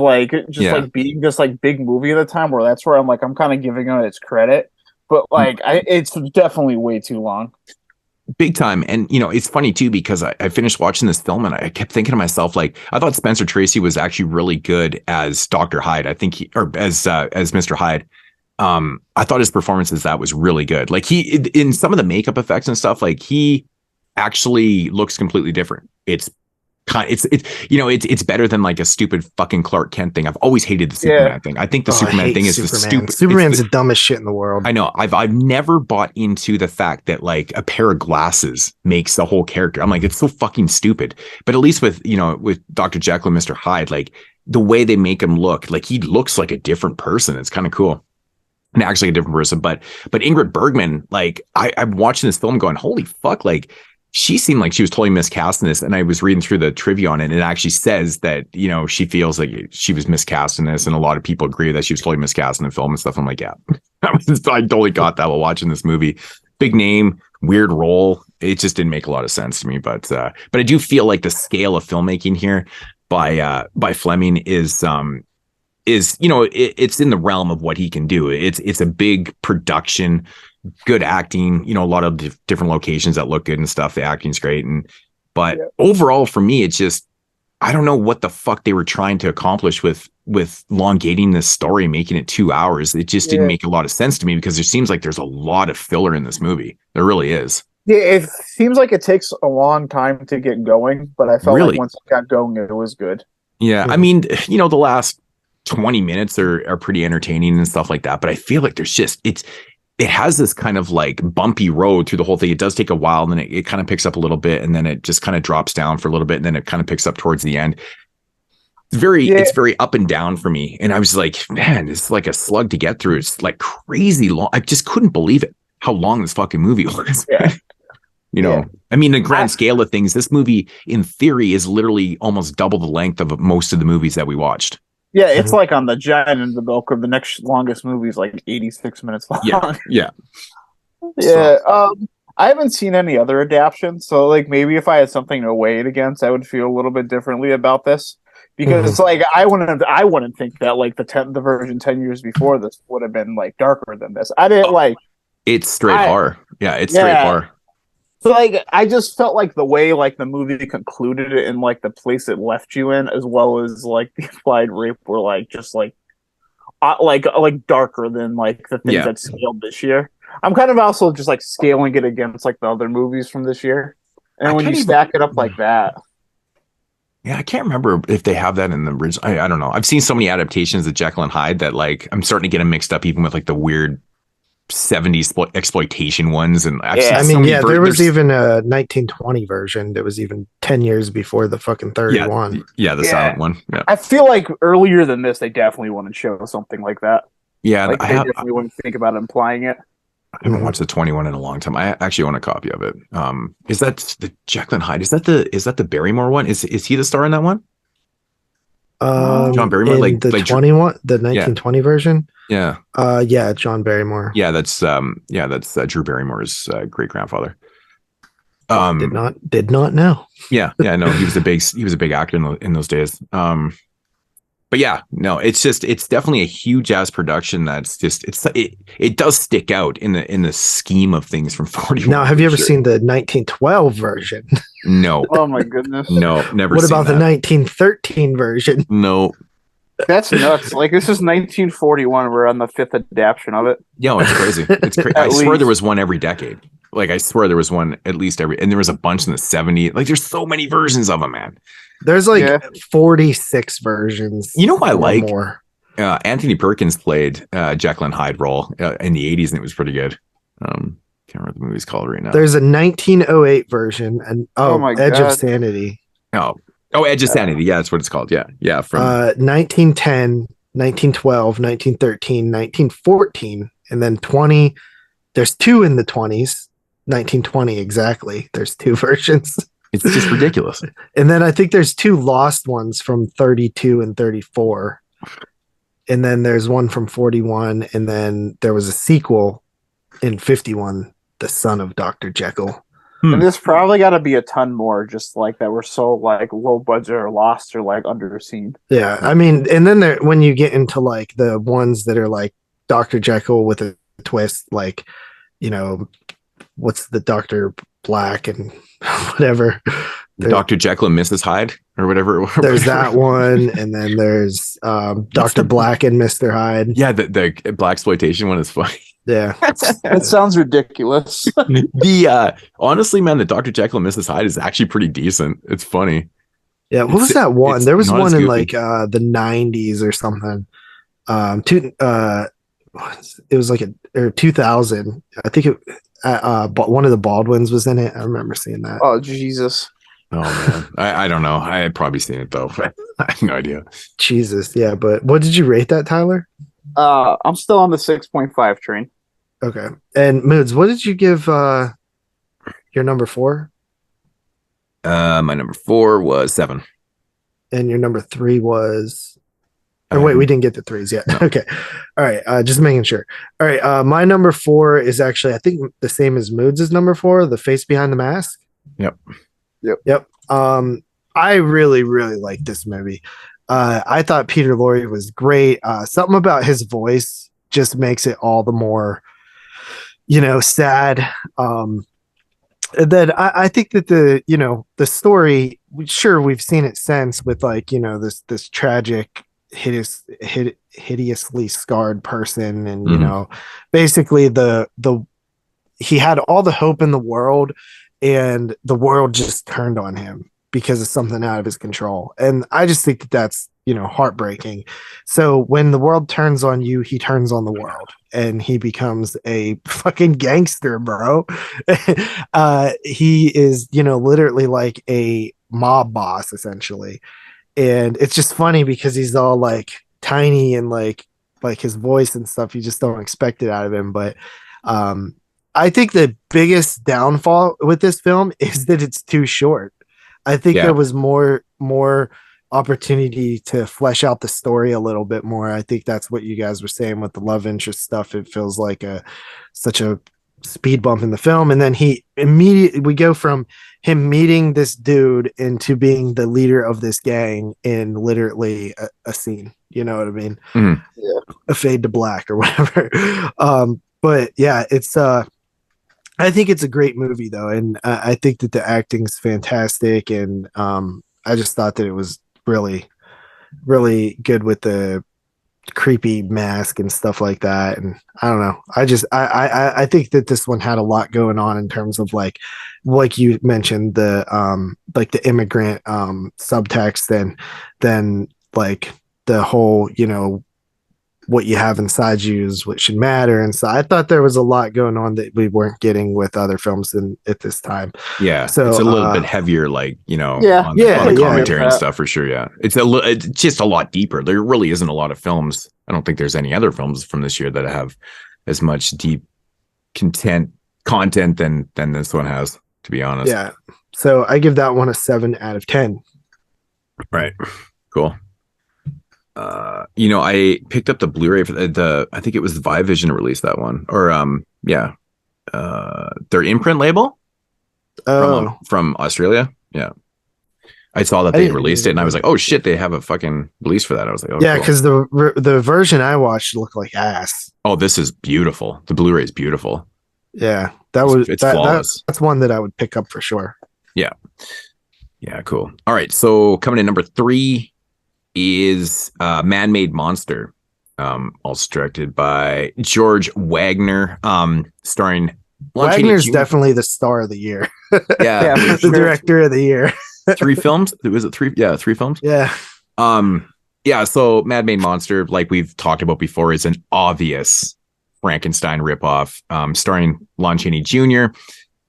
Speaker 11: being this big movie at the time. Where that's where I'm kind of giving it its credit, but it's definitely way too long.
Speaker 9: Big time. And it's funny too because I finished watching this film and I kept thinking to myself, I thought Spencer Tracy was actually really good as Dr. Hyde. I think as Mr. Hyde. I thought his performance as that was really good. He in some of the makeup effects and stuff, he actually looks completely different. It's it's better than like a stupid fucking Clark Kent thing. I've always hated the Superman thing. I think the Superman thing is the stupid.
Speaker 10: Superman's the dumbest shit in the world.
Speaker 9: I know. I've never bought into the fact that like a pair of glasses makes the whole character. I'm like, it's so fucking stupid. But at least with Dr. Jekyll and Mr. Hyde, like the way they make him look, like he looks like a different person. It's kind of cool. And actually a different person. But Ingrid Bergman, like I'm watching this film going, holy fuck, like she seemed like she was totally miscast in this. And I was reading through the trivia on it, and it actually says that, she feels like she was miscast in this. And a lot of people agree that she was totally miscast in the film and stuff. I'm like, yeah, I totally got that while watching this movie. Big name, weird role. It just didn't make a lot of sense to me. But I do feel like the scale of filmmaking here by Fleming is it's in the realm of what he can do. It's a big production, good acting, a lot of different locations that look good and stuff. The acting's great. But overall for me, it's just, I don't know what the fuck they were trying to accomplish with elongating this story, making it 2 hours. It just didn't make a lot of sense to me, because it seems like there's a lot of filler in this movie. There really is.
Speaker 11: Yeah, it seems like it takes a long time to get going, but I felt like once it got going, it was good.
Speaker 9: Yeah. I mean, the last 20 minutes are pretty entertaining and stuff like that, but I feel like there's just it has this kind of like bumpy road through the whole thing. It does take a while, and then it kind of picks up a little bit, and then it just kind of drops down for a little bit, and then it kind of picks up towards the end. It's very up and down for me, and I was like, man, it's like a slug to get through. It's like crazy long. I just couldn't believe it how long this fucking movie was. I mean, the grand scale of things, this movie in theory is literally almost double the length of most of the movies that we watched.
Speaker 11: Yeah, it's like on the giant end of the bell curve. The next longest movie is like 86 minutes long.
Speaker 9: Yeah.
Speaker 11: I haven't seen any other adaptations, so like maybe if I had something to weigh it against, I would feel a little bit differently about this, because it's like I wouldn't think that like the version 10 years before this would have been like darker than this. I didn't like.
Speaker 9: It's straight horror. Yeah, it's straight horror.
Speaker 11: So like I just felt like the way like the movie concluded it and like the place it left you in, as well as like the implied rape, were like just like darker than like the things that scaled this year. I'm kind of also just like scaling it against like the other movies from this year, and when you stack it up like that.
Speaker 9: Yeah, I can't remember if they have that in the original. I don't know. I've seen so many adaptations of Jekyll and Hyde that like I'm starting to get them mixed up, even with like the weird 70s exploitation ones. And
Speaker 10: there was even a 1920 version that was even 10 years before the fucking 31.
Speaker 9: The silent one.
Speaker 11: I feel like earlier than this they definitely wouldn't show something like that. They definitely wouldn't think about implying it.
Speaker 9: I haven't watched the 21 in a long time. I actually own a copy of it. Is that the Jekyll and Hyde? Is that the Barrymore one? Is he the star in that one? John Barrymore,
Speaker 10: like the 21, the 1920 version.
Speaker 9: Yeah.
Speaker 10: John Barrymore.
Speaker 9: Yeah, that's Drew Barrymore's great grandfather.
Speaker 10: Did not know.
Speaker 9: Yeah, no, he was a big actor in those days. But yeah, no, it's definitely a huge ass production. That's just it does stick out in the scheme of things from 41.
Speaker 10: Now, have you ever seen the 1912 version?
Speaker 9: No.
Speaker 11: Oh my goodness.
Speaker 9: No, never.
Speaker 10: What about the 1913 version?
Speaker 9: No.
Speaker 11: That's nuts. Like, this is 1941. We're on the 5th adaptation of it.
Speaker 9: Yo, it's crazy. It's crazy. I swear there was one every decade. Like, I swear there was one at least and there was a bunch in the 70s. Like, there's so many versions of them, man.
Speaker 10: There's like 46 versions.
Speaker 9: You know what I like?
Speaker 10: More.
Speaker 9: Anthony Perkins played Jekyll and Hyde role in the 80s, and it was pretty good. Can't remember what the movie's called right now.
Speaker 10: There's a 1908 version, and Edge of Sanity.
Speaker 9: Edge of Sanity. Yeah, that's what it's called. Yeah. From
Speaker 10: 1910, 1912, 1913, 1914, and then 20. There's two in the 20s. 1920 exactly. There's two versions.
Speaker 9: It's just ridiculous.
Speaker 10: And then I think there's two lost ones from 32 and 34. And then there's one from 41. And then there was a sequel in 51, The Son of Dr. Jekyll.
Speaker 11: And there's probably got to be a ton more just like that were so like low budget or lost or like underseen.
Speaker 10: Yeah. I mean, and then when you get into like the ones that are like Dr. Jekyll with a twist, like, what's the Dr. Black and whatever.
Speaker 9: Dr. Jekyll and Mrs. Hyde or whatever.
Speaker 10: There's that one, and then there's Dr. Black and Mr. Hyde.
Speaker 9: Yeah, the blaxploitation one is funny.
Speaker 10: Yeah.
Speaker 11: That sounds ridiculous.
Speaker 9: The honestly, man, the Dr. Jekyll and Mrs. Hyde is actually pretty decent. It's funny.
Speaker 10: Yeah, what was that one? There was
Speaker 9: not
Speaker 10: one
Speaker 9: as
Speaker 10: in
Speaker 9: goofy.
Speaker 10: like the 90s or something. It was like or 2000. I think but one of the Baldwins was in it. I remember seeing that.
Speaker 11: Oh Jesus.
Speaker 9: Oh man, I don't know. I had probably seen it though. But I have no idea.
Speaker 10: Jesus, yeah. But what did you rate that, Tyler?
Speaker 11: I'm still on the 6.5 train.
Speaker 10: Okay. And Moods, what did you give your number 4?
Speaker 9: My number 4 was 7.
Speaker 10: And your number 3 was. Or wait, we didn't get the 3s yet. No. Okay. All right. Just making sure. All right. My number 4 is actually, I think, the same as Moods' number 4, The Face Behind the Mask.
Speaker 9: Yep.
Speaker 10: I really, really like this movie. I thought Peter Lorre was great. Something about his voice just makes it all the more, sad. And then I think that the story, sure, we've seen it since with this tragic, hideously scarred person, and basically he had all the hope in the world, and the world just turned on him because of something out of his control. And I just think that that's heartbreaking. So when the world turns on you, he turns on the world, and he becomes a fucking gangster, bro. He is literally like a mob boss essentially. And it's just funny because he's all like tiny, and like his voice and stuff, you just don't expect it out of him. But I think the biggest downfall with this film is that it's too short. I think there was more opportunity to flesh out the story a little bit more. I think that's what you guys were saying with the love interest stuff. It feels like such a speed bump in the film, and then we go from him meeting this dude into being the leader of this gang in literally a scene. You know what I mean?
Speaker 9: Mm-hmm.
Speaker 11: Yeah.
Speaker 10: A fade to black or whatever. But yeah, it's I think it's a great movie though, and I think that the acting's fantastic, and I just thought that it was really, really good with the creepy mask and stuff like that. And I don't know, I think that this one had a lot going on in terms of like you mentioned, the immigrant subtext, and then like the whole what you have inside you is what should matter. And so I thought there was a lot going on that we weren't getting with other films at this time.
Speaker 9: Yeah.
Speaker 10: So
Speaker 9: it's a little bit heavier, on
Speaker 10: yeah,
Speaker 9: the commentary and stuff for sure. Yeah. It's just a lot deeper. There really isn't a lot of films. I don't think there's any other films from this year that have as much deep content than this one has, to be honest.
Speaker 10: Yeah. So I give that one a 7 out of 10.
Speaker 9: Right. Cool. I picked up the Blu-ray for I think it was Vive Vision released that one, or their imprint label from Australia. Yeah, I saw that they released it, and I was like, oh shit, they have a fucking release for that. I was like, oh
Speaker 10: yeah, because the version I watched looked like ass.
Speaker 9: Oh, this is beautiful. The Blu-ray is beautiful.
Speaker 10: Yeah,
Speaker 9: it's flawless.
Speaker 10: That's one that I would pick up for sure.
Speaker 9: Yeah, cool. All right, so coming in number 3 is Man-Made Monster, also directed by George Wagner, starring
Speaker 10: Wagner's definitely the star of the year.
Speaker 9: Yeah,
Speaker 10: the director of the year.
Speaker 9: 3 films. Was it 3? Yeah, 3 films.
Speaker 10: Yeah.
Speaker 9: So Man-Made Monster, like we've talked about before, is an obvious Frankenstein ripoff, starring Lon Chaney Jr.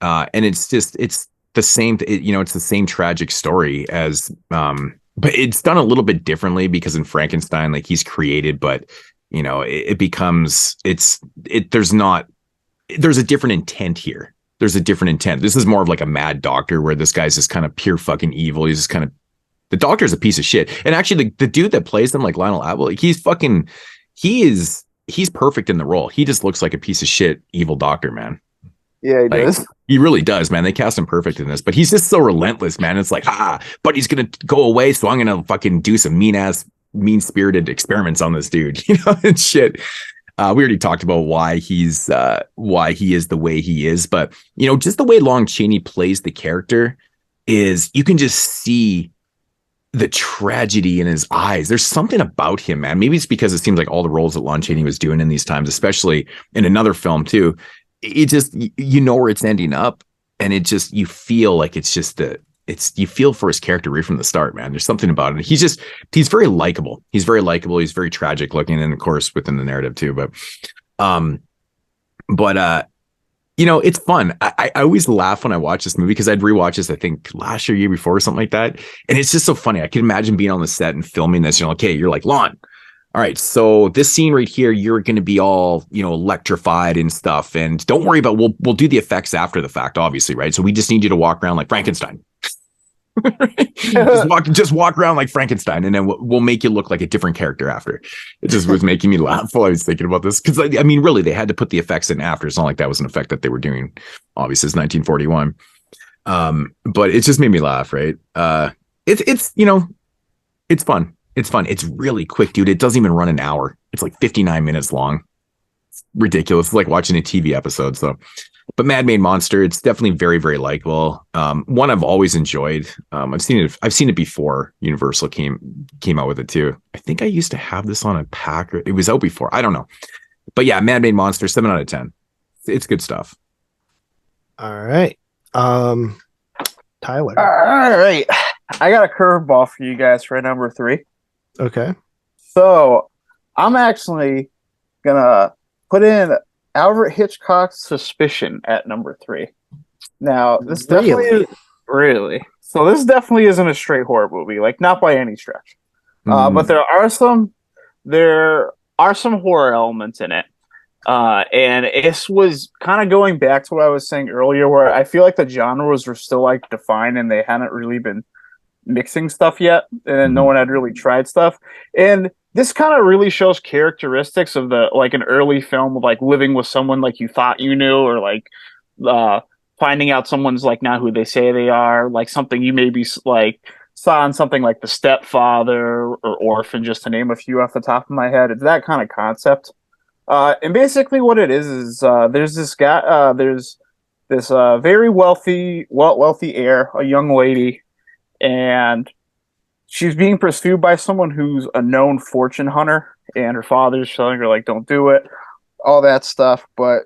Speaker 9: And it's the same. It's the same tragic story as. But it's done a little bit differently because in Frankenstein, like he's created, but it becomes there's a different intent here. There's a different intent. This is more of like a mad doctor where this guy's just kind of pure fucking evil. He's just kind of, the doctor's a piece of shit. And actually the dude that plays him, like Lionel Atwill, like he's perfect in the role. He just looks like a piece of shit evil doctor, man.
Speaker 11: Yeah, he does.
Speaker 9: He really does, man. They cast him perfect in this, but he's just so relentless, man. It's like, but he's going to go away. So I'm going to fucking do some mean-spirited experiments on this dude, and shit. We already talked about why he is the way he is, but just the way Lon Chaney plays the character is you can just see the tragedy in his eyes. There's something about him, man. Maybe it's because it seems like all the roles that Lon Chaney was doing in these times, especially in another film too, it just, where it's ending up, and it just, you feel like it's it's you feel for his character right from the start, man. There's something about it. He's very likable. He's very likable. He's very tragic looking, and of course within the narrative too. But it's fun. I always laugh when I watch this movie because I'd rewatch this, I think last year before or something like that. And it's just so funny. I can imagine being on the set and filming this, okay, you're like, Lon, all right, so this scene right here, you're going to be all, electrified and stuff. And don't worry about, we'll do the effects after the fact, obviously, right? So we just need you to walk around like Frankenstein. just walk around like Frankenstein, and then we'll make you look like a different character after. It just was making me laugh while I was thinking about this, because really they had to put the effects in after. It's not like that was an effect that they were doing, obviously it's 1941. But it just made me laugh, right? It's fun. It's fun. It's really quick, dude. It doesn't even run an hour. It's like 59 minutes long. It's ridiculous. It's like watching a TV episode. So, but Man-Made Monster, it's definitely very, very likable. One I've always enjoyed. I've seen it before Universal came out with it too. I think I used to have this on a pack. It was out before. I don't know. But yeah, Man-Made Monster, 7 out of 10. It's good stuff.
Speaker 10: All right. Tyler.
Speaker 11: All right. I got a curveball for you guys for number 3.
Speaker 10: Okay.
Speaker 11: So I'm actually gonna put in Alfred Hitchcock's Suspicion at number 3. Now, this definitely really. So this definitely isn't a straight horror movie, like not by any stretch. But there are some horror elements in it. And it was kind of going back to what I was saying earlier, where I feel like the genres were still like defined and they hadn't really been mixing stuff yet, and no one had really tried stuff. And this kind of really shows characteristics of an early film of like living with someone like you thought you knew, or like finding out someone's like not who they say they are, like something you maybe like saw in something like The Stepfather or Orphan, just to name a few off the top of my head. It's that kind of concept. And basically what it is there's this guy, there's this very wealthy heir, a young lady, and she's being pursued by someone who's a known fortune hunter, and her father's telling her, like, don't do it, all that stuff. But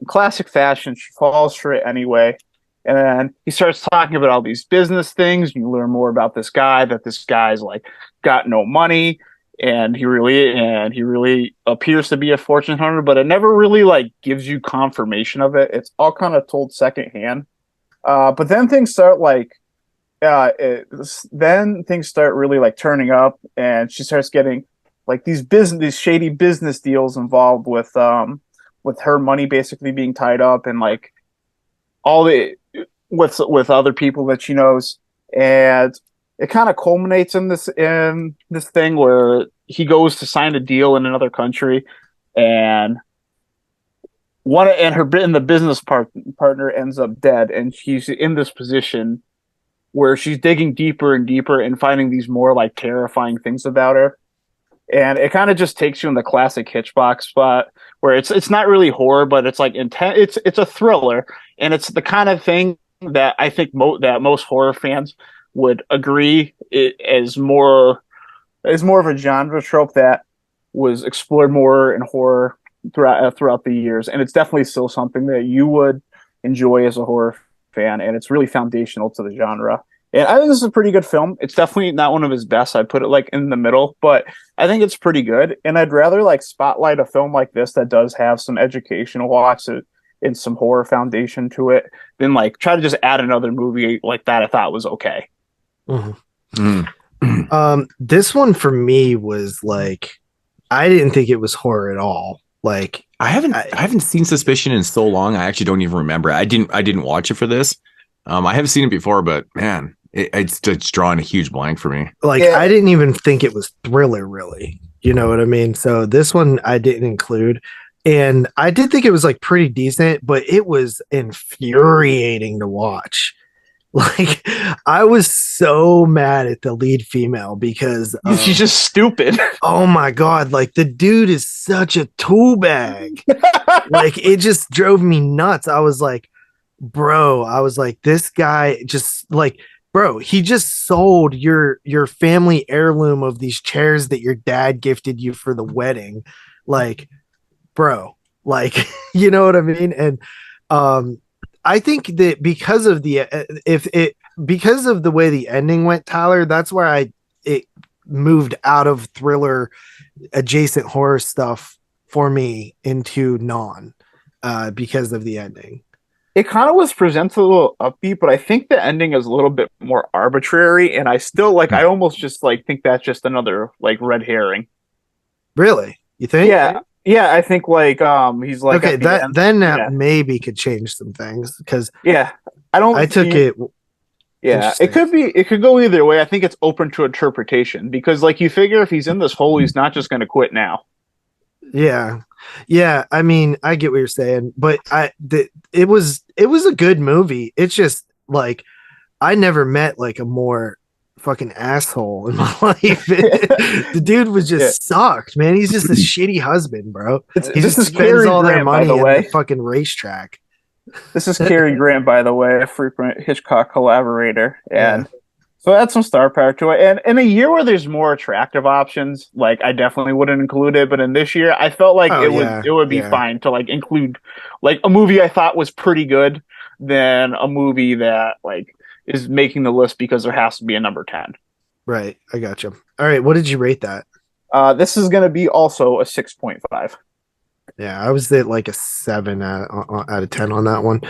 Speaker 11: classic fashion, she falls for it anyway. And then he starts talking about all these business things. You learn more about this guy, that this guy's like got no money, and he really appears to be a fortune hunter, but it never really like gives you confirmation of it. It's all kind of told secondhand. But then things start really like turning up, and she starts getting like these shady business deals involved with her money basically being tied up, and like all the with other people that she knows. And it kind of culminates in this thing where he goes to sign a deal in another country, and the business partner ends up dead, and she's in this position where she's digging deeper and deeper and finding these more like terrifying things about her. And it kind of just takes you in the classic Hitchcock spot where it's not really horror, but it's like intense. It's a thriller, and it's the kind of thing that I think that most horror fans would agree is more of a genre trope that was explored more in horror throughout the years. And it's definitely still something that you would enjoy as a horror fan, and it's really foundational to the genre. And I think this is a pretty good film. It's definitely not one of his best. I'd put it like in the middle, but I think it's pretty good. And I'd rather like spotlight a film like this that does have some educational walks and some horror foundation to it than like try to just add another movie like that I thought was okay.
Speaker 10: This one for me was like, I didn't think it was horror at all. Like
Speaker 9: I haven't seen Suspicion in so long. I actually don't even remember. I didn't watch it for this. I have seen it before, but man, it's drawing a huge blank for me.
Speaker 10: Like I didn't even think it was thriller, really. You know what I mean? So this one I didn't include, and I did think it was like pretty decent, but it was infuriating to watch. Like I was so mad at the lead female because
Speaker 11: she's just stupid.
Speaker 10: Oh my God. Like the dude is such a tool bag. Like it just drove me nuts. I was like, this guy just like, bro, he just sold your family heirloom of these chairs that your dad gifted you for the wedding. Like, bro, like, you know what I mean? And, I think that because of the because of the way the ending went, Tyler, that's where it moved out of thriller adjacent horror stuff for me into non because of the ending.
Speaker 11: It kind of was presented a little upbeat, but I think the ending is a little bit more arbitrary, and I still I almost just think that's just another red herring.
Speaker 10: Really? You think?
Speaker 11: Yeah, I think he's
Speaker 10: okay. That maybe could change some things because
Speaker 11: I took
Speaker 10: it.
Speaker 11: Yeah, it could go either way. I think it's open to interpretation because you figure if he's in this hole, he's not just going to quit now.
Speaker 10: Yeah. I mean, I get what you're saying, but it was a good movie. It's just I never met a more fucking asshole in my life. The dude was just sucked, man. He's just a shitty husband, bro. He just spends all their money on the fucking racetrack.
Speaker 11: This is Cary Grant, by the way, a frequent Hitchcock collaborator, and so add some star power to it. And in a year where there's more attractive options, I definitely wouldn't include it. But in this year, I felt it would be fine to include a movie I thought was pretty good than a movie that is making the list because there has to be a number 10.
Speaker 10: Right, I got you. All right, what did you rate that?
Speaker 11: This is going to be also a 6.5.
Speaker 10: Yeah, I was at a 7 out of 10 on that one.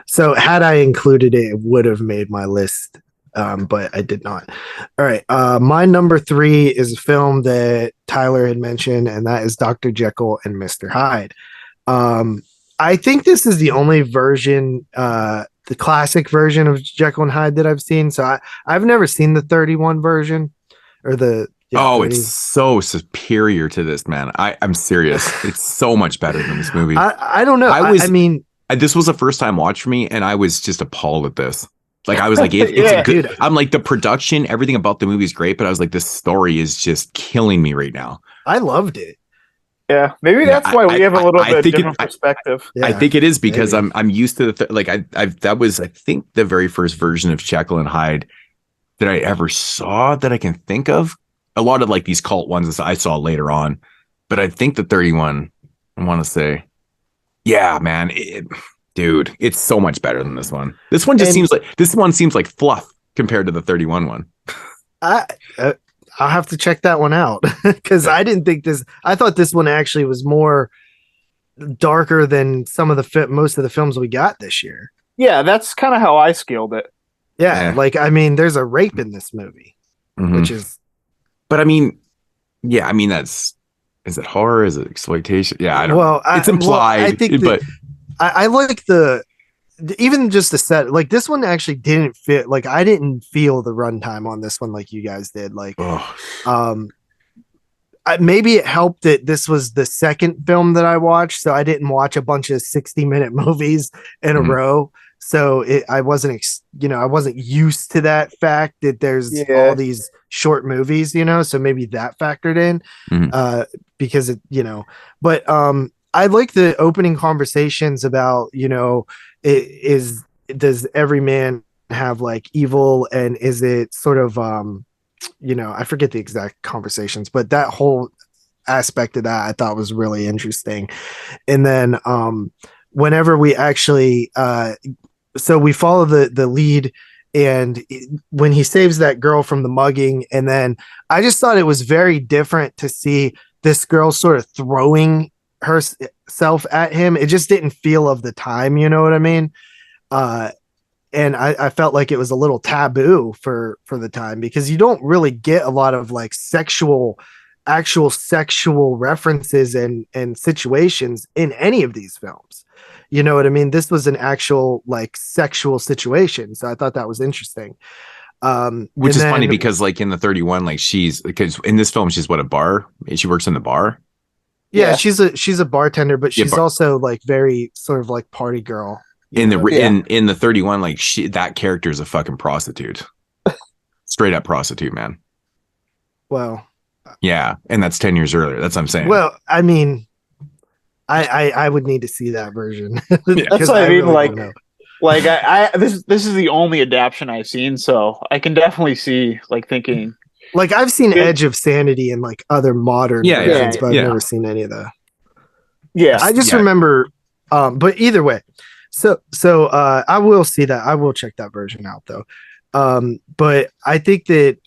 Speaker 10: So had I included it, it would have made my list, but I did not. All right, my number 3 is a film that Tyler had mentioned, and that is Dr. Jekyll and Mr. Hyde. I think this is the only version, the classic version of Jekyll and Hyde that I've seen. So I've never seen the 31 version or the.
Speaker 9: It's so superior to this, man. I'm serious. It's so much better than this movie.
Speaker 10: I don't know. I mean,
Speaker 9: this was a first time watch for me, and I was just appalled at this. I was like, it's a good. I'm like, the production, everything about the movie is great, but I was like, this story is just killing me right now.
Speaker 10: I loved it.
Speaker 11: Yeah, maybe that's why we have a little bit different perspective.
Speaker 9: I think it is because I'm used to that was I think the very first version of Jekyll and Hyde that I ever saw that I can think of. A lot of these cult ones I saw later on, but I think the 31, I want to say, yeah, man, dude, it's so much better than this one. This one seems like fluff compared to the 31 one.
Speaker 10: I'll have to check that one out because I didn't think this. I thought this one actually was more darker than some of most of the films we got this year.
Speaker 11: Yeah, that's kind of how I scaled it.
Speaker 10: Yeah, I mean, there's a rape in this movie, which is.
Speaker 9: But I mean, is it horror? Is it exploitation? Yeah, I don't know. It's implied.
Speaker 10: I think I like even just the set. This one actually didn't fit. I didn't feel the runtime on this one like you guys did. Maybe it helped that this was the second film that I watched, so I didn't watch a bunch of 60-minute movies in a row. So I wasn't used to that fact that there's all these short movies, so maybe that factored in because but I like the opening conversations about, does every man have evil, and is it sort of, I forget the exact conversations, but that whole aspect of that I thought was really interesting. And then whenever we actually, so we follow the lead, and when he saves that girl from the mugging, and then I just thought it was very different to see this girl sort of throwing herself at him. It just didn't feel of the time, you know what I mean? And I felt like it was a little taboo for the time, because you don't really get a lot of actual sexual references and situations in any of these films. You know what I mean? This was an actual sexual situation. So I thought that was interesting.
Speaker 9: Which is funny because in the 31, because in this film, she's a bar. She works in the bar.
Speaker 10: Yeah. She's a bartender, but she's also very sort of party girl.
Speaker 9: In the 31, that character is a fucking prostitute. Straight up prostitute, man.
Speaker 10: Well,
Speaker 9: yeah. And that's 10 years earlier. That's what I'm saying.
Speaker 10: Well, I mean, I would need to see that version.
Speaker 11: That's what I mean. This is the only adaptation I've seen, so I can definitely see thinking.
Speaker 10: I've seen Edge of Sanity and other modern versions, but I've never seen any of the.
Speaker 11: Yeah,
Speaker 10: I just remember. But either way, I will see that. I will check that version out though. But I think that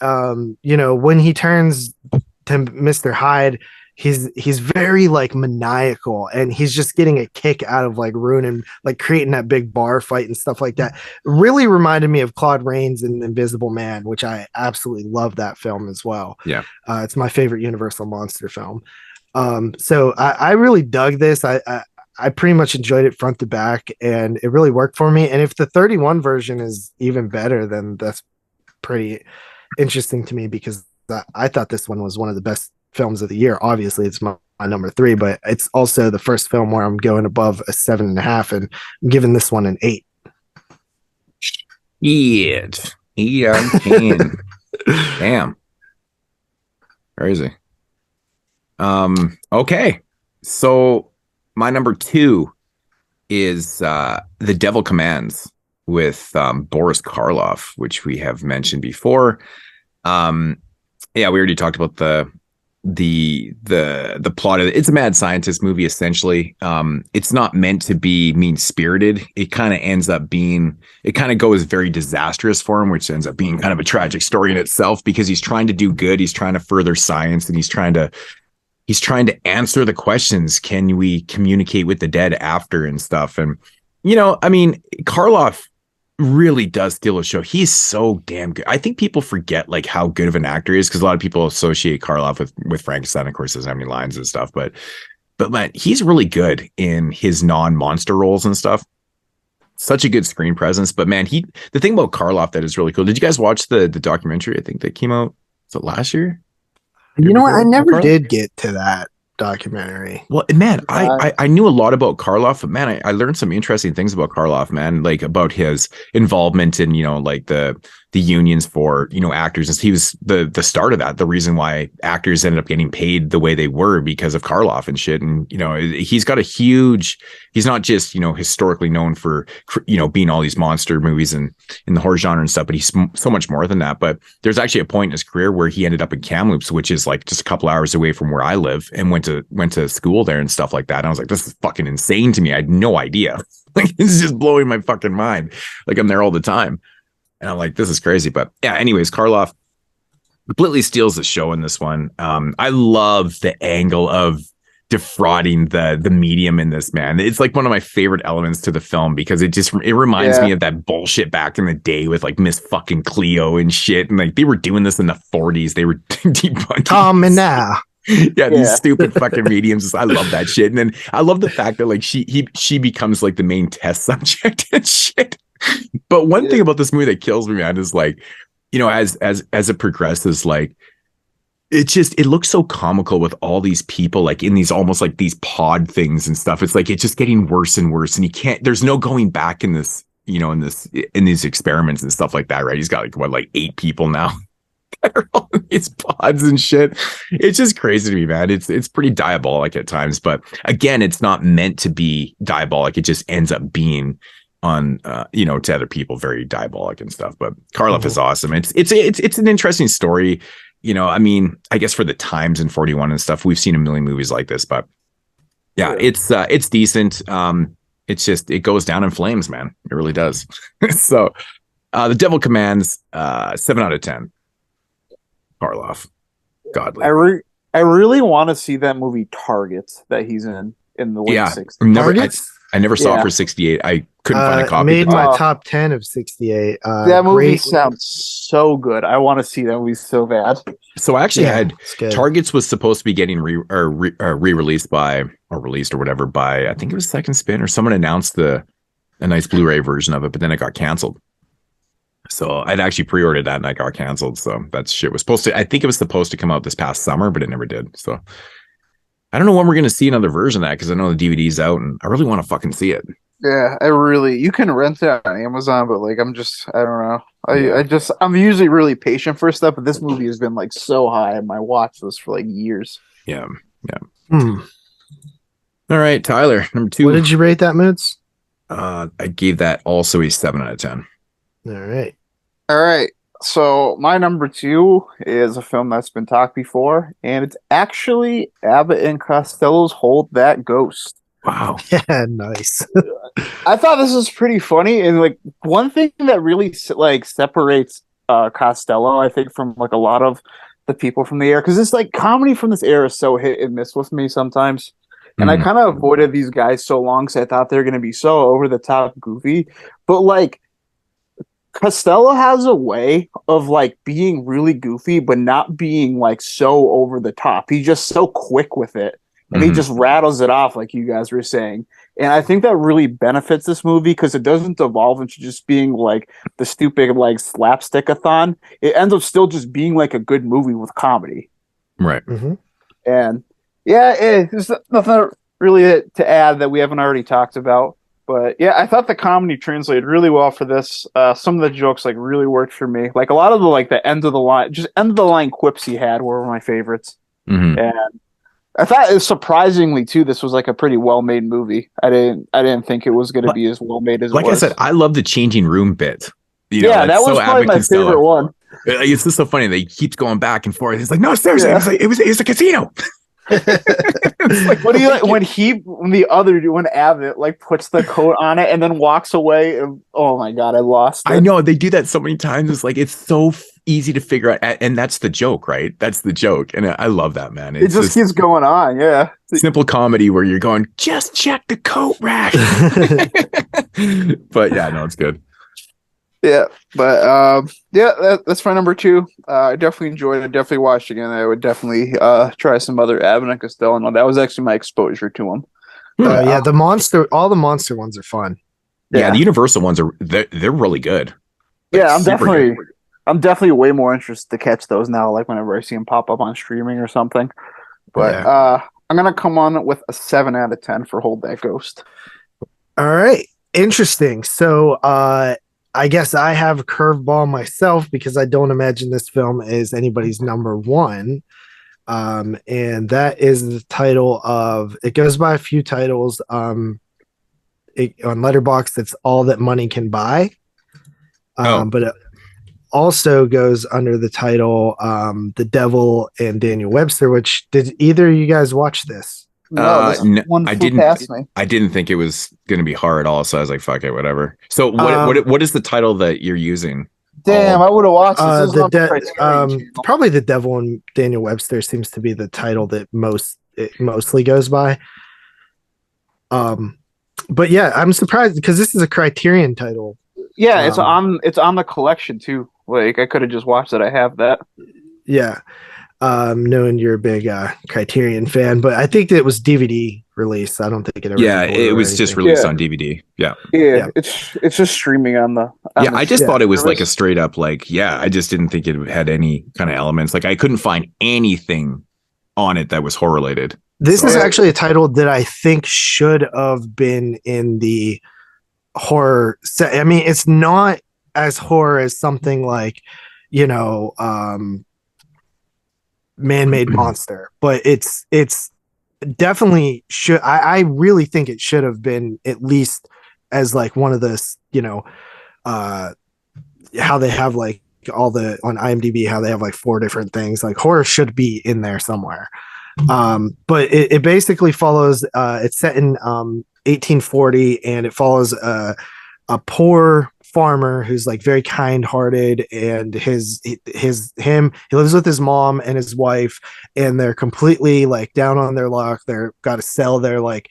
Speaker 10: when he turns to Mr. Hyde, he's very like maniacal, and he's just getting a kick out of like ruining, like creating that big bar fight and stuff like that. Really reminded me of Claude Rains in Invisible Man, which I absolutely love that film as well.
Speaker 9: Yeah.
Speaker 10: It's my favorite Universal monster film. So I really dug this. I pretty much enjoyed it front to back, and it really worked for me. And if the 31 version is even better, then that's pretty interesting to me, because I thought this one was one of the best films of the year. Obviously, it's my number 3, but it's also the first film where I'm going above a 7.5, and I'm giving this one an 8.
Speaker 9: Yeah, 8 out of 10. Damn, crazy. Okay, so my number 2 is The Devil Commands with Boris Karloff, which we have mentioned before. Yeah, we already talked about the plot of it. It's a mad scientist movie, essentially. It's not meant to be mean-spirited. It kind of ends up being, it kind of goes very disastrous for him, which ends up being kind of a tragic story in itself, because he's trying to do good, he's trying to further science, and he's trying to answer the questions. Can we communicate with the dead after and stuff? And I mean, Karloff really does steal a show. He's so damn good. I think people forget like how good of an actor he is, because a lot of people associate Karloff with Frankenstein. Of course, doesn't have any lines and stuff, but man, he's really good in his non-monster roles and stuff. Such a good screen presence. But man, the thing about Karloff that is really cool. Did you guys watch the documentary? I think that came out, was it last year?
Speaker 10: You know what? I never did get to that documentary.
Speaker 9: Well, man, I knew a lot about Karloff, but man, I learned some interesting things about Karloff, man, like about his involvement in, like the unions for, actors. And he was the start of that, the reason why actors ended up getting paid the way they were, because of Karloff and shit. And, he's got he's not just, historically known for, being all these monster movies and in the horror genre and stuff, but he's so much more than that. But there's actually a point in his career where he ended up in Kamloops, which is like just a couple hours away from where I live, and went to school there and stuff like that. And I was like, this is fucking insane to me. I had no idea. Like, it's just blowing my fucking mind. Like, I'm there all the time. And I'm like, this is crazy. But yeah, anyways, Karloff completely steals the show in this one. I love the angle of defrauding the medium in this, man. It's like one of my favorite elements to the film, because it reminds me of that bullshit back in the day with like Miss fucking Cleo and shit. And like, they were doing this in the 40s. They were debunking
Speaker 10: Tom and now.
Speaker 9: Yeah, these stupid fucking mediums. I love that shit. And then I love the fact that like she becomes like the main test subject and shit. But one thing about this movie that kills me, man, is like, as it progresses, like it looks so comical with all these people like in these almost like these pod things and stuff. It's like it's just getting worse and worse, and there's no going back in this, in these experiments and stuff like that, right? He's got like 8 people now. All these pods and shit. It's just crazy to me, man. It's pretty diabolic at times, but again, it's not meant to be diabolic. It just ends up being on to other people very diabolic and stuff. But Karloff is awesome. It's an interesting story. I mean, I guess for the times in 41 and stuff, we've seen a million movies like this, but yeah, it's decent. It's just, it goes down in flames, man. It really does. So The Devil Commands, 7 out of 10. Karloff, godly.
Speaker 11: I really want to see that movie Targets that he's in the late 60s.
Speaker 9: I never saw it for 68. I couldn't find a copy.
Speaker 10: Made my top 10 of 68.
Speaker 11: That movie sounds so good. I want to see that movie so bad.
Speaker 9: So I actually had Targets was supposed to be getting re-released released or whatever by, I think it was Second Spin, or someone announced a nice Blu-ray version of it, but then it got canceled. So I'd actually pre-ordered that and I got canceled. So that shit was I think it was supposed to come out this past summer, but it never did. So I don't know when we're going to see another version of that, because I know the DVD's out and I really want to fucking see it.
Speaker 11: Yeah, you can rent it on Amazon, but like, I don't know. I'm usually really patient for stuff, but this movie has been like so high on my watch list for like years.
Speaker 9: Yeah. All right, Tyler, number 2.
Speaker 10: What did you rate that, Moodz?
Speaker 9: I gave that also a 7 out of 10.
Speaker 10: All
Speaker 11: right. So my number 2 is a film that's been talked before, and it's actually Abbott and Costello's Hold That Ghost.
Speaker 9: Wow.
Speaker 10: Yeah, nice.
Speaker 11: I thought this was pretty funny, and like one thing that really like separates Costello, I think, from like a lot of the people from the era, because it's like comedy from this era is so hit and miss with me sometimes, and I kind of avoided these guys so long because I thought they're going to be so over the top goofy, but like Costello has a way of like being really goofy, but not being like so over the top. He's just so quick with it, and he just rattles it off, like you guys were saying. And I think that really benefits this movie because it doesn't devolve into just being like the stupid like slapstick-a-thon. It ends up still just being like a good movie with comedy.
Speaker 9: Right.
Speaker 11: And yeah, there's nothing really to add that we haven't already talked about. But yeah, I thought the comedy translated really well for this. Some of the jokes like really worked for me. Like a lot of the like the end of the line quips he had were my favorites. And I thought it was surprisingly too. This was like a pretty well made movie. I didn't think it was going to be as well made as it was.
Speaker 9: Like I said, I love the changing room bit.
Speaker 11: Yeah, that was probably my favorite one.
Speaker 9: It's just so funny. They keeps going back and forth. He's like, no, seriously, it was a casino.
Speaker 11: Like, what do you like when Abbott like puts the coat on it and then walks away? And, oh my god, I lost it.
Speaker 9: I know they do that so many times. It's like it's so easy to figure out, and that's the joke, right? That's the joke, and I love that, man.
Speaker 11: It just keeps going on. Yeah,
Speaker 9: simple comedy where you're going, just check the coat rack. But yeah, no, it's good.
Speaker 11: Yeah, but that's my number 2. I definitely enjoyed it. I definitely watched it again. I would definitely try some other Abbott and Costello. No, that was actually my exposure to them.
Speaker 10: Yeah, all the monster ones are fun.
Speaker 9: Yeah, the Universal ones they're really good.
Speaker 11: Like, yeah, I'm definitely way more interested to catch those now. Like whenever I see them pop up on streaming or something. But I'm gonna come on with a 7 out of 10 for Hold That Ghost.
Speaker 10: All right, interesting. So I guess I have a curveball myself because I don't imagine this film is anybody's number 1. And that is the title of, it goes by a few titles on Letterboxd. It's All That Money Can Buy. But it also goes under the title The Devil and Daniel Webster, which did either of you guys watch this?
Speaker 11: No,
Speaker 9: I didn't think it was going to be hard at all, so I was like, "Fuck it, whatever." So, what is the title that you're using?
Speaker 11: Damn, I would have watched this.
Speaker 10: Probably The Devil and Daniel Webster seems to be the title that it mostly goes by. But yeah, I'm surprised because this is a Criterion title.
Speaker 11: Yeah, it's on the collection too. Like I could have just watched it. I have that.
Speaker 10: Yeah. Knowing you're a big Criterion fan, but I think that it was DVD release. I don't think it ever.
Speaker 9: Yeah, it was just released on DVD. Yeah,
Speaker 11: it's just streaming on the.
Speaker 9: I just thought it was like a straight up like. Yeah, I just didn't think it had any kind of elements. Like I couldn't find anything on it that was horror related.
Speaker 10: This is actually a title that I think should have been in the horror set. I mean, it's not as horror as something like, Man-Made Monster, but it's definitely should. I really think it should have been at least as like one of those, how they have like all the on IMDb, how they have like 4 different things. Like horror should be in there somewhere. But it basically follows. It's set in 1840, and it follows a poor farmer who's like very kind-hearted, and he lives with his mom and his wife, and they're completely like down on their luck. They're got to sell their like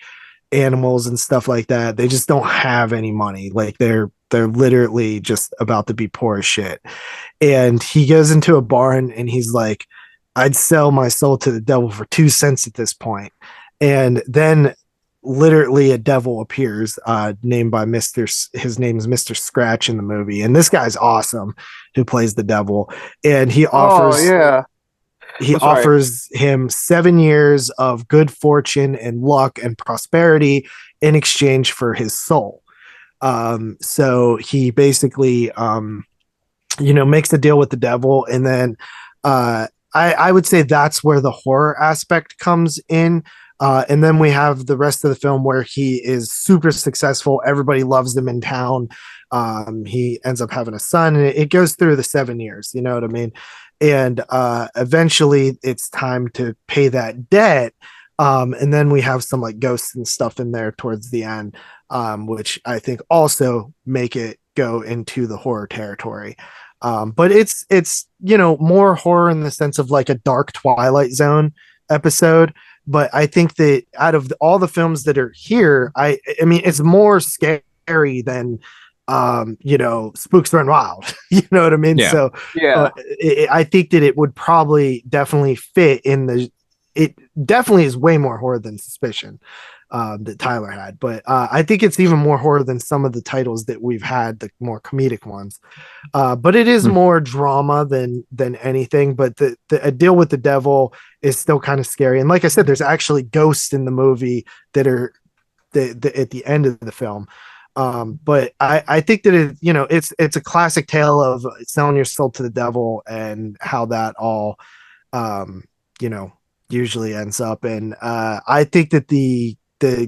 Speaker 10: animals and stuff like that. They just don't have any money. Like they're literally just about to be poor as shit. And he goes into a barn and he's like, I'd sell my soul to the devil for 2 cents at this point. And then literally a devil appears, named by his name's Mr. Scratch in the movie, and this guy's awesome who plays the devil, and he offers offers him 7 years of good fortune and luck and prosperity in exchange for his soul. So he basically makes a deal with the devil, and then I would say that's where the horror aspect comes in. And then we have the rest of the film where he is super successful. Everybody loves him in town. He ends up having a son, and it goes through the 7 years. You know what I mean? And eventually it's time to pay that debt. And then we have some like ghosts and stuff in there towards the end, which I think also make it go into the horror territory. But it's more horror in the sense of like a dark Twilight Zone episode. But I think that out of all the films that are here, I mean it's more scary than Spooks Run Wild. You know what I mean?
Speaker 9: Yeah.
Speaker 10: So I think that it would probably definitely fit in it definitely is way more horror than Suspicion that Tyler had, but I think it's even more horror than some of the titles that we've had, the more comedic ones. But it is more drama than anything. But the A Deal with the Devil is still kind of scary, and like I said, there's actually ghosts in the movie that are at the end of the film. But I think that it's a classic tale of selling your soul to the devil and how that all usually ends up. And I think that the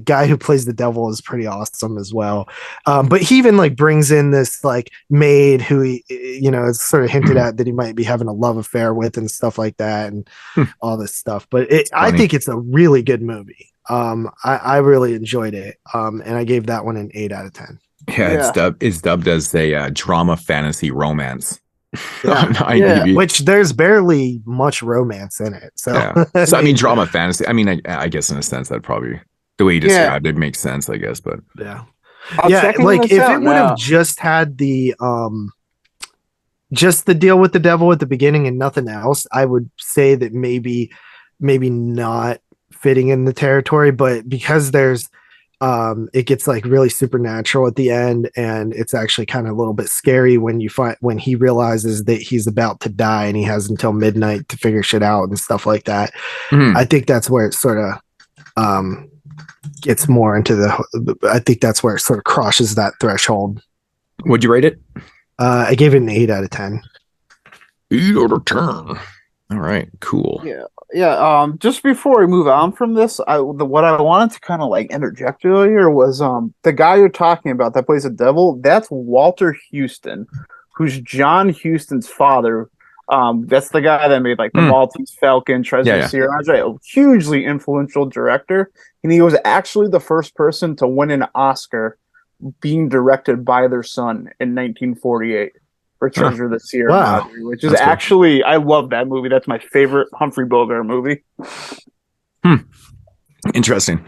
Speaker 10: guy who plays the devil is pretty awesome as well. But he even like brings in this like maid who it's sort of hinted at that he might be having a love affair with and stuff like that and all this stuff. But I think it's a really good movie. I really enjoyed it. And I gave that one an 8 out of 10.
Speaker 9: Yeah, it's dubbed as a drama fantasy romance.
Speaker 10: Which there's barely much romance in it. So,
Speaker 9: so I mean, drama fantasy. I mean, I guess in a sense that probably the way you described it makes sense, I guess. But
Speaker 10: like if it would have just had the just the deal with the devil at the beginning and nothing else, I would say that maybe not fitting in the territory. But because there's it gets like really supernatural at the end, and it's actually kind of a little bit scary when he realizes that he's about to die and he has until midnight to figure shit out and stuff like that. I think that's where it sort of gets more into I think that's where it sort of crosses that threshold.
Speaker 9: Would you rate it?
Speaker 10: I gave it an 8 out of 10.
Speaker 9: 8 out of 10. All right, cool.
Speaker 11: Yeah. Just before we move on from this, what I wanted to kind of like interject earlier was the guy you're talking about that plays the devil. That's Walter Huston, who's John Huston's father. That's the guy that made like the Maltese Falcon, Treasure of Sierra Madre, a hugely influential director, and he was actually the first person to win an Oscar being directed by their son in 1948. For Treasure of the Sierra Madre, which is actually cool. I love that movie. That's my favorite Humphrey Bogart movie.
Speaker 9: Interesting.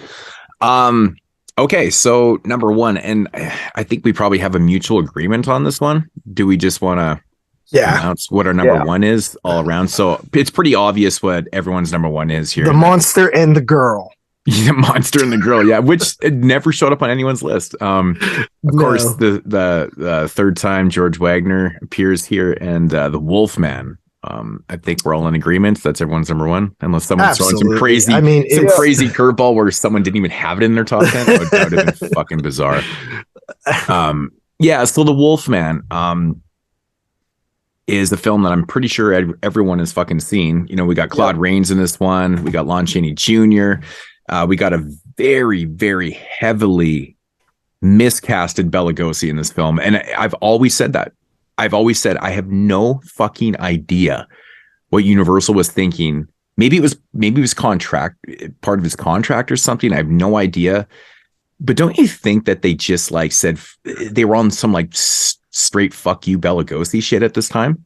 Speaker 9: Okay, so number one, and I think we probably have a mutual agreement on this one. Do we just want to announce what our number one is all around? So it's pretty obvious what everyone's number one is here.
Speaker 10: The Monster and the Girl.
Speaker 9: The Monster and the Girl, which it never showed up on anyone's list. Of course, the third time George Wagner appears here, and the Wolfman. I think we're all in agreement. That's everyone's number one, unless someone's throwing some crazy, crazy curveball where someone didn't even have it in their top 10. That would have been fucking bizarre. So the Wolfman is a film that I'm pretty sure everyone has fucking seen. We got Claude Rains in this one. We got Lon Chaney Jr. We got a very, very heavily miscasted Bela Lugosi in this film. And I've always said that. I've always said I have no fucking idea what Universal was thinking. Maybe it was part of his contract or something. I have no idea. But don't you think that they just like said they were on some like straight fuck you Bela Lugosi shit at this time?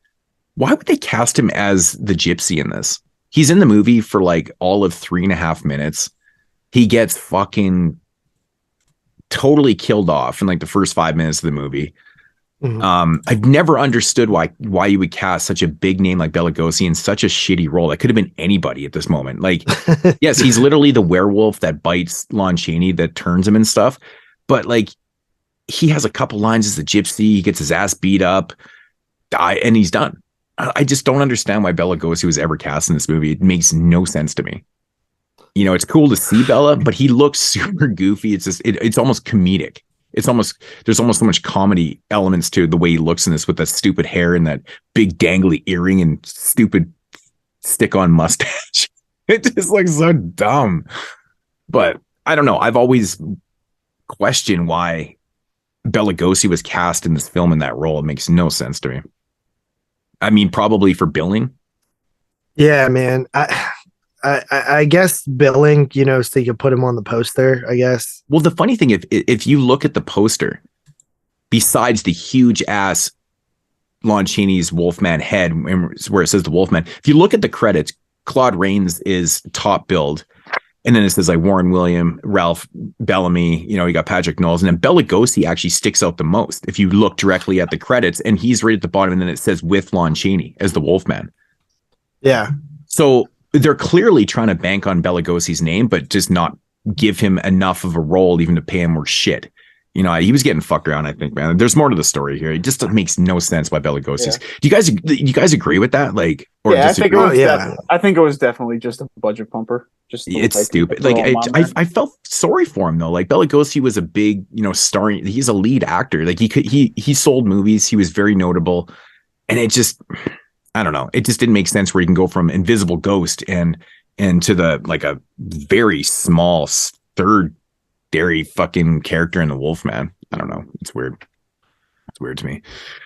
Speaker 9: Why would they cast him as the gypsy in this? He's in the movie for like all of 3.5 minutes. He gets fucking totally killed off in like the first 5 minutes of the movie. I've never understood why you would cast such a big name like Bela Lugosi in such a shitty role. That could have been anybody at this moment. Like, yes, he's literally the werewolf that bites Lon Chaney, that turns him and stuff. But like, he has a couple lines as the gypsy. He gets his ass beat up, and he's done. I just don't understand why Bela Lugosi was ever cast in this movie. It makes no sense to me. It's cool to see Bela, but he looks super goofy. It's just, it's almost comedic. There's almost so much comedy elements to the way he looks in this, with that stupid hair and that big dangly earring and stupid stick-on mustache. It just looks so dumb. But I don't know. I've always questioned why Bela Lugosi was cast in this film in that role. It makes no sense to me. I mean, probably for billing.
Speaker 10: Yeah, man. I guess billing, so you could put him on the poster, I guess.
Speaker 9: Well, the funny thing, if you look at the poster, besides the huge ass Lon Chaney's Wolfman head, where it says the Wolfman, if you look at the credits, Claude Rains is top billed. And then it says like Warren William, Ralph Bellamy, you got Patrick Knowles, and then Bela Lugosi actually sticks out the most if you look directly at the credits, and he's right at the bottom, and then it says with Lon Chaney as the Wolfman.
Speaker 10: Yeah.
Speaker 9: So they're clearly trying to bank on Bela Lugosi's name, but just not give him enough of a role even to pay him more shit. He was getting fucked around, I think, man. There's more to the story here. It just makes no sense why Bela Lugosi's. Yeah. Do you guys agree with that? Like, or
Speaker 11: I think it was definitely just a budget pumper.
Speaker 9: It's stupid. Like, I felt sorry for him though. Like, Bela Lugosi was a big, starring. He's a lead actor. Like, he sold movies. He was very notable, and it just, I don't know. It just didn't make sense where you can go from Invisible Ghost and to the like a very small third dairy fucking character in the Wolfman. I don't know. It's weird. It's weird to me.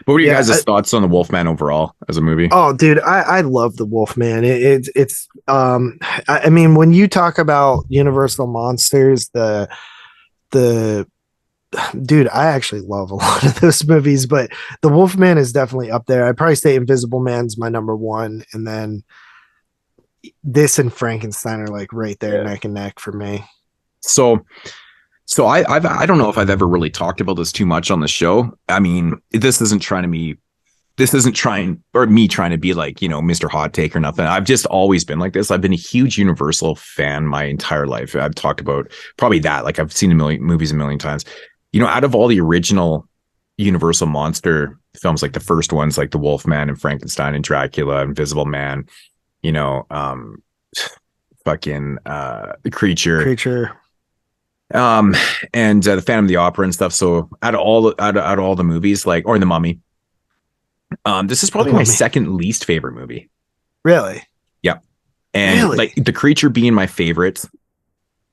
Speaker 9: What were you guys' thoughts on the Wolfman overall as a movie?
Speaker 10: Oh, dude, I love the Wolfman. It's I mean, when you talk about Universal monsters, the dude, I actually love a lot of those movies, but the Wolfman is definitely up there. I'd probably say Invisible Man's my number one, and then this and Frankenstein are like right there, neck and neck for me.
Speaker 9: So I don't know if I've ever really talked about this too much on the show. I mean, this isn't me trying to be like, Mr. Hot Take or nothing. I've just always been like this. I've been a huge Universal fan my entire life. I've talked about probably that. Like, I've seen movies a million times. Out of all the original Universal monster films, like the first ones, like the Wolfman and Frankenstein and Dracula, Invisible Man, fucking the Creature. And the Phantom of the Opera and stuff. So out of all the movies, like, or the Mummy, this is probably my second least favorite movie.
Speaker 10: Really?
Speaker 9: Yeah. And like the Creature being my favorite.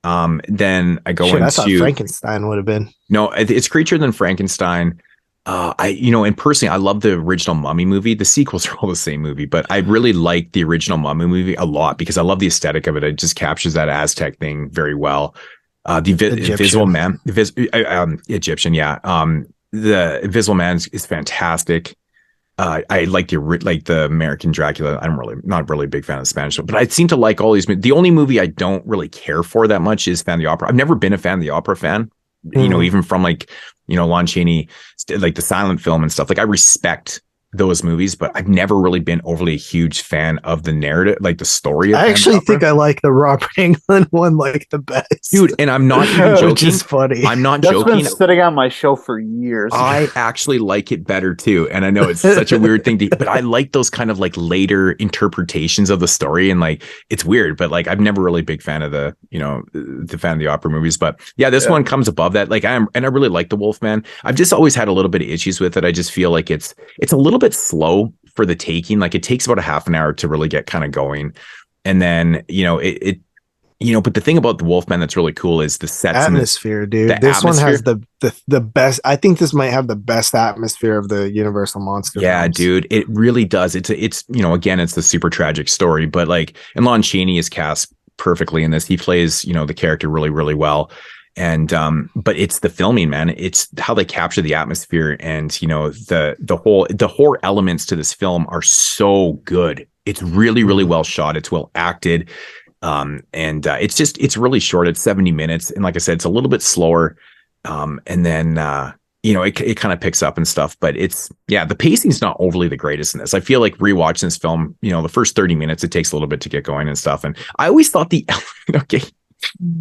Speaker 9: Then I go into.
Speaker 10: I thought Frankenstein would have been.
Speaker 9: No, it's Creature then Frankenstein. And personally, I love the original Mummy movie. The sequels are all the same movie, but I really like the original Mummy movie a lot because I love the aesthetic of it. It just captures that Aztec thing very well. The Invisible Man, Egyptian, yeah. The Invisible Man is fantastic. I like the American Dracula. Not really a big fan of the Spanish one, but I seem to like all these. The only movie I don't really care for that much is Phantom of the Opera. I've never been a Phantom of the Opera fan. Even from Lon Chaney, like the silent film and stuff. Like, I respect those movies, but I've never really been overly a huge fan of the narrative, like the story.
Speaker 10: I actually think I like the Robert Englund one like the best,
Speaker 9: dude. And I'm not even joking. Which
Speaker 10: is funny.
Speaker 9: I'm not
Speaker 11: That's
Speaker 9: joking.
Speaker 11: Been sitting on my show for years.
Speaker 9: I actually like it better too, and I know it's such a weird thing, but I like those kind of like later interpretations of the story, and like it's weird, but like I've never really big fan of the Phantom of the Opera movies, but yeah, this one comes above that. Like I really like the Wolfman. I've just always had a little bit of issues with it. I just feel like it's a little bit slow for the taking. Like, it takes about a half an hour to really get kind of going, and then but the thing about the Wolfman that's really cool is the sets,
Speaker 10: atmosphere, dude. This one has the best. I think this might have the best atmosphere of the Universal monster films.
Speaker 9: Dude, it really does. It's again, it's the super tragic story, but like, and Lon Chaney is cast perfectly in this. He plays the character really, really well. And but it's the filming, man. It's how they capture the atmosphere, and the horror elements to this film are so good. It's really, really well shot. It's well acted. It's really short. It's 70 minutes, and like I said, it's a little bit slower. And then it kind of picks up and stuff, but the pacing's not overly the greatest in this. I feel like rewatching this film, the first 30 minutes, it takes a little bit to get going and stuff. And I always thought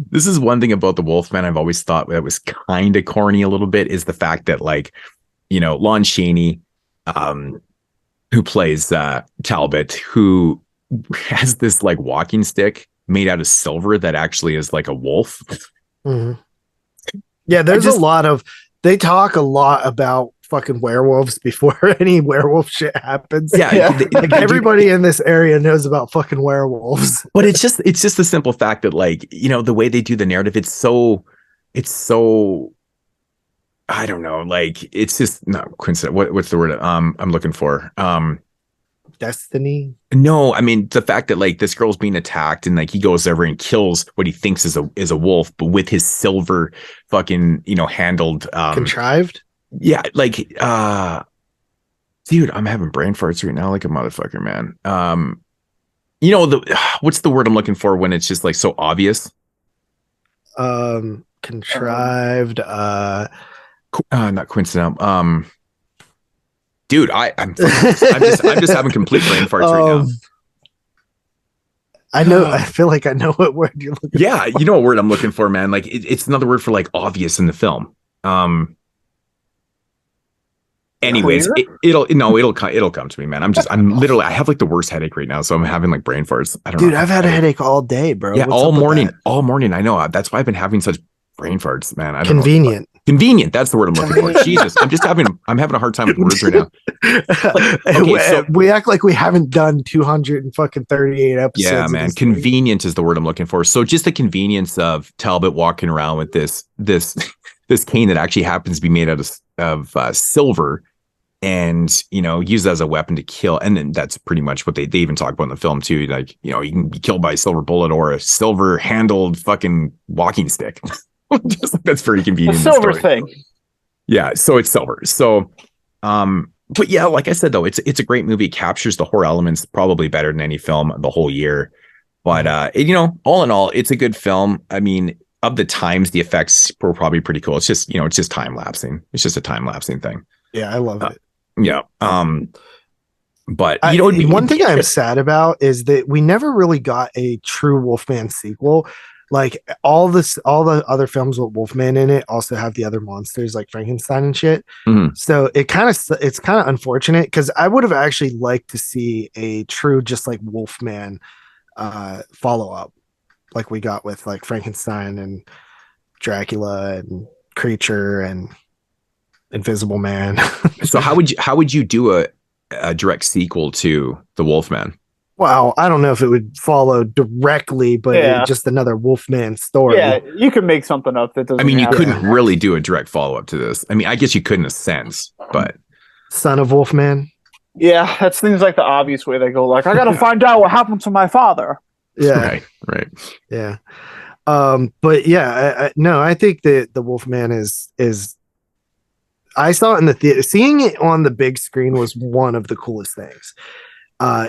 Speaker 9: this is one thing about the Wolfman I've always thought that was kind of corny a little bit, is the fact that Lon Chaney, who plays Talbot, who has this like walking stick made out of silver that actually is like a wolf.
Speaker 10: Mm-hmm. Yeah, they talk a lot about fucking werewolves before any werewolf shit happens. Everybody in this area knows about fucking werewolves.
Speaker 9: But it's just the simple fact that the way they do the narrative, it's so I don't know, like, it's just not coincident. What's the word I'm looking for?
Speaker 10: destiny.
Speaker 9: No, I mean the fact that like this girl's being attacked and like he goes over and kills what he thinks is a wolf, but with his silver fucking handled
Speaker 10: contrived.
Speaker 9: Yeah, like dude, I'm having brain farts right now like a motherfucker, man. What's the word I'm looking for when it's just like so obvious?
Speaker 10: Contrived.
Speaker 9: Not coincidental. Dude, I'm just having complete brain farts right now.
Speaker 10: I know. I feel like I know what word you're looking for.
Speaker 9: Yeah, you know what word I'm looking for, man. Like it's another word for like obvious in the film. Anyways, it'll come to me, man. I'm literally, I have like the worst headache right now, so I'm having like brain farts. I don't know.
Speaker 10: Dude, I've had a headache all day, bro.
Speaker 9: Yeah, all morning. I know. That's why I've been having such brain farts, man. I don't
Speaker 10: Convenient.
Speaker 9: know. Convenient. That's the word I'm looking for. Jesus, I'm having a hard time with words right now.
Speaker 10: We act like we haven't done 238 episodes.
Speaker 9: Yeah, man. Convenient is the word I'm looking for. So just the convenience of Talbot walking around with this cane that actually happens to be made out of silver, and used as a weapon to kill. And then that's pretty much what they even talk about in the film too. Like you can be killed by a silver bullet or a silver handled fucking walking stick. Just like that's very convenient.
Speaker 11: The silver thing.
Speaker 9: Yeah, so it's silver. So, but yeah, like I said though, it's a great movie. It captures the horror elements probably better than any film the whole year. But all in all, it's a good film. I mean, of the times, the effects were probably pretty cool. It's just it's just time lapsing. It's just a time lapsing thing.
Speaker 10: Yeah, I love it.
Speaker 9: Yeah. But
Speaker 10: one thing I'm sad about is that we never really got a true Wolfman sequel. Like all the other films with Wolfman in it also have the other monsters like Frankenstein and shit.
Speaker 9: Mm-hmm.
Speaker 10: So it's kind of unfortunate because I would have actually liked to see a true just like Wolfman follow up, like we got with like Frankenstein and Dracula and Creature and Invisible Man.
Speaker 9: So how would you do a direct sequel to The Wolfman?
Speaker 10: Well, I don't know if it would follow directly, but just another Wolfman story.
Speaker 11: Yeah, you could make something up that doesn't.
Speaker 9: I mean, you couldn't really do a direct follow up to this. I mean, I guess you could in a sense, but
Speaker 10: Son of Wolfman.
Speaker 11: Yeah, that's things like the obvious way they go. Like, I got to find out what happened to my father.
Speaker 10: Yeah,
Speaker 9: right.
Speaker 10: Yeah, but yeah, I think that the Wolfman is. I saw it in the theater. Seeing it on the big screen was one of the coolest things.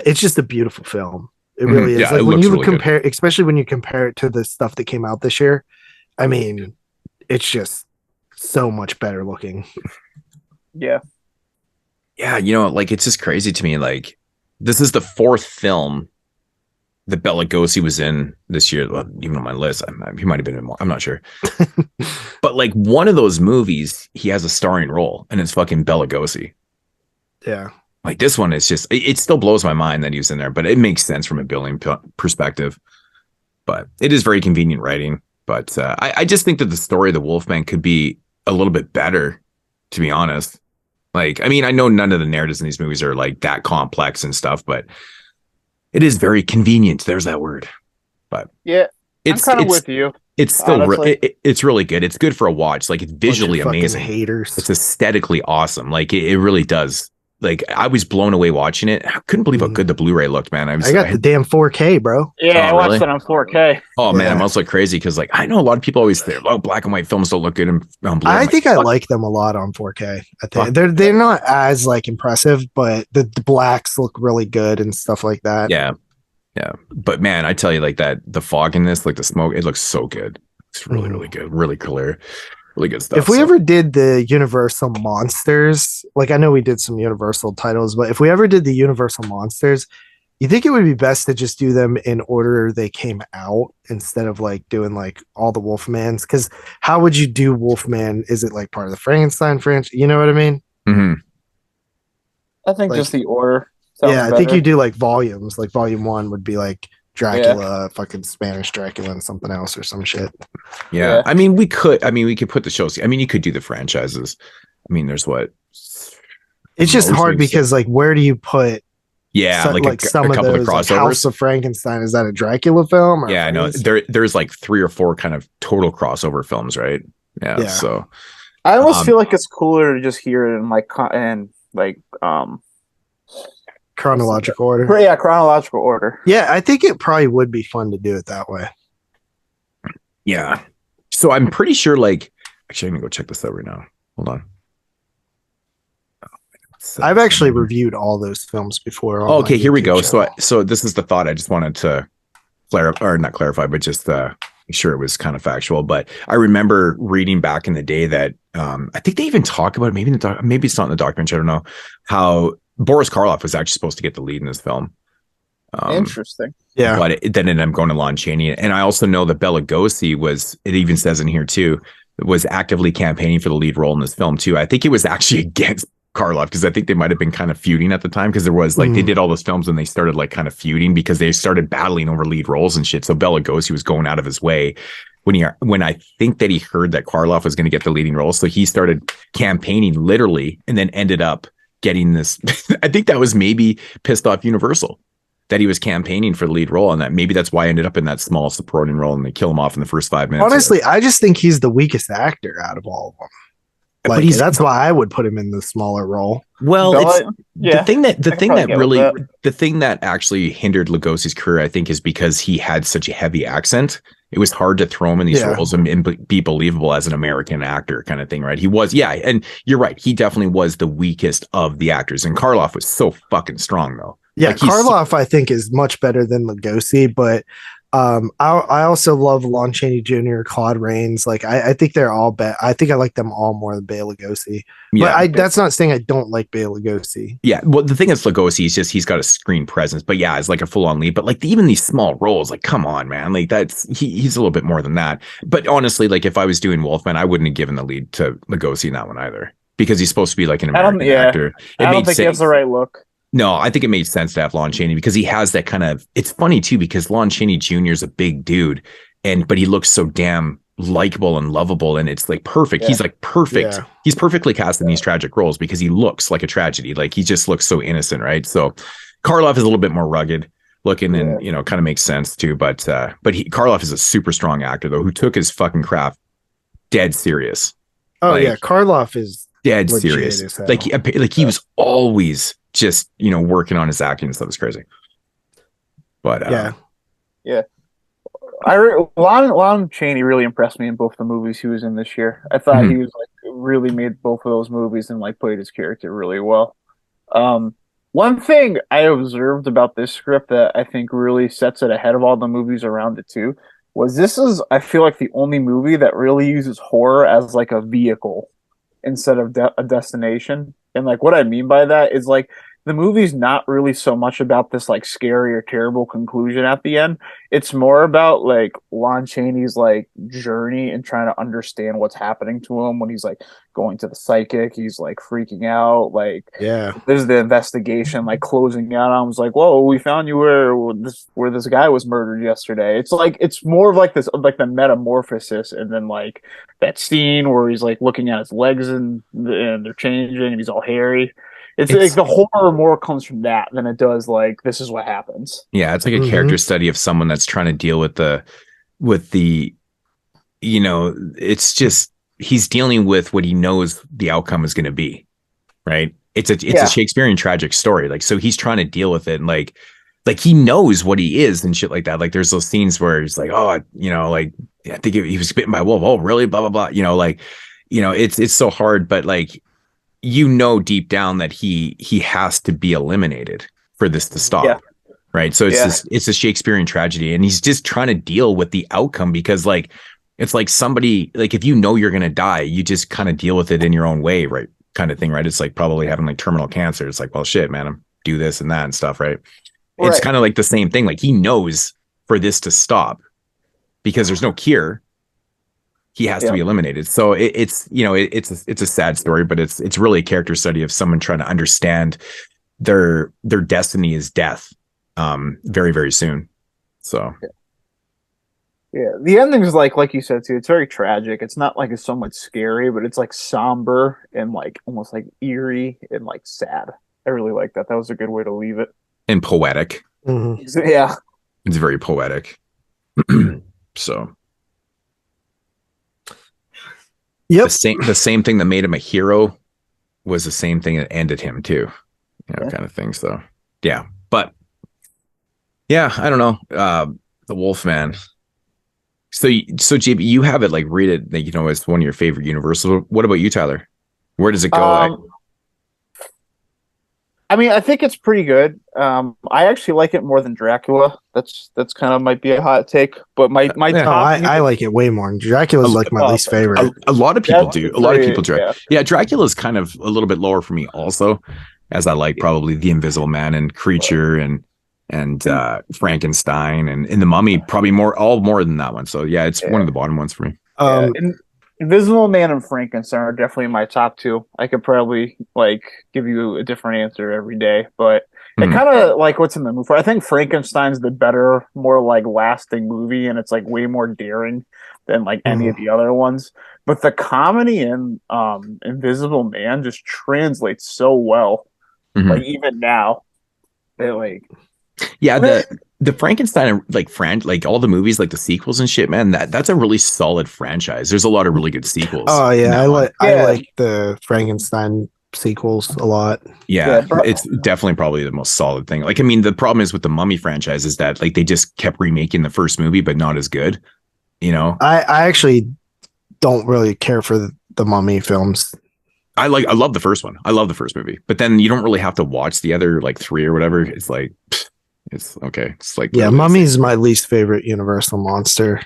Speaker 10: It's just a beautiful film. It really is.
Speaker 9: Yeah,
Speaker 10: like
Speaker 9: it
Speaker 10: when you
Speaker 9: really
Speaker 10: compare, especially when you compare it to the stuff that came out this year. I mean, it's just so much better looking.
Speaker 11: Yeah.
Speaker 9: Yeah, like it's just crazy to me. Like this is the fourth film that Bela Lugosi was in this year. Well, even on my list, he might have been in more. I'm not sure. But like one of those movies, he has a starring role, and it's fucking Bela Lugosi.
Speaker 10: Yeah.
Speaker 9: Like this one is just, it still blows my mind that he was in there, but it makes sense from a billing perspective. But it is very convenient writing. But I just think that the story of the Wolfman could be a little bit better, to be honest. Like, I mean, I know none of the narratives in these movies are like that complex and stuff, but it is very convenient. There's that word. But
Speaker 11: yeah, I'm kind of with you.
Speaker 9: It's still it's really good. It's good for a watch. Like it's visually amazing.
Speaker 10: Haters.
Speaker 9: It's aesthetically awesome. Like it really does. Like I was blown away watching it. I couldn't believe how good the Blu-ray looked, man.
Speaker 10: I got the damn 4K, bro.
Speaker 11: Yeah, I watched it on 4K.
Speaker 9: Oh man, I'm also crazy because like I know a lot of people always say, "Oh, black and white films don't look good on Blu-ray."
Speaker 10: I think I like them a lot on 4K. I think they're not as like impressive, but the blacks look really good and stuff like that.
Speaker 9: Yeah. But man, I tell you, like that the fog in this, like the smoke, it looks so good. It's really, really good, really clear. Really good stuff.
Speaker 10: If we ever did the Universal Monsters, like I know we did some Universal titles, but if we ever did the Universal Monsters, you think it would be best to just do them in order they came out instead of like doing like all the Wolfmans? Because how would you do Wolfman? Is it like part of the Frankenstein franchise? You know what I mean?
Speaker 9: Mm-hmm.
Speaker 11: I think just the order.
Speaker 10: Yeah, I think you do like volumes. Like volume 1 would be like Dracula, fucking Spanish Dracula, and something else or some shit.
Speaker 9: Yeah. I mean, we could put the shows. I mean, you could do the franchises. I mean, there's what?
Speaker 10: It's just hard because like, where do you put?
Speaker 9: Yeah,
Speaker 10: some,
Speaker 9: like a couple of the crossovers.
Speaker 10: Like House of Frankenstein, is that a Dracula film?
Speaker 9: Yeah, I know. There's like 3 or 4 kind of total crossover films, right? Yeah. So
Speaker 11: I almost feel like it's cooler to just hear it in
Speaker 10: chronological order.
Speaker 11: Yeah, chronological order.
Speaker 10: Yeah, I think it probably would be fun to do it that way.
Speaker 9: Yeah. So I'm pretty sure, like, actually, I'm gonna go check this out right now. Hold on.
Speaker 10: I've actually reviewed all those films before.
Speaker 9: Oh, okay, here we go. So this is the thought. I just wanted to clarify, or not clarify, but just make sure it was kind of factual. But I remember reading back in the day that I think they even talk about it, maybe it's not in the documentary. I don't know, how Boris Karloff was actually supposed to get the lead in this film.
Speaker 11: Interesting.
Speaker 10: Yeah.
Speaker 9: But it then ended up going to Lon Chaney. And I also know that Bela Lugosi was, it even says in here too, was actively campaigning for the lead role in this film too. I think it was actually against Karloff, because I think they might have been kind of feuding at the time, because there was like they did all those films and they started like kind of feuding because they started battling over lead roles and shit. So Bela Lugosi was going out of his way when I think that he heard that Karloff was going to get the leading role. So he started campaigning literally, and then ended up getting this. I think that was maybe pissed off Universal that he was campaigning for the lead role, and that maybe that's why I ended up in that small supporting role and they kill him off in the first 5 minutes.
Speaker 10: Honestly, I just think he's the weakest actor out of all of them. Like, that's why I would put him in the smaller role.
Speaker 9: Well, the thing that actually hindered Lugosi's career, I think, is because he had such a heavy accent. It was hard to throw him in these roles and be believable as an American actor, kind of thing, right? He was, and you're right. He definitely was the weakest of the actors, and Karloff was so fucking strong, though.
Speaker 10: Yeah,
Speaker 9: like,
Speaker 10: Karloff, I think, is much better than Lugosi, but I also love Lon Chaney Jr., Claude Rains. Like, I think they're all bad. I think I like them all more than Bela Lugosi. But that's not saying I don't like Bela Lugosi.
Speaker 9: Yeah, well, the thing is, Lugosi is just, he's got a screen presence, but yeah, it's like a full on lead. But like even these small roles, like, come on, man, like he's a little bit more than that. But honestly, like if I was doing Wolfman, I wouldn't have given the lead to Lugosi in that one either, because he's supposed to be like an American actor.
Speaker 11: I don't think he has the right look.
Speaker 9: No, I think it made sense to have Lon Chaney, because he has that kind of, it's funny too, because Lon Chaney Jr. is a big dude, but he looks so damn likable and lovable, and it's like perfect. He's like perfect. He's perfectly cast in these tragic roles because he looks like a tragedy. Like he just looks so innocent, right? So Karloff is a little bit more rugged looking, and kind of makes sense too. But Karloff is a super strong actor though, who took his fucking craft dead serious.
Speaker 10: Oh yeah, Karloff is
Speaker 9: dead serious. Like he was always just working on his acting and stuff. Is crazy. But
Speaker 11: Lon Chaney really impressed me in both the movies he was in this year. I thought he was like really made both of those movies and like played his character really well. One thing I observed about this script that I think really sets it ahead of all the movies around it too was this is, I feel like, the only movie that really uses horror as like a vehicle instead of a destination. And like what I mean by that is like the movie's not really so much about this like scary or terrible conclusion at the end. It's more about like Lon Chaney's like journey and trying to understand what's happening to him when he's like going to the psychic. He's like freaking out. Like, there's the investigation like closing out. I was like, whoa, we found you where this guy was murdered yesterday. It's like, it's more of like this, like the metamorphosis. And then like that scene where he's like looking at his legs and they're changing and he's all hairy. It's like the horror more comes from that than it does like this is what happens.
Speaker 9: Yeah, it's like a character study of someone that's trying to deal with the it's just he's dealing with what he knows the outcome is going to be, right? It's a Shakespearean tragic story. Like, so he's trying to deal with it, and like he knows what he is and shit like that. Like there's those scenes where he's like, oh, like I think he was bitten by a wolf. Oh, really? Blah blah blah. It's so hard, but like, deep down that he has to be eliminated for this to stop. Right. So it's a Shakespearean tragedy, and he's just trying to deal with the outcome, because like, it's like somebody, like if you're going to die, you just kind of deal with it in your own way. Right. Kind of thing. Right. It's like probably having like terminal cancer. It's like, well, shit, man, I'm do this and that and stuff. Right. It's kind of like the same thing. Like he knows for this to stop, because there's no cure, he has to be eliminated. So it's a sad story, but it's really a character study of someone trying to understand their destiny is death very, very soon. So
Speaker 11: the ending is like you said too, it's very tragic. It's not like it's so much scary, but it's like somber and like almost like eerie and like sad. I really like that. That was a good way to leave it.
Speaker 9: And poetic.
Speaker 11: Yeah.
Speaker 9: It's very poetic. So
Speaker 10: yep.
Speaker 9: The same thing that made him a hero was the same thing that ended him too. Kind of thing. So Yeah, but yeah, I don't know. The Wolfman. So JB, you have it like rated, like, as one of your favorite Universal. What about you, Tyler? Where does it go?
Speaker 11: I mean, I think it's pretty good. I actually like it more than Dracula. That's kind of might be a hot take, but my top.
Speaker 10: I like it way more. Dracula's like my least favorite.
Speaker 9: A lot of people do. A lot of people
Speaker 11: yeah.
Speaker 9: Yeah, Dracula's kind of a little bit lower for me also, as I like probably The Invisible Man and Creature and Frankenstein and The Mummy, probably more than that one. So yeah, it's one of the bottom ones for me.
Speaker 11: Invisible Man and Frankenstein are definitely my top two. I could probably like give you a different answer every day, but it kind of like what's in the movie. I think Frankenstein's the better, more like lasting movie, and it's like way more daring than like any of the other ones. But the comedy in Invisible Man just translates so well. Like even now,
Speaker 9: the Frankenstein like all the movies, like the sequels and shit, man, that's a really solid franchise. There's a lot of really good sequels.
Speaker 10: Oh yeah, I like the Frankenstein sequels a lot.
Speaker 9: Yeah, it's definitely probably the most solid thing. Like, I mean, the problem is with the Mummy franchise is that like they just kept remaking the first movie, but not as good.
Speaker 10: I actually don't really care for the Mummy films.
Speaker 9: I love the first one. I love the first movie, but then you don't really have to watch the other like three or whatever. It's like, it's okay. It's like,
Speaker 10: Mummy's my least favorite Universal monster.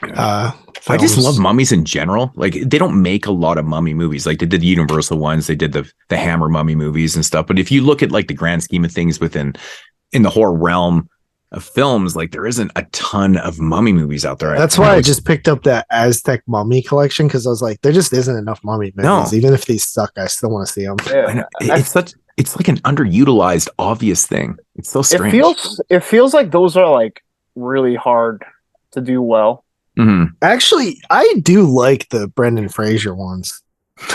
Speaker 9: I just love mummies in general. Like, they don't make a lot of mummy movies. Like, they did the Universal ones, they did the Hammer mummy movies and stuff. But if you look at like the grand scheme of things in the horror realm of films, like there isn't a ton of mummy movies out there.
Speaker 10: That's why I just picked up that Aztec mummy collection, because I was like, there just isn't enough mummy movies. Even if these suck, I still want to see them.
Speaker 11: Yeah.
Speaker 9: It's like an underutilized, obvious thing. It's so strange.
Speaker 11: It feels like those are like really hard to do well.
Speaker 10: Actually, I do like the Brendan Fraser ones.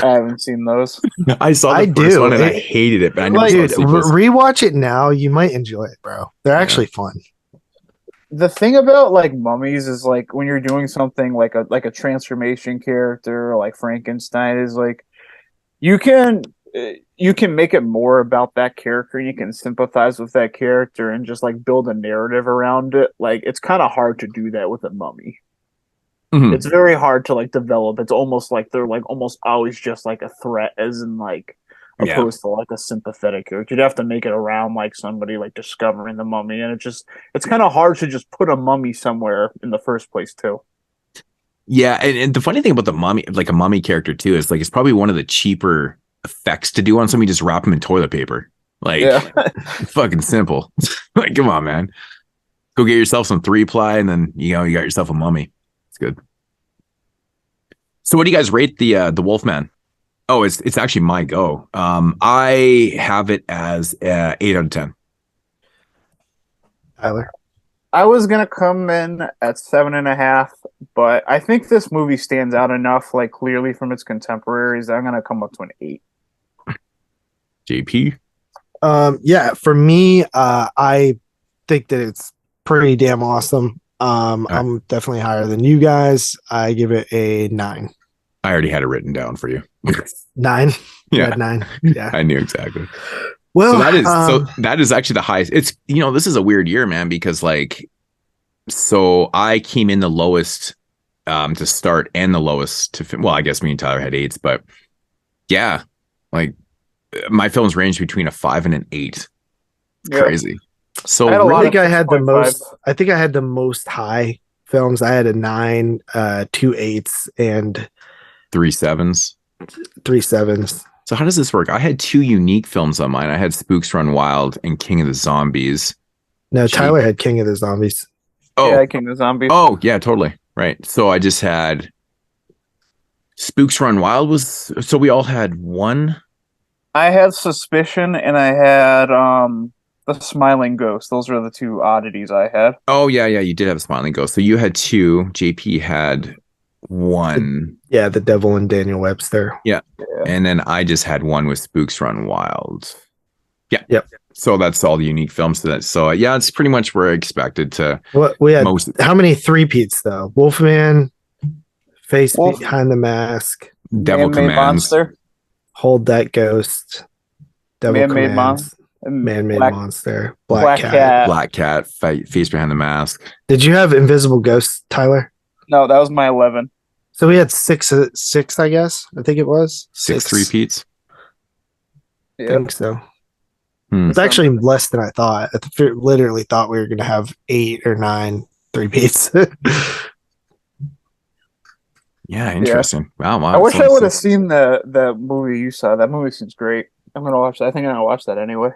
Speaker 11: I haven't seen those.
Speaker 9: I saw the first one and I hated it. But I never saw sequels.
Speaker 10: Rewatch it now. You might enjoy it, bro. They're actually fun.
Speaker 11: The thing about like mummies is like when you're doing something like a transformation character like Frankenstein is like you can make it more about that character and you can sympathize with that character and just like build a narrative around it. Like it's kind of hard to do that with a mummy. It's very hard to like develop. It's almost like they're like almost always just like a threat, as in like opposed to like a sympathetic character. You'd have to make it around like somebody like discovering the mummy, and it's kind of hard to just put a mummy somewhere in the first place too.
Speaker 9: Yeah, and the funny thing about the mummy, like a mummy character too, is like it's probably one of the cheaper effects to do on somebody. Just wrap them in toilet paper. Like fucking simple. Like, come on, man. Go get yourself some 3-ply and then you got yourself a mummy. It's good. So what do you guys rate the Wolfman? Oh, it's actually my go. I have it as 8 out of 10.
Speaker 10: Tyler?
Speaker 11: I was gonna come in at 7.5, but I think this movie stands out enough, like clearly from its contemporaries, that I'm gonna come up to an 8.
Speaker 9: JP?
Speaker 10: Yeah, for me, I think that it's pretty damn awesome. I'm definitely higher than you guys. I give it a 9.
Speaker 9: I already had it written down for you.
Speaker 10: 9?
Speaker 9: Yeah.
Speaker 10: 9. Yeah.
Speaker 9: I knew exactly.
Speaker 10: Well,
Speaker 9: so that is actually the highest. It's, this is a weird year, man, because like, so I came in the lowest to start and the lowest to, well, I guess me and Tyler had 8s, but yeah, like my films range between a 5 and an 8. Crazy. So
Speaker 10: I think I had the most high films. I had a 9, 2 8s, and
Speaker 9: 3 7s.
Speaker 10: 3 7s.
Speaker 9: So how does this work? I had 2 unique films on mine. I had Spooks Run Wild and King of the Zombies.
Speaker 10: No, Tyler had King of the Zombies.
Speaker 9: Oh,
Speaker 11: yeah, King of the Zombies.
Speaker 9: Oh, yeah, totally. Right. So I just had Spooks Run Wild so we all had 1.
Speaker 11: I had Suspicion and I had The Smiling Ghost. Those are the 2 oddities I had.
Speaker 9: Oh, yeah, you did have a Smiling Ghost. So you had 2. JP had 1.
Speaker 10: Yeah, The Devil and Daniel Webster.
Speaker 9: Yeah. And then I just had 1 with Spooks Run Wild. Yeah.
Speaker 10: Yep.
Speaker 9: So that's all the unique films to that. So yeah, it's pretty much where I expected to.
Speaker 10: What we had? How many 3-peats though? Wolfman, Face Behind the Mask,
Speaker 9: Devil Commands,
Speaker 11: Monster,
Speaker 10: Hold That Ghost, Devil
Speaker 11: Man-Made
Speaker 10: Commands,
Speaker 11: and
Speaker 10: Man-made
Speaker 11: Black,
Speaker 10: monster,
Speaker 11: Black Cat.
Speaker 9: Black Cat, Feast Behind the Mask.
Speaker 10: Did you have Invisible Ghost, Tyler?
Speaker 11: No, that was my 11.
Speaker 10: So we had six, I guess. I think it was
Speaker 9: Six three-peats.
Speaker 10: I think so.
Speaker 9: It's
Speaker 10: actually less than I thought. I literally thought we were going to have 8 or 9 three-peats.
Speaker 9: Yeah, interesting. Wow,
Speaker 11: I wish I would have seen the movie you saw. That movie seems great. I'm gonna watch that. I think I'm gonna watch that anyway.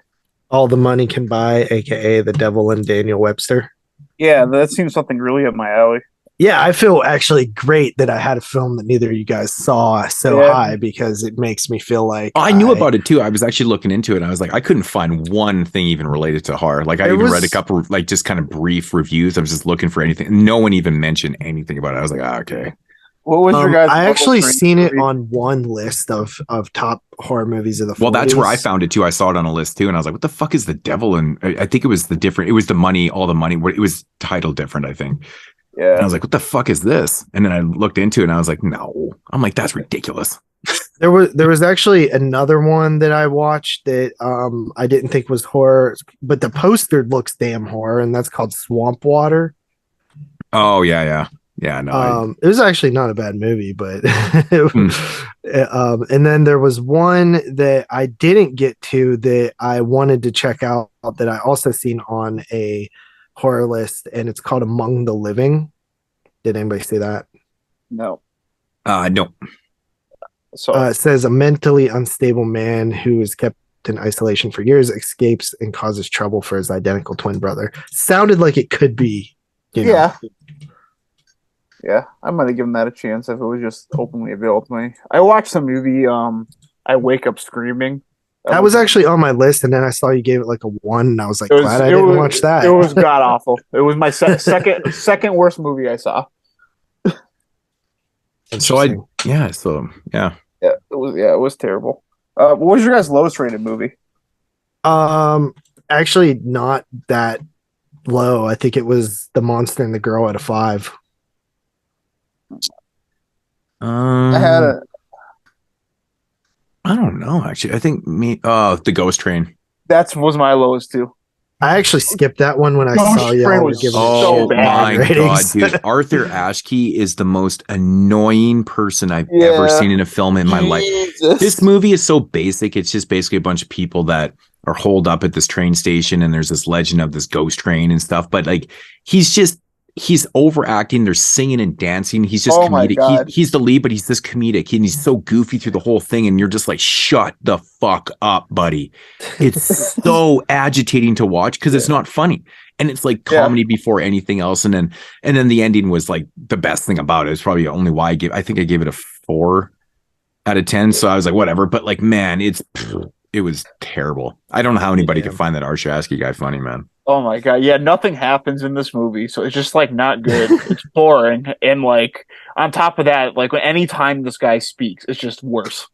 Speaker 10: All the Money Can Buy, aka The Devil and Daniel Webster.
Speaker 11: Yeah, that seems something really up my alley.
Speaker 10: Yeah, I feel actually great that I had a film that neither of you guys saw so high, because it makes me feel like
Speaker 9: I knew about it too. I was actually looking into it, and I was like, I couldn't find one thing even related to horror. Like, I even read a couple like just kind of brief reviews. I was just looking for anything. No one even mentioned anything about it. I was like, okay.
Speaker 11: What was your guys?
Speaker 10: I actually seen it on one list of top horror movies of the 40s.
Speaker 9: Well, that's where I found it too. I saw it on a list too, and I was like, "What the fuck is the devil?" And I think it was it was the money, all the money. It was titled different, I think.
Speaker 11: Yeah.
Speaker 9: And I was like, "What the fuck is this?" And then I looked into it, and I was like, "No." I'm like, "That's ridiculous."
Speaker 10: There was actually another one that I watched that I didn't think was horror, but the poster looks damn horror, and that's called Swamp Water.
Speaker 9: Oh yeah. Yeah, no.
Speaker 10: It was actually not a bad movie, but and then there was one that I didn't get to that I wanted to check out that I also seen on a horror list, and it's called Among the Living. Did anybody see that?
Speaker 11: No.
Speaker 9: No.
Speaker 11: So
Speaker 10: it says a mentally unstable man who is kept in isolation for years escapes and causes trouble for his identical twin brother. Sounded like it could be,
Speaker 11: Yeah, I might have given that a chance if it was just openly available to me. I watched the movie I Wake Up Screaming.
Speaker 10: That was actually on my list, and then I saw you gave it like a 1, and I was like, glad I didn't watch that.
Speaker 11: It was god awful. It was my second worst movie I saw.
Speaker 9: Yeah,
Speaker 11: it was terrible. What was your guys' lowest rated movie?
Speaker 10: Actually not that low. I think it was The Monster and the Girl at a 5.
Speaker 11: I
Speaker 9: don't know, actually. I think The Ghost Train.
Speaker 11: That was my lowest too.
Speaker 10: I actually skipped that one when I saw you.
Speaker 9: Oh my god, dude! Arthur Ashkey is the most annoying person I've ever seen in a film in my life. This movie is so basic. It's just basically a bunch of people that are holed up at this train station, and there's this legend of this ghost train and stuff. But like, he's overacting. They're singing and dancing. He's just comedic. He's the lead, but he's this comedic, and he's so goofy through the whole thing. And you're just like, shut the fuck up, buddy. It's so agitating to watch because it's not funny, and it's like comedy before anything else. And then the ending was like the best thing about it. It's probably only why I think I gave it a 4 out of 10. So I was like, whatever. But like, man, it was terrible. I don't know how anybody could find that Arthur Ashkey guy funny, man.
Speaker 11: Oh my god, yeah, nothing happens in this movie, so it's just like not good. It's boring, and like on top of that, like any time this guy speaks, it's just worse.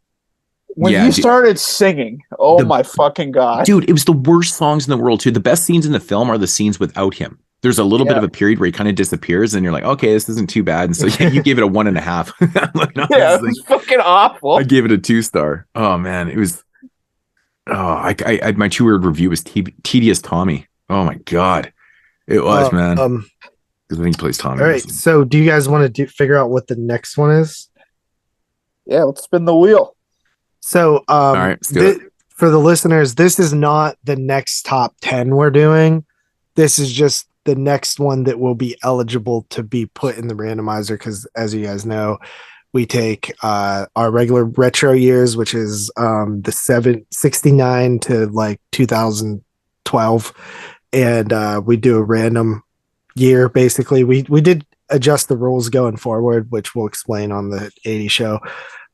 Speaker 11: When he started singing, my fucking god,
Speaker 9: dude, it was the worst songs in the world too. The best scenes in the film are the scenes without him. There's a little bit of a period where he kind of disappears, and you're like, okay, this isn't too bad. And so you gave it a 1.5. Like, no,
Speaker 11: it was fucking awful.
Speaker 9: I gave it a 2-star. Oh man, it was. Oh, my 2-word review was Tedious Tommy. Oh my god, it was, man. I think he plays Tommy.
Speaker 10: All right, so do you guys want to figure out what the next one is?
Speaker 11: Yeah, let's spin the wheel.
Speaker 10: So,
Speaker 9: all right,
Speaker 10: for the listeners, this is not the next top 10 we're doing. This is just the next one that will be eligible to be put in the randomizer, because as you guys know, we take our regular retro years, which is the 69 to like 2012. And we do a random year, basically. We did adjust the rules going forward, which we'll explain on the 80 show.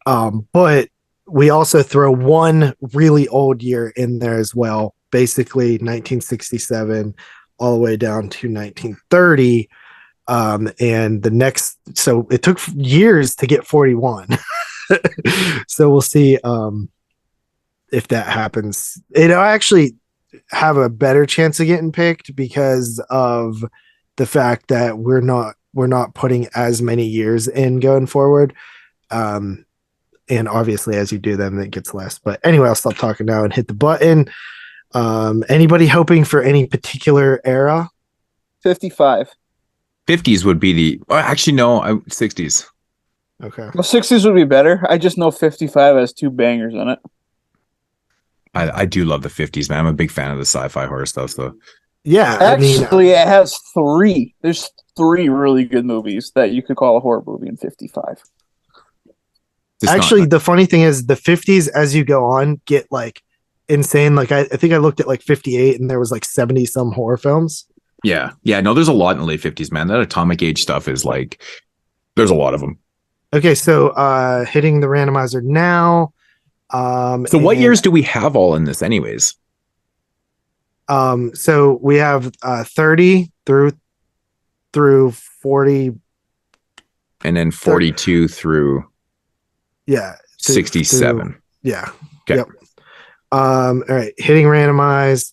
Speaker 10: But we also throw one really old year in there as well, basically 1967 all the way down to 1930. And the next, so it took years to get 41. So we'll see if that happens. It'll actually have a better chance of getting picked because of the fact that we're not putting as many years in going forward. And obviously as you do them, it gets less. But anyway, I'll stop talking now and hit the button. Anybody hoping for any particular era?
Speaker 11: 55.
Speaker 9: 50s would be the. Actually, no. 60s.
Speaker 10: Okay.
Speaker 11: Well, 60s would be better. I just know 55 has 2 bangers in it.
Speaker 9: I do love the 50s, man. I'm a big fan of the sci-fi horror stuff. So
Speaker 10: yeah,
Speaker 11: actually, it has 3. There's 3 really good movies that you could call a horror movie in 55.
Speaker 10: Actually, the funny thing is the 50s, as you go on, get like insane. Like I think I looked at like 58 and there was like 70 some horror films.
Speaker 9: Yeah. No, there's a lot in the late 50s, man. That atomic age stuff is like, there's a lot of them.
Speaker 10: Okay, so hitting the randomizer now.
Speaker 9: So what years do we have all in this anyways?
Speaker 10: So we have 30 through 40.
Speaker 9: And then 42 through 67.
Speaker 10: Yeah.
Speaker 9: Okay.
Speaker 10: Yep. All right, hitting randomize.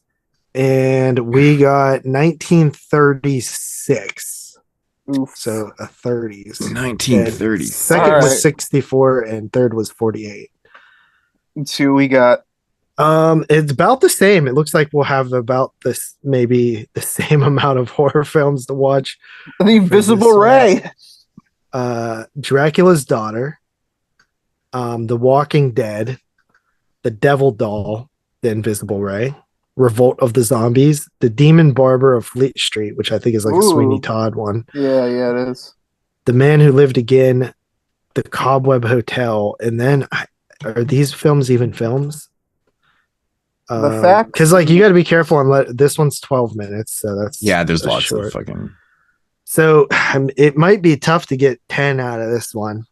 Speaker 10: And we got 1936.
Speaker 11: Oof.
Speaker 10: So a 30s.
Speaker 9: 1930.
Speaker 10: Second was 64 and third was 48.
Speaker 11: Let's see what we got.
Speaker 10: It's about the same. It looks like we'll have about this, maybe the same amount of horror films to watch.
Speaker 11: The Invisible Ray.
Speaker 10: Dracula's Daughter. The Walking Dead. The Devil Doll. The Invisible Ray. Revolt of the Zombies. The Demon Barber of Fleet Street, which I think is like a Sweeney Todd one.
Speaker 11: Yeah, it is.
Speaker 10: The Man Who Lived Again. The Cobweb Hotel. And then are these films even films?
Speaker 11: The fact,
Speaker 10: because like you got to be careful on this one's 12 minutes, so that's
Speaker 9: there's lots
Speaker 10: short.
Speaker 9: of fucking.
Speaker 10: So it might be tough to get 10 out of this one.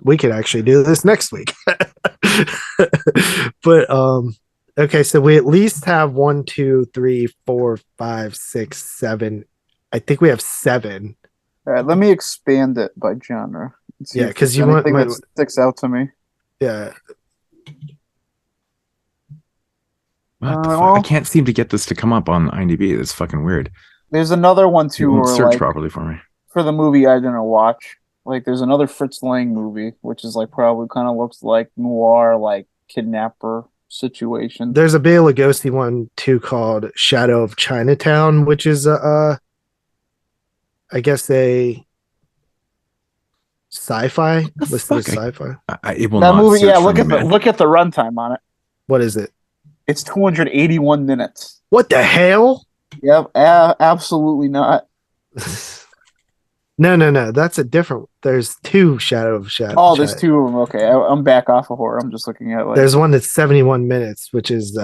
Speaker 10: We could actually do this next week. But okay, so we at least have 1, 2, 3, 4, 5, 6, 7. I think we have 7.
Speaker 11: All right, let me expand it by genre.
Speaker 10: Yeah, because you want
Speaker 11: that sticks out to me.
Speaker 10: Yeah.
Speaker 9: What the fuck? I can't seem to get this to come up on IMDb. It's fucking weird.
Speaker 11: There's another one too.
Speaker 9: It won't search
Speaker 11: like,
Speaker 9: properly for me.
Speaker 11: For the movie I didn't watch. Like there's another Fritz Lang movie, which is like probably kind of looks like noir, like kidnapper situation.
Speaker 10: There's a Bela Lugosi one too called Shadow of Chinatown, which is I guess a sci-fi. Listed as sci-fi.
Speaker 9: It will
Speaker 11: that
Speaker 9: not
Speaker 11: movie.
Speaker 9: search
Speaker 11: Yeah,
Speaker 9: for
Speaker 11: look
Speaker 9: me,
Speaker 11: at
Speaker 9: man.
Speaker 11: look at the runtime on it.
Speaker 10: What is it?
Speaker 11: It's 281 minutes.
Speaker 10: What the hell?
Speaker 11: Yep, absolutely not.
Speaker 10: No. That's a different. There's 2 Shadow of Shadow.
Speaker 11: Oh, there's 2 of them. Okay, I'm back off of horror. I'm just looking at like.
Speaker 10: There's one that's 71 minutes, which is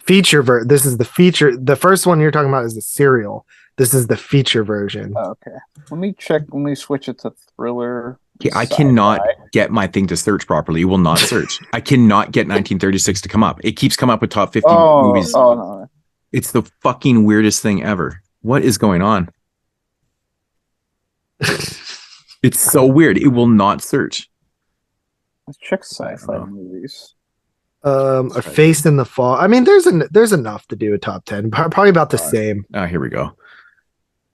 Speaker 10: feature This is the feature. The first one you're talking about is the serial. This is the feature version.
Speaker 11: Okay, let me check. Let me switch it to thriller.
Speaker 9: Yeah, I cannot get my thing to search properly. It will not search. I cannot get 1936 to come up. It keeps coming up with top 50 movies.
Speaker 11: Oh no!
Speaker 9: It's the fucking weirdest thing ever. What is going on? It's so weird. It will not search.
Speaker 11: Let's check sci-fi movies.
Speaker 10: A Face in the Fall. I mean, there's enough to do a top 10. Probably about the same.
Speaker 9: Oh, here we go.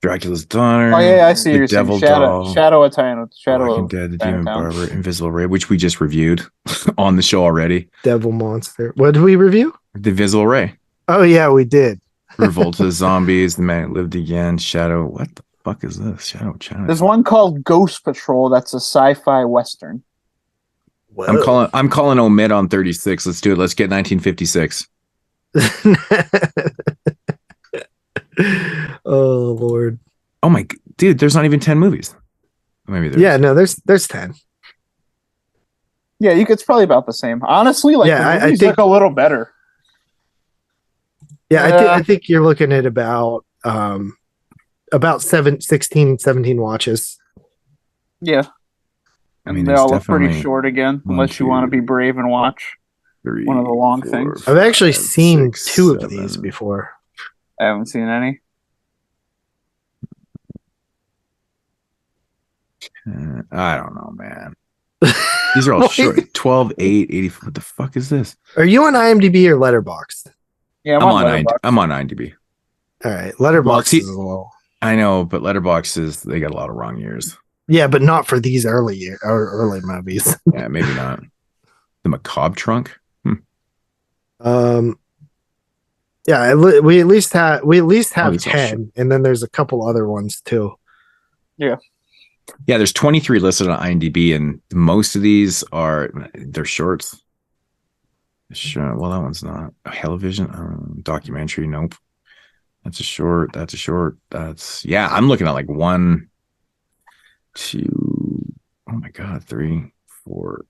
Speaker 9: Dracula's Daughter.
Speaker 11: Oh yeah, I see.
Speaker 9: The
Speaker 11: You're
Speaker 9: Devil
Speaker 11: saying
Speaker 9: Doll.
Speaker 11: Shadow of China. Shadow
Speaker 9: Walking
Speaker 11: of
Speaker 9: Dead, The Demon
Speaker 11: Chinatown.
Speaker 9: Barber, Invisible Ray, which we just reviewed on the show already.
Speaker 10: Devil Monster. What did we review?
Speaker 9: The Invisible Ray.
Speaker 10: Oh yeah, we did.
Speaker 9: Revolt of the Zombies, The Man Who Lived Again, Shadow. What the fuck is this? Shadow of China.
Speaker 11: There's one called Ghost Patrol. That's a sci-fi western.
Speaker 10: Whoa.
Speaker 9: I'm calling omit on 36. Let's do it. Let's get 1956.
Speaker 10: Oh Lord.
Speaker 9: Oh my dude, there's not even 10 movies. Maybe there's.
Speaker 10: Yeah, no, there's 10.
Speaker 11: Yeah, it's probably about the same. Honestly, like
Speaker 10: Yeah,
Speaker 11: the movies look a little better.
Speaker 10: Yeah, I think you're looking at about 16, 17 watches.
Speaker 11: Yeah.
Speaker 9: I mean,
Speaker 11: they all look pretty short again, unless you want to be brave and watch one of the long things.
Speaker 10: I've actually seen 2 of these before.
Speaker 11: I haven't seen any.
Speaker 9: I don't know, man. These are all short. 12, 8, 84. What the fuck is this?
Speaker 10: Are you on IMDb or Letterboxd?
Speaker 11: Yeah,
Speaker 9: I'm on IMDb.
Speaker 10: All right, Letterboxd is a little.
Speaker 9: I know, but Letterboxd is they got a lot of wrong years.
Speaker 10: Yeah, but not for these early movies.
Speaker 9: Yeah, maybe not. The Macabre Trunk.
Speaker 10: Yeah, we at least have
Speaker 9: these are
Speaker 10: 10, and then there's a couple other ones too.
Speaker 11: Yeah.
Speaker 9: Yeah, there's 23 listed on IMDb, and most of these they're shorts. Sure. Well, that one's not a television documentary. Nope. That's a short. Yeah. I'm looking at like 1, 2. Oh my god, 3, 4,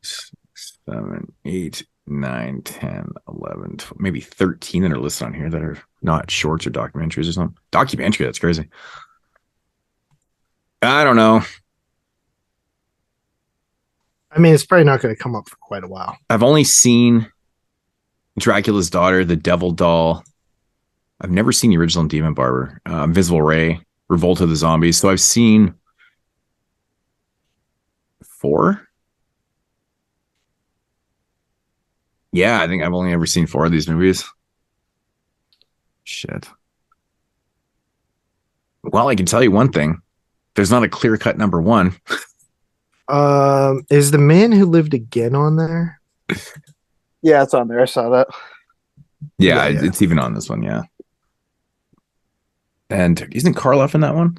Speaker 9: 6, 7, 8, 9, 10, 11, 12, maybe 13 that are listed on here that are not shorts or documentaries or something. Documentary, that's crazy. I don't know.
Speaker 10: I mean, it's probably not going to come up for quite a while.
Speaker 9: I've only seen Dracula's Daughter, The Devil Doll. I've never seen the original Demon Barber, Invisible Ray, Revolt of the Zombies. So I've seen 4. Yeah, I think I've only ever seen 4 of these movies. Shit. Well, I can tell you one thing. There's not a clear-cut number 1.
Speaker 10: Is The Man Who Lived Again on there?
Speaker 11: Yeah, it's on there. I saw that.
Speaker 9: Yeah, it's even on this one, yeah. And isn't Karloff in that one?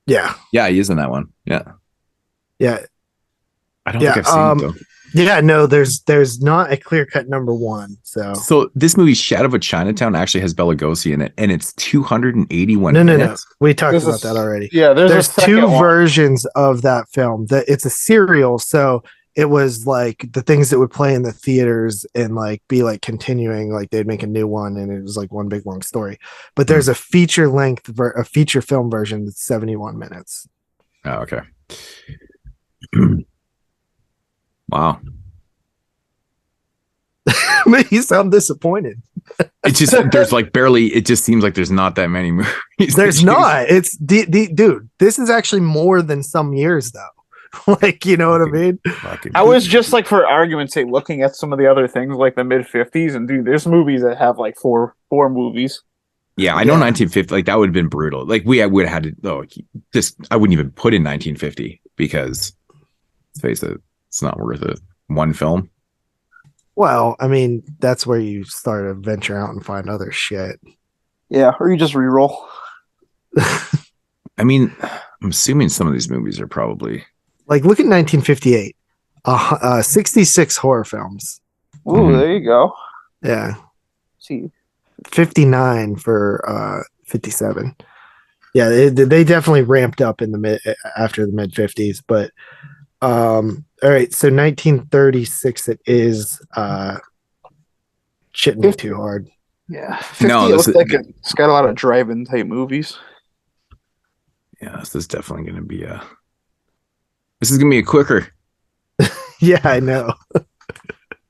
Speaker 10: Yeah.
Speaker 9: Yeah, he is in that one. Yeah.
Speaker 10: Yeah.
Speaker 9: I don't think I've seen it, though.
Speaker 10: Yeah, no, there's not a clear-cut number 1.
Speaker 9: So this movie, Shadow of Chinatown, actually has Bela Lugosi in it, and it's 281 minutes.
Speaker 10: No. We talked about that already.
Speaker 11: Yeah,
Speaker 10: there's 2 versions of that film. It's a serial, so it was like the things that would play in the theaters and like be like continuing, like they'd make a new one, and it was like one big long story. But there's a feature film version that's 71 minutes.
Speaker 9: Oh, okay. Wow.
Speaker 10: You sound disappointed.
Speaker 9: It's just there's like barely. It just seems like there's not that many movies.
Speaker 10: There's not. It's dude. This is actually more than some years though. Like, you know what I mean?
Speaker 11: I was just like, for argument's sake, looking at some of the other things like the mid-50s, and dude, there's movies that have like four movies.
Speaker 9: Yeah, I know 1950. Like that would have been brutal. Like we would have had to. Oh, I wouldn't even put in 1950 because let's face it. It's not worth it. One film.
Speaker 10: Well, I mean, that's where you start to venture out and find other shit.
Speaker 11: Yeah, or you just reroll.
Speaker 9: I mean, I'm assuming some of these movies are probably
Speaker 10: like, look at 1958, 66 horror films.
Speaker 11: Ooh, there you go.
Speaker 10: Yeah.
Speaker 11: See,
Speaker 10: 59 for 57. Yeah, they definitely ramped up in the after the mid 50s, but. All right, so 1936 it is shitting me too hard.
Speaker 11: Yeah. 50 looks like it's got a lot of drive-in type movies.
Speaker 9: Yeah, this is definitely going to be a quicker.
Speaker 10: Yeah, I know.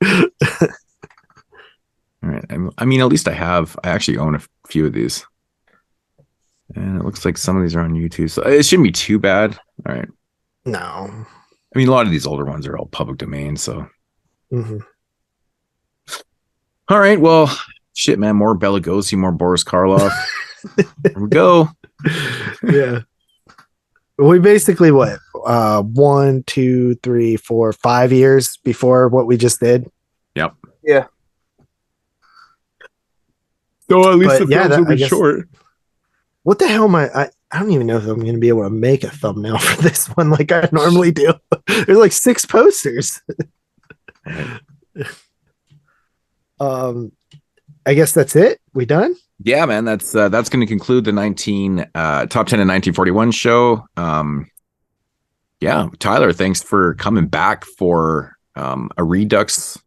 Speaker 9: All right. I mean, at least I actually own a few of these. And it looks like some of these are on YouTube, so it shouldn't be too bad. All right.
Speaker 10: No.
Speaker 9: I mean, a lot of these older ones are all public domain, so.
Speaker 10: Mm-hmm.
Speaker 9: All right, well, shit, man. More Bela Lugosi, more Boris Karloff. Here we go.
Speaker 10: Yeah. We basically, 1, 2, 3, 4, 5 years before what we just did?
Speaker 9: Yep.
Speaker 11: Yeah.
Speaker 9: So at least the films will be short.
Speaker 10: What the hell am I don't even know if I'm going to be able to make a thumbnail for this one like I normally do. There's like 6 posters. I guess that's it. We done?
Speaker 9: Yeah, man. That's going to conclude the top 10 in 1941 show. Yeah, Tyler, thanks for coming back for a Redux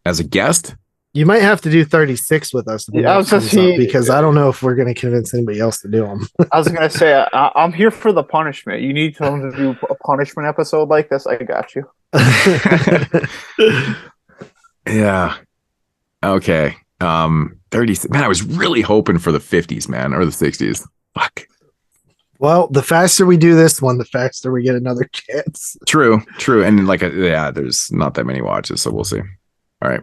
Speaker 9: as a guest.
Speaker 10: You might have to do 36 with us.
Speaker 11: I was just saying,
Speaker 10: because I don't know if we're going to convince anybody else to do them.
Speaker 11: I was going to say, I'm here for the punishment. You need someone to do a punishment episode like this. I got you.
Speaker 9: Yeah. Okay. 30. Man, I was really hoping for the 50s, man, or the 60s. Fuck.
Speaker 10: Well, the faster we do this one, the faster we get another chance.
Speaker 9: True. And there's not that many watches, so we'll see. All right.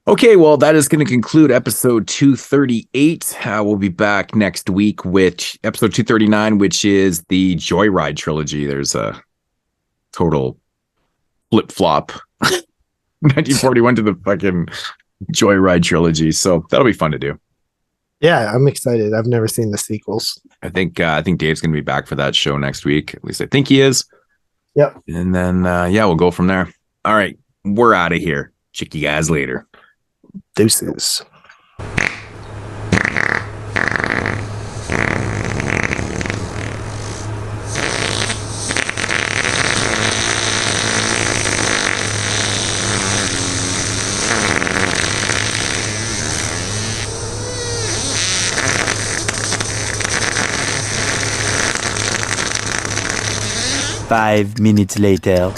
Speaker 9: Okay, well, that is going to conclude episode 238. We'll be back next week with episode 239, which is the Joyride trilogy. There's a total flip flop 1941 to the fucking Joyride trilogy. So that'll be fun to do.
Speaker 10: Yeah, I'm excited. I've never seen the sequels.
Speaker 9: I think Dave's gonna be back for that show next week. At least I think he is.
Speaker 10: Yep.
Speaker 9: And then we'll go from there. All right, we're out of here. Check you guys later.
Speaker 10: Deuces.
Speaker 13: Five minutes later.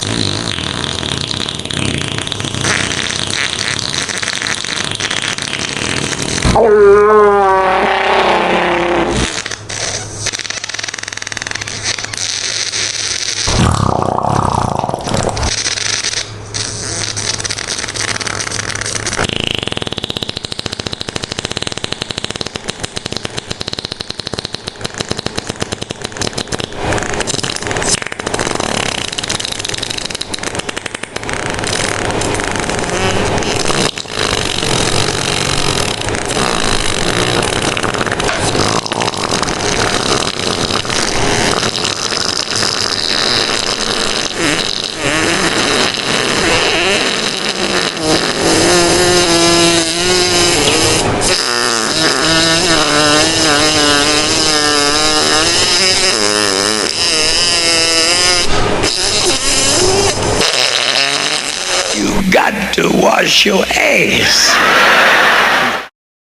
Speaker 3: You got to wash your ass.